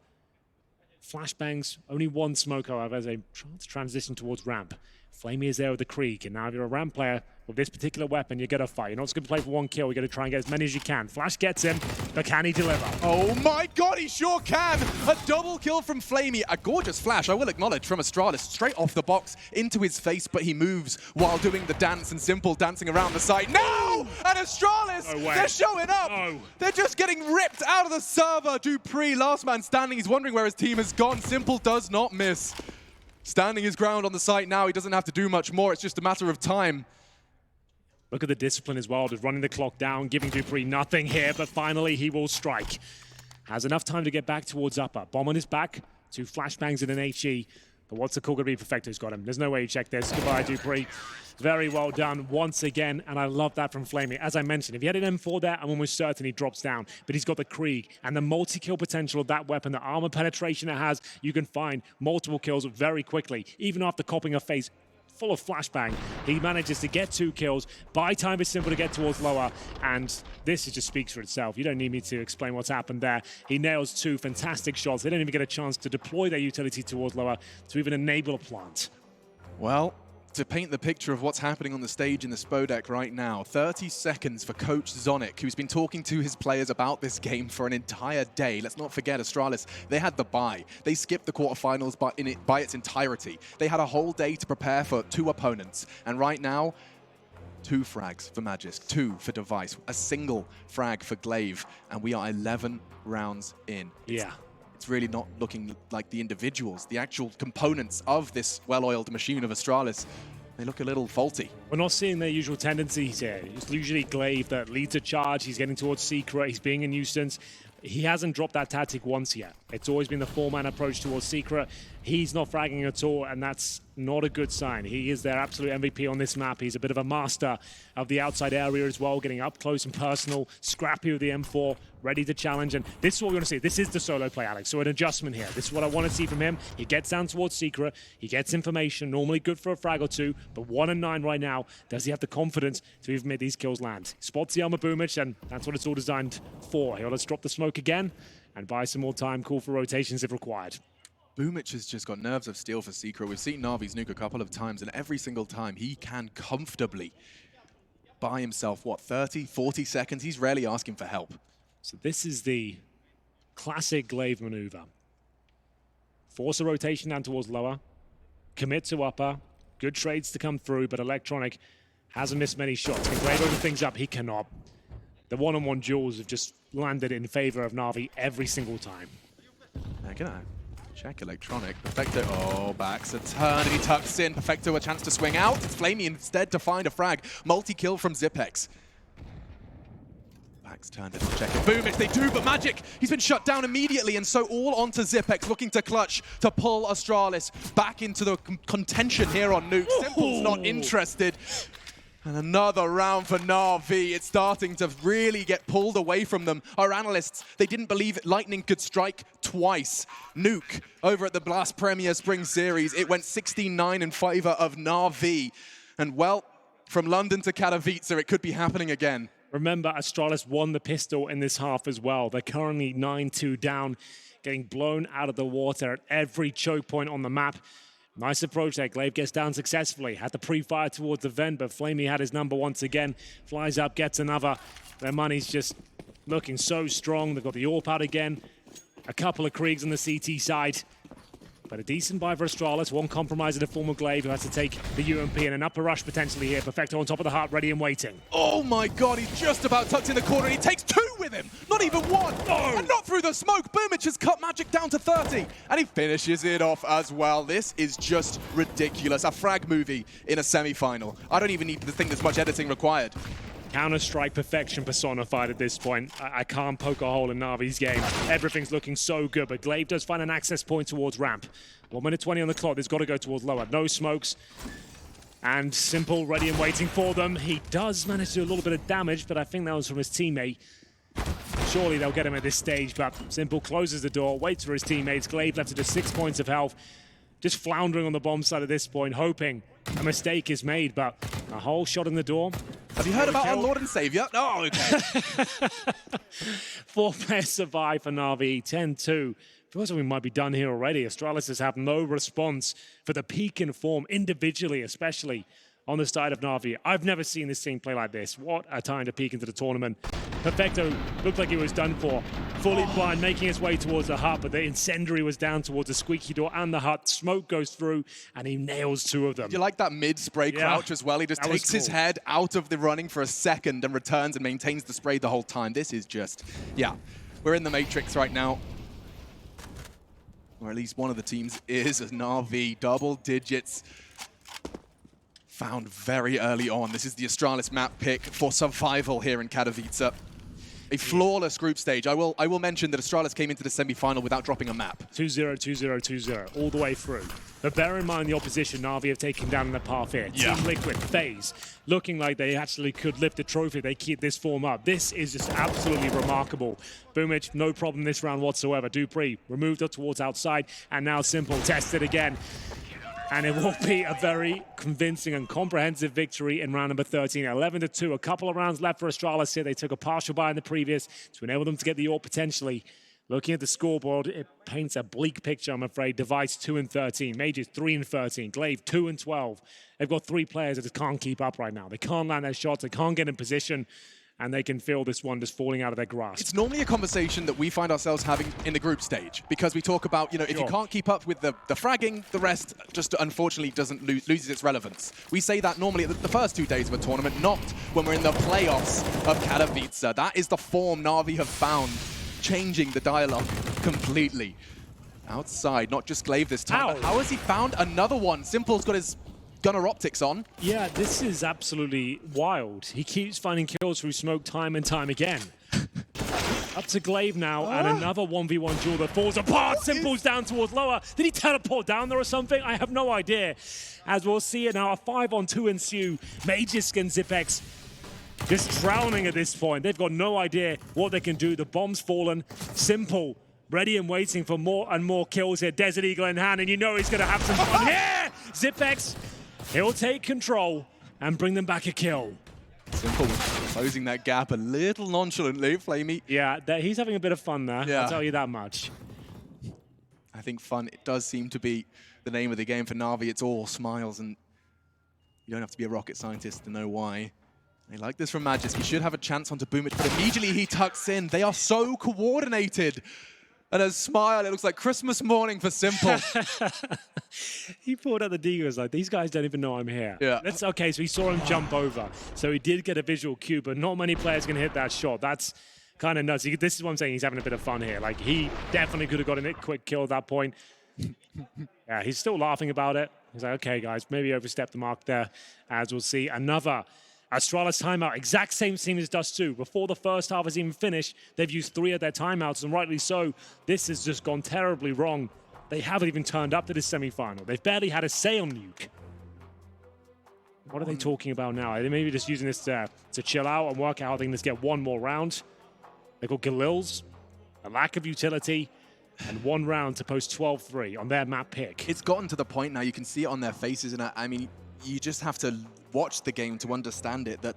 flashbangs. Only one smoke, however, as they try to transition towards ramp. Flamey is there with the Krieg, and now if you're a ramp player with this particular weapon, you get a fight. You're not just going to play for one kill, you're going to try and get as many as you can. Flash gets him, but can he deliver? Oh my god, he sure can! A double kill from Flamey. A gorgeous flash, I will acknowledge, from Astralis, straight off the box into his face, but he moves while doing the dance, and Simple dancing around the site. No! And Astralis, they're showing up! No. They're just getting ripped out of the server. dupreeh, last man standing, he's wondering where his team has gone. Simple does not miss. Standing his ground on the site now, he doesn't have to do much more, it's just a matter of time. Look at the discipline as well, just running the clock down, giving dupreeh nothing here, but finally he will strike. Has enough time to get back towards upper. Bomb on his back, 2 flashbangs and an HE, But what's the call going to be? Perfecto's got him. There's no way you check this. Goodbye, Dupree. Very well done once again, and I love that from Flamey. As I mentioned, if he had an M4 there, I'm almost certain he drops down. But he's got the Krieg and the multi-kill potential of that weapon, the armor penetration it has. You can find multiple kills very quickly, even after copping a face full of flashbang. He manages to get 2 kills. Buy time is simple to get towards lower, and this just speaks for itself. You don't need me to explain what's happened there. He nails 2 fantastic shots. They don't even get a chance to deploy their utility towards lower to even enable a plant. Well, to paint the picture of what's happening on the stage in the Spodek right now, 30 seconds for Coach Zonic, who's been talking to his players about this game for an entire day. Let's not forget Astralis, they had the bye. They skipped the quarterfinals by its entirety. They had a whole day to prepare for 2 opponents. And right now, 2 frags for Magisk, 2 for Device, a single frag for Glaive, and we are 11 rounds in. It's really not looking like the individuals, the actual components of this well-oiled machine of Astralis. They look a little faulty. We're not seeing their usual tendencies here. It's usually Glaive that leads a charge. He's getting towards Secret. He's being a nuisance. He hasn't dropped that tactic once yet. It's always been the 4-man approach towards Secret. He's not fragging at all, and that's not a good sign. He is their absolute MVP on this map. He's a bit of a master of the outside area as well, getting up close and personal, scrappy with the M4, ready to challenge. And this is what we're going to see. This is the solo play, Alex. So an adjustment here. This is what I want to see from him. He gets down towards Secret. He gets information, normally good for a frag or 2, but 1 and 9 right now. Does he have the confidence to even make these kills land? Spots the MAhvMh, and that's what it's all designed for. He'll let's drop the smoke again and buy some more time, call for rotations if required. MAhvMh has just got nerves of steel for Secret. We've seen Navi's nuke a couple of times, and every single time he can comfortably buy himself, what, 30, 40 seconds? He's rarely asking for help. So this is the classic Glaive maneuver. Force a rotation down towards lower, commit to upper, good trades to come through, but Electronic hasn't missed many shots. Can Glaive open things up? He cannot. The one-on-one duels have just landed in favor of Navi every single time. They're gonna check Electronic. Perfecto, oh, backs a turn, and he tucks in. Perfecto a chance to swing out. It's Flamey instead to find a frag. Multi-kill from Zipex. Backs turned it to check it. MAhvMh, they do, but Magic, he's been shut down immediately, and so all onto Zipex, looking to clutch, to pull Astralis back into the contention here on Nuke. Simple's not interested. And another round for Navi. It's starting to really get pulled away from them. Our analysts, they didn't believe Lightning could strike twice. Nuke over at the Blast Premier Spring Series. It went 16-9 in favor of Navi. And well, from London to Katowice, it could be happening again. Remember, Astralis won the pistol in this half as well. They're currently 9-2 down, getting blown out of the water at every choke point on the map. Nice approach there. Glaive gets down successfully. Had the pre-fire towards the vent, but Flamey had his number once again. Flies up, gets another. Their money's just looking so strong. They've got the AWP out again. A couple of Kriegs on the CT side. But a decent buy for Astralis. One compromise in the form of Glaive, who has to take the UMP and an upper rush potentially here. Perfecto on top of the heart, ready and waiting. Oh my god, he's just about tucked in the corner. He takes 2 with him. Not even 1. No. And not through the smoke. MAhvMh has cut Magic down to 30. And he finishes it off as well. This is just ridiculous. A frag movie in a semi-final. I don't even need to think there's much editing required. Counter-Strike perfection personified at this point. I can't poke a hole in Navi's game. Everything's looking so good, but Glaive does find an access point towards ramp. 1 minute 20 on the clock. There's got to go towards lower. No smokes. And Simple ready and waiting for them. He does manage to do a little bit of damage, but I think that was from his teammate. Surely they'll get him at this stage, but Simple closes the door, waits for his teammates. Glaive left to just 6 points of health. Just floundering on the bomb side at this point, hoping a mistake is made, but a whole shot in the door. Have you heard about our Lord and Savior? Oh, okay. 4 players survive for Navi, 10-2. Feels like we might be done here already. Astralis has had no response for the peak in form, individually, especially on the side of Navi. I've never seen this team play like this. What a time to peek into the tournament. Perfecto looked like he was done for. Fully blind, making his way towards the hut, but the incendiary was down towards the squeaky door and the hut. Smoke goes through, and he nails 2 of them. You like that mid-spray crouch as well? He just takes his head out of the running for a second and returns and maintains the spray the whole time. This is just, yeah, we're in the Matrix right now. Or at least one of the teams is, as Navi, double digits. Found very early on. This is the Astralis map pick for survival here in Katowice. A flawless group stage. I will mention that Astralis came into the semi-final without dropping a map. 2-0, 2-0, 2-0, all the way through. But bear in mind the opposition Navi have taken down in the path here. Yeah. Team Liquid, FaZe, looking like they actually could lift the trophy if they keep this form up. This is just absolutely remarkable. BoomH, no problem this round whatsoever. Dupree removed up towards outside, and now Simple tested again. And it will be a very convincing and comprehensive victory in round number 13. 11-2, a couple of rounds left for Astralis here. They took a partial bye in the previous to enable them to get the AWP potentially. Looking at the scoreboard, it paints a bleak picture, I'm afraid. Device 2-13, MAhvMh 3-13, Glaive 2-12. They've got 3 players that just can't keep up right now. They can't land their shots, they can't get in position, and they can feel this one just falling out of their grasp. It's normally a conversation that we find ourselves having in the group stage, because we talk about, if you can't keep up with the fragging, the rest just unfortunately loses its relevance. We say that normally at the first 2 days of a tournament, not when we're in the playoffs of Katowice. That is the form Navi have found, changing the dialogue completely. Outside, not just Glaive this time, but how has he found another one? Simple's got his gunner optics on. Yeah, this is absolutely wild. He keeps finding kills through smoke time and time again. Up to Glaive now, and another 1v1 duel that falls apart. Simple's down towards lower. Did he teleport down there or something? I have no idea. As we'll see it now, a 5-on-2 ensue. MAhvMh and ZipX just drowning at this point. They've got no idea what they can do. The bomb's fallen. Simple, ready and waiting for more and more kills here. Desert Eagle in hand, and you know he's going to have some fun here. ZipX, he'll take control and bring them back a kill. Simple closing that gap a little nonchalantly, Flamey. Yeah, he's having a bit of fun there, I'll tell you that much. I think fun, it does seem to be the name of the game for Navi. It's all smiles, and you don't have to be a rocket scientist to know why. I like this from Magisk. He should have a chance onto BoomH, but immediately he tucks in. They are so coordinated. And a smile, it looks like Christmas morning for Simple. He pulled out the Deagles like, these guys don't even know I'm here. Yeah. Okay, so he saw him jump over. So he did get a visual cue, but not many players can hit that shot. That's kind of nuts. This is what I'm saying, he's having a bit of fun here. Like, he definitely could have gotten a quick kill at that point. Yeah, he's still laughing about it. He's like, okay, guys, maybe overstepped the mark there. As we'll see, another Astralis timeout, exact same team as Dust 2. Before the first half has even finished, they've used 3 of their timeouts, and rightly so. This has just gone terribly wrong. They haven't even turned up to this semi-final. They've barely had a say on Nuke. What are they talking about now? Are they maybe just using this to chill out and work out how they can just get one more round? They've got Galils, a lack of utility, and 1 round to post 12-3 on their map pick. It's gotten to the point now, you can see it on their faces, and I mean, you just have to watch the game to understand it, that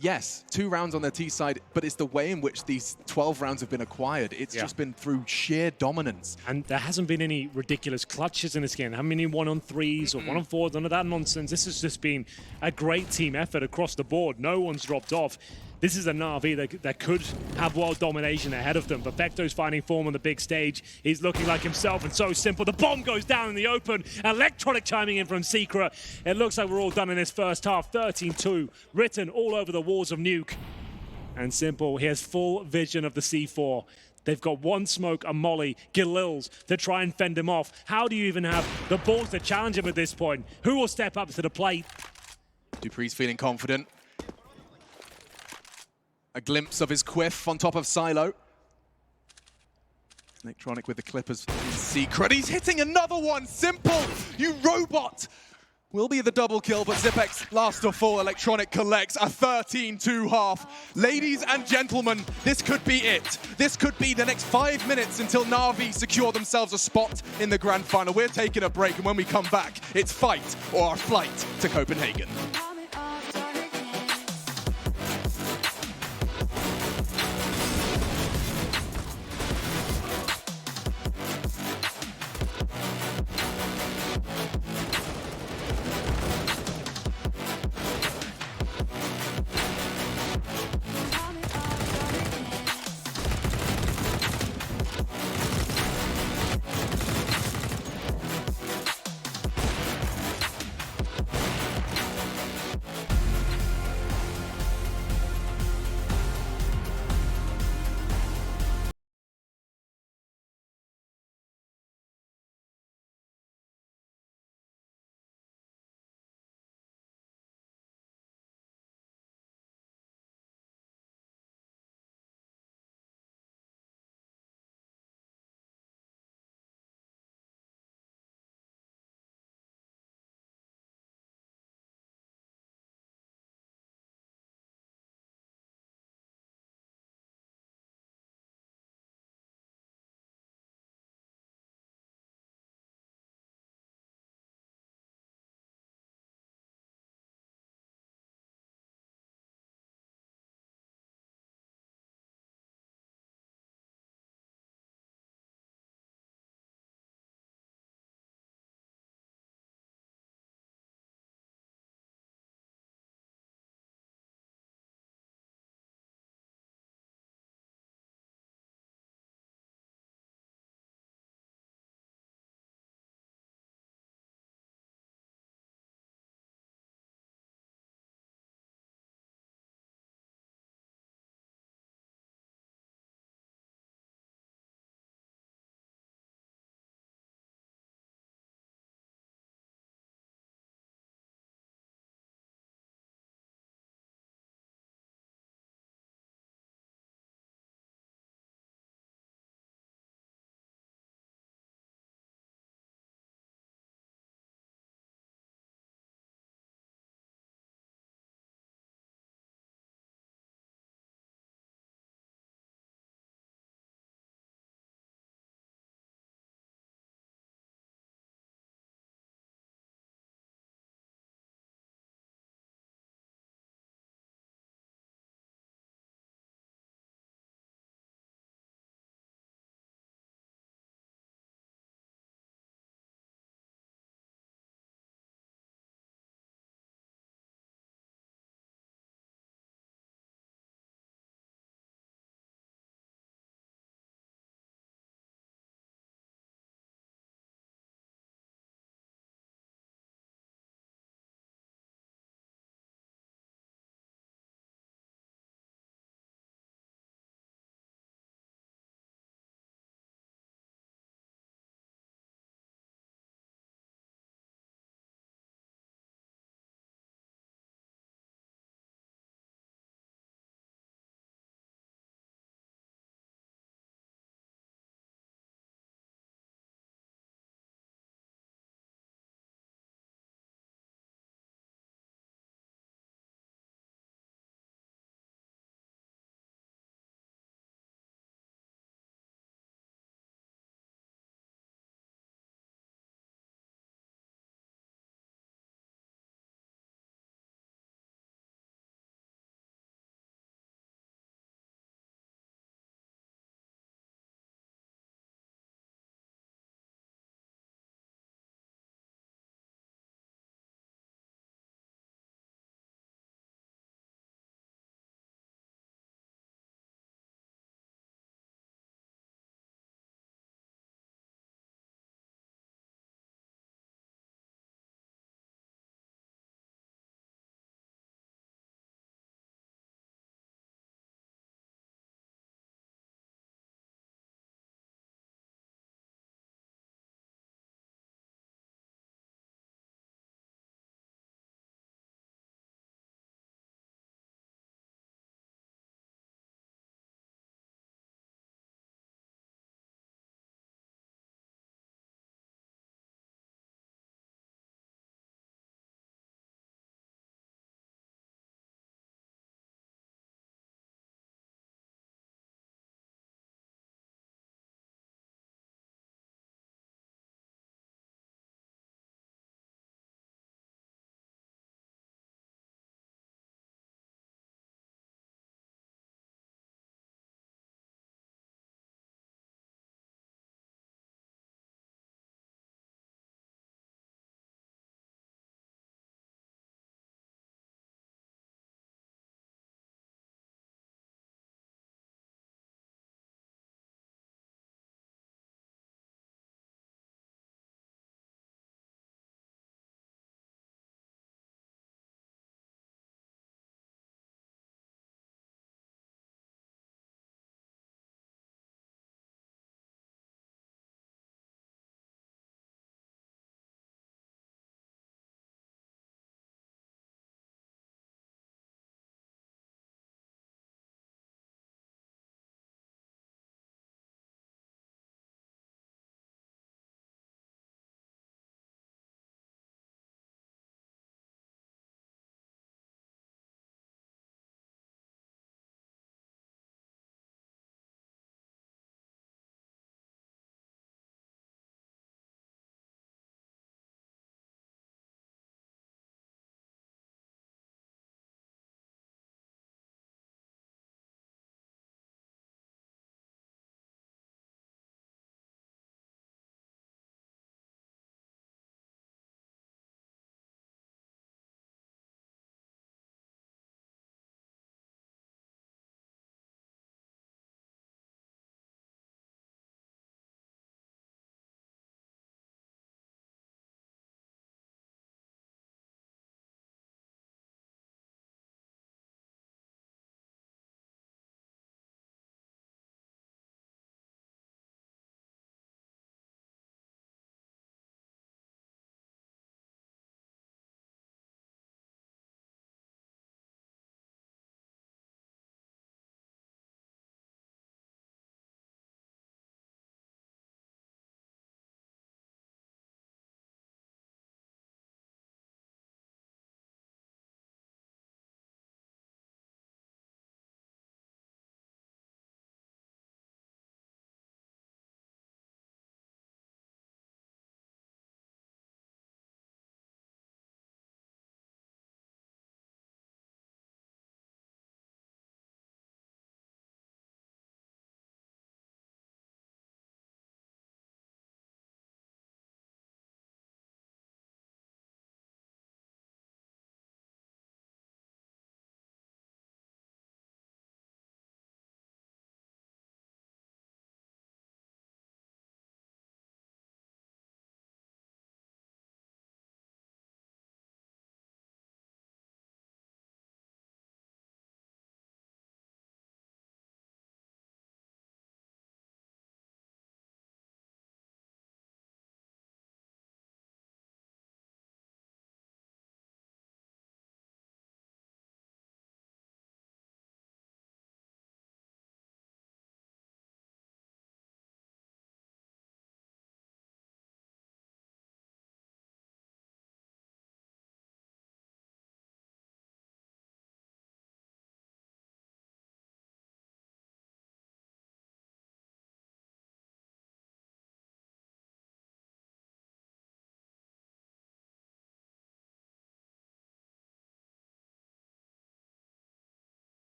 yes, 2 rounds on their T side, but it's the way in which these 12 rounds have been acquired. It's just been through sheer dominance. And there hasn't been any ridiculous clutches in this game. There haven't been any 1-on-3s or 1-on-4s, none of that nonsense. This has just been a great team effort across the board. No one's dropped off. This is a Navi that could have world domination ahead of them, but Vecto's finding form on the big stage. He's looking like himself, and so Simple. The bomb goes down in the open. Electronic chiming in from Secret. It looks like we're all done in this first half. 13-2, written all over the walls of Nuke. And Simple, he has full vision of the C4. They've got 1 smoke, a molly, Galils to try and fend him off. How do you even have the balls to challenge him at this point? Who will step up to the plate? Dupree's feeling confident. A glimpse of his quiff on top of Silo. Electronic with the Clippers. Secret. He's hitting another one. Simple, you robot. Will be the double kill, but ZipX last of 4. Electronic collects a 13-2 half. Ladies and gentlemen, this could be it. This could be the next 5 minutes until Navi secure themselves a spot in the grand final. We're taking a break, and when we come back, it's fight or flight to Copenhagen.